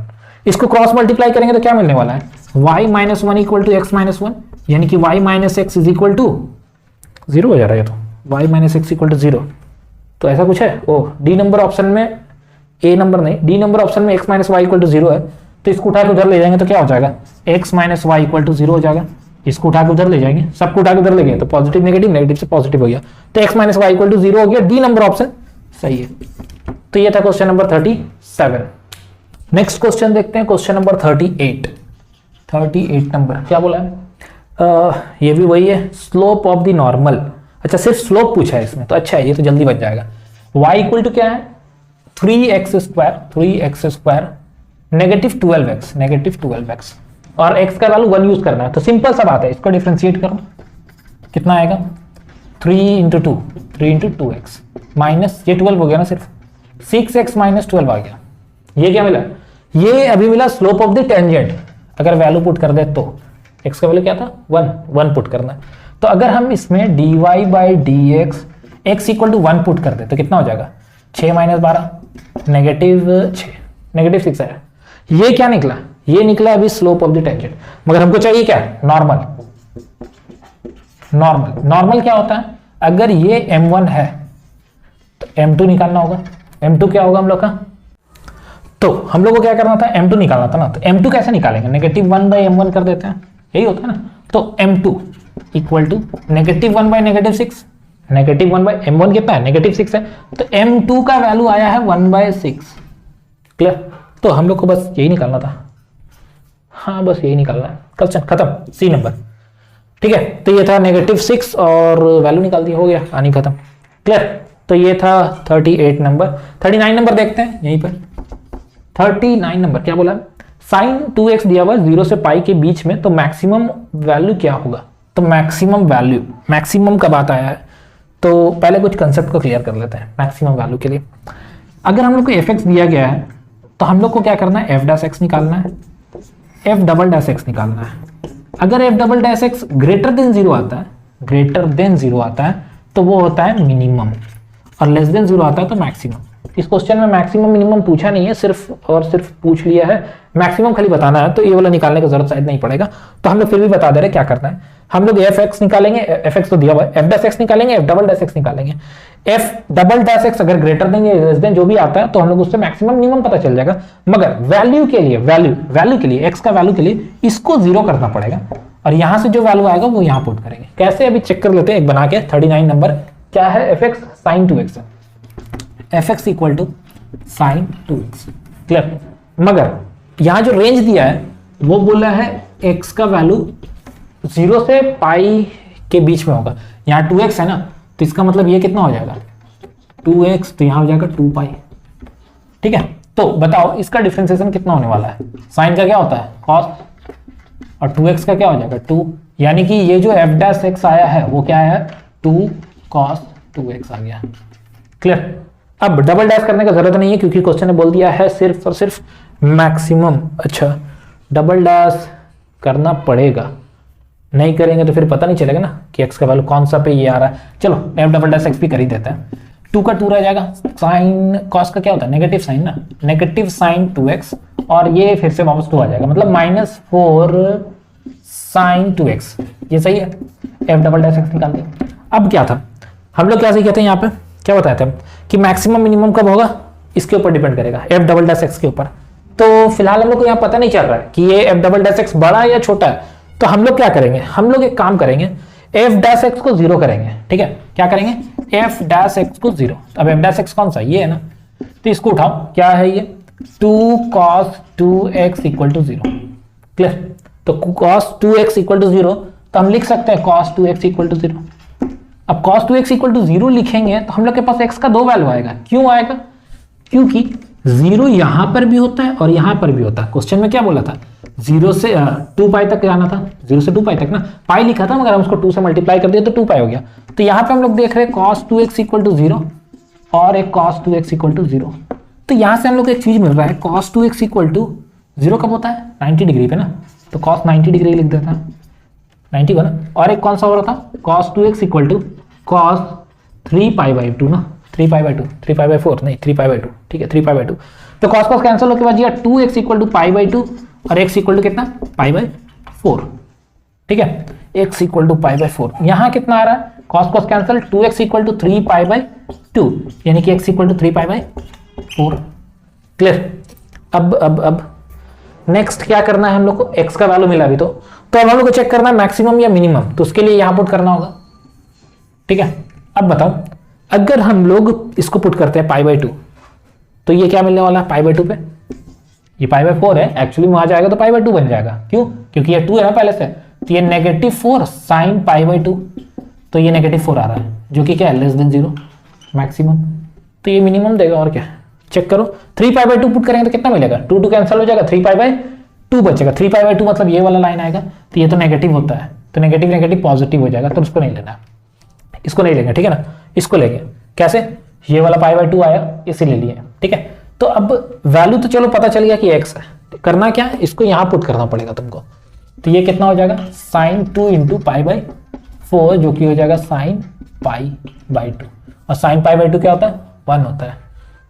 इसको क्रॉस मल्टीप्लाई करेंगे तो क्या मिलने वाला है, y minus 1 equal to x minus 1, यानी कि y minus x is equal to 0 हो जा रहा है, तो y minus x equal to 0। तो ऐसा कुछ है, ओ डी नंबर ऑप्शन में, ए नंबर नहीं, डी नंबर ऑप्शन में x minus y equal to 0 है, तो इसको उठा के उधर ले जाएंगे तो क्या हो जाएगा, x minus y equal to 0 हो जाएगा। इसको उठा के उधर ले जाएंगे, सबको उठा के उधर ले गए तो पॉजिटिव नेगेटिव, नेगेटिव से पॉजिटिव हो गया, तो x minus y equal to 0 हो गया। डी नंबर ऑप्शन सही है। तो ये था क्वेश्चन नंबर 37। नेक्स्ट क्वेश्चन देखते हैं, क्वेश्चन नंबर 38 नंबर क्या बोला है, ये भी वही है, स्लोप ऑफ द नॉर्मल। अच्छा सिर्फ स्लोप पूछा है इसमें, तो अच्छा है, ये तो जल्दी बच जाएगा। y इक्वल टू क्या है 3x स्क्वायर नेगेटिव 12x और x का वैल्यू 1 यूज करना है, तो सिंपल सा बात है, इसको डिफरेंशिएट करो, कितना आएगा 3 इंटू 2x माइनस, ये 12 हो गया ना, सिर्फ 6x माइनस 12 आ गया। ये क्या मिला, ये अभी मिला स्लोप ऑफ द टेंजेंट। अगर वैल्यू पुट कर दे तो x का वैल्यू क्या था 1 पुट करना है, तो अगर हम इसमें dy by d x equal to 1 put कर दे तो कितना हो जाएगा 6 माइनस 12 नेगेटिव 6 है। ये क्या निकला, ये निकला अभी स्लोप ऑफ द टेंजेंट, मगर हमको चाहिए क्या नॉर्मल क्या होता है, अगर ये m1 है तो m2 निकालना होगा। m2 क्या होगा हम लोग का, तो हम लोग को क्या करना था m2 निकालना था ना, तो m2 कैसे निकालेंगे, -1 बाई m1 कर देते हैं, यही होता है ना। तो m2 equal to -1 by -6, -1 by m1 कितना है -6 है, तो m2 का वैल्यू आया है 1/6। क्लियर, तो हम लोग को बस यही निकालना था, हाँ बस यही निकालना है, क्वेश्चन खत्म। सी नंबर, ठीक है। तो ये था -6 और वैल्यू निकाल दी, हो गया, कहानी खत्म। क्लियर, तो ये था 38 नंबर। 39 नंबर देखते हैं यहीं पर। 39 नंबर क्या बोला, साइन 2x दिया हुआ 0 से पाई के बीच में, तो मैक्सिमम वैल्यू क्या होगा। तो मैक्सिमम का बात आया है, तो पहले कुछ कंसेप्ट को क्लियर कर लेते हैं। मैक्सिमम वैल्यू के लिए अगर हम लोग को fx दिया गया है तो हम लोग को क्या करना है, f' निकालना है, f" निकालना है। अगर f" ग्रेटर देन 0 आता है तो वो होता है मिनिमम, और लेस देन 0 आता है तो मैक्सिमम। इस क्वेश्चन में मैक्सिमम मिनिमम पूछा नहीं है, सिर्फ और सिर्फ पूछ लिया है मैक्सिमम खाली बताना है, तो ये वाला निकालने की जरूरत शायद नहीं पड़ेगा। तो हम लोग फिर भी बता दे रहे क्या करना है, हम लोग fx निकालेंगे, fx तो दिया हुआ है, f' निकालेंगे, f" निकालेंगे। f" अगर ग्रेटर देन या लेस देन जो भी आता है तो हम लोग उससे मैक्सिमम मिनिमम पता चल जाएगा, मगर वैल्यू के लिए x का वैल्यू के लिए इसको 0 करना पड़ेगा, और यहां से जो वैल्यू आएगा वो यहां पुट करेंगे। कैसे अभी चेक कर लेते हैं एक बना के। 39 नंबर क्या है, fx sin 2x है, fx equal to sin 2x। Clear, मगर यहां जो रेंज दिया है वो बोला है x का वैल्यू 0 से पाई के बीच में होगा। यहाँ 2x है ना, तो इसका मतलब ये कितना हो जाएगा 2x, तो यहाँ हो जाएगा 2 पाई। ठीक है, तो बताओ इसका डिफरेंशिएशन कितना होने वाला है। साइन का क्या होता है cos, और 2x का क्या हो जाएगा 2, यानी कि ये जो f' आया है वो क्या है 2 cos 2x आ गया। क्लियर, अब डबल डैश करने का जरूरत नहीं है क्योंकि क्वेश्चन ने बोल दिया है सिर्फ और सिर्फ मैक्सिमम। अच्छा, डबल डैश करना पड़ेगा, नहीं करेंगे तो फिर पता नहीं चलेगा ना कि x का वैल्यू कौन सा पे ये आ रहा है। चलो f" भी कर ही देते हैं, 2 का 2 रह जाएगा, साइन कॉस का क्या होता है नेगेटिव साइन ना, नेगेटिव साइन 2x, और ये फिर से वापस 2 आ जाएगा, मतलब -4 साइन 2x। ये सही है, f" निकाल दिया। अब क्या था, हम लोग क्या सीखे थे यहाँ पे, क्या बताए थे कि मैक्सिमम मिनिमम कब होगा, इसके ऊपर डिपेंड करेगा f" के ऊपर। तो फिलहाल हम लोग को यहाँ पता नहीं चल रहा है कि ये f" बड़ा है या छोटा है, तो हम लोग क्या करेंगे, हम लोग एक काम करेंगे, f' को 0 करेंगे। ठीक है, क्या करेंगे, f' को 0। अब f' कौन सा, ये है ना, तो इसको उठाओ, क्या है ये 2 cos 2x equal to 0। Clear, तो cos 2x इक्वल टू 0, तो हम लिख सकते हैं cos 2x इक्वल टू 0। अब cos 2x इक्वल टू 0 लिखेंगे तो हम लोग के पास x का 2 वैल्यू आएगा। क्यों आएगा, क्योंकि 0 यहां पर भी होता है और यहां पर भी होता है। क्वेश्चन में क्या बोला था, 0 से 2 पाई तक जाना था, 0 से 2 पाई तक ना, पाई लिखा था मगर हम उसको 2 से मल्टीप्लाई कर दिया तो 2 पाई हो गया। तो यहाँ पे हम लोग देख रहे हैं cos 2x इक्वल टू 0 और एक cos 2x इक्वल टू 0। तो यहाँ से हम लोग को एक चीज मिल रहा है, cos 2x इक्वल टू 0 कब होता है, 90 डिग्री पे ना, तो cos 90 डिग्री लिख देता है, 90 बना। और एक कौन सा हो रहा था, cos 2x equal to cos 3 pi by 2 ना, 3 पाई बाई 2, 3 पाई बाई 4 नहीं, 3 पाई बाई 2, ठीक है, 3 पाई बाई 2। तो cos cos कैंसिल होकर बच गया 2x equal to pi by 2 और x इक्वल टू कितना, पाई बाई 4, ठीक है, x equal to pi by 4। यहाँ कितना आ रहा है, cos cos cancel, 2x equal to 3 pi by 2, यानी कि x equal to 3 pi by 4। Clear. अब नेक्स्ट क्या करना है हम लोग को, x का वैल्यू मिला अभी तो अब हम लोग को चेक करना है मैक्सिमम या मिनिमम, तो उसके लिए यहां पुट करना होगा, ठीक है। अब बताओ, अगर हम लोग इसको पुट करते हैं पाई बाई 2, तो ये क्या मिलने वाला है पाई बाई 2 पे, ये पाई बाई 4 है, एक्चुअली वहां जाएगा तो पाई बाई 2 बन जाएगा, क्यों, क्योंकि ये 2 है ना पहले से, तो ये -4 साइन पाई बाई 2, तो ये -4 आ रहा है जो कि क्या है, लेस देन 0 मैक्सिमम, तो ये मिनिमम देगा। और क्या, चेक करो, 3 पाई बाई 2 पुट करेंगे तो कितना मिलेगा, 2 2 कैंसिल हो जाएगा, 3 पाई बाई 2 बचेगा, 3 पाई बाई 2 मतलब ये वाला लाइन आएगा, तो ये तो नेगेटिव होता है, तो नेगेटिव नेगेटिव पॉजिटिव हो जाएगा, तो उसको नहीं लेना, इसको नहीं लेंगे, ठीक है ना, इसको लेंगे। कैसे, ये वाला पाई बाई 2 आया, इसे ले लिए, ठीक है। तो अब वैल्यू तो चलो पता चल गया कि x है, करना क्या है, इसको यहां पुट करना पड़ेगा तुमको, तो ये कितना हो जाएगा, साइन 2 इंटू पाई बाई 4, जो कि हो जाएगा साइन पाई बाई 2, और साइन पाई बाई 2 क्या होता है, 1 होता है,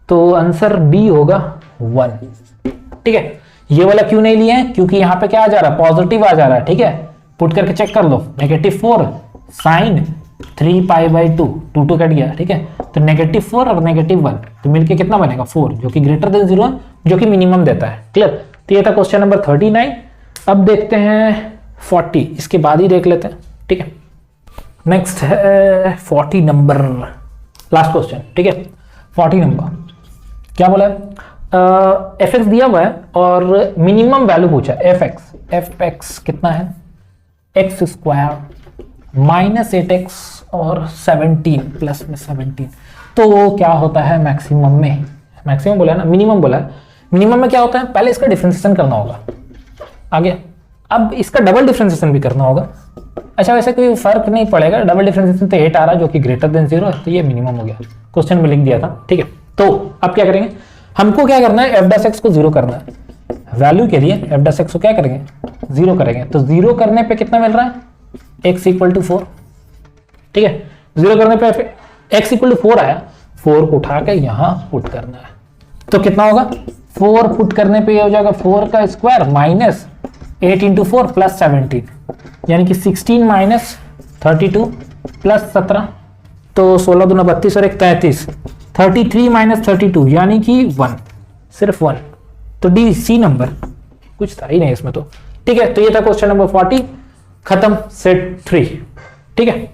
तो आंसर बी होगा 1, ठीक है। ये वाला क्यों नहीं लिया है, क्योंकि यहाँ पे क्या आ जा रहा है, पॉजिटिव आ जा रहा है, ठीक है, पुट करके चेक कर लो, -4 साइन 3 पाई बाई 2, 2 2 कट गया, ठीक है, तो -4 और -1 तो मिलके कितना बनेगा 4, जो कि ग्रेटर देन 0 है, जो कि मिनिमम देता है। क्लियर। तो ये था क्वेश्चन नंबर 39। अब देखते हैं 40, इसके बाद ही देख लेते हैं, ठीक है। नेक्स्ट है 40 नंबर, लास्ट क्वेश्चन, ठीक है। 40 नंबर क्या बोला है, एफ एक्स दिया हुआ है और मिनिमम वैल्यू पूछा है, एफ एक्स कितना है, एक्स स्क्वायर माइनस 8x और 17 प्लस में 17, तो क्या होता है मैक्सिमम में, मैक्सिमम बोला है ना, मिनिमम बोला है, मिनिमम में क्या होता है, पहले इसका डिफरेंशिएशन करना होगा आगे, अब इसका डबल डिफरेंशिएशन भी करना होगा। अच्छा वैसे कोई फर्क नहीं पड़ेगा, डबल डिफरेंशिएशन तो 8 आ रहा है जो कि ग्रेटर देन 0 है, तो ये मिनिमम हो गया, क्वेश्चन में लिख दिया था, ठीक है। तो अब क्या करेंगे, हमको क्या करना है, f' को 0 करना है, वैल्यू के लिए f' को क्या करेंगे 0 करेंगे, तो 0 करने पे कितना मिल रहा है, x इक्वल टू 4, ठीक है, 0 करने पे x इक्वल टू 4 आया, 4 को उठा के यहां पुट करना है, तो कितना होगा, 4 पुट करने पे हो जाएगा 4 का स्क्वायर माइनस 8 इंटू 4 प्लस 17, यानी कि 16 माइनस 32 प्लस 17, तो 16 दूना 32 और 1 33, 33 माइनस 32 यानी कि 1, सिर्फ 1, तो डी सी नंबर, कुछ था ही नहीं इसमें तो, ठीक है। तो ये था क्वेश्चन नंबर 40, खत्म, सेट 3, ठीक है।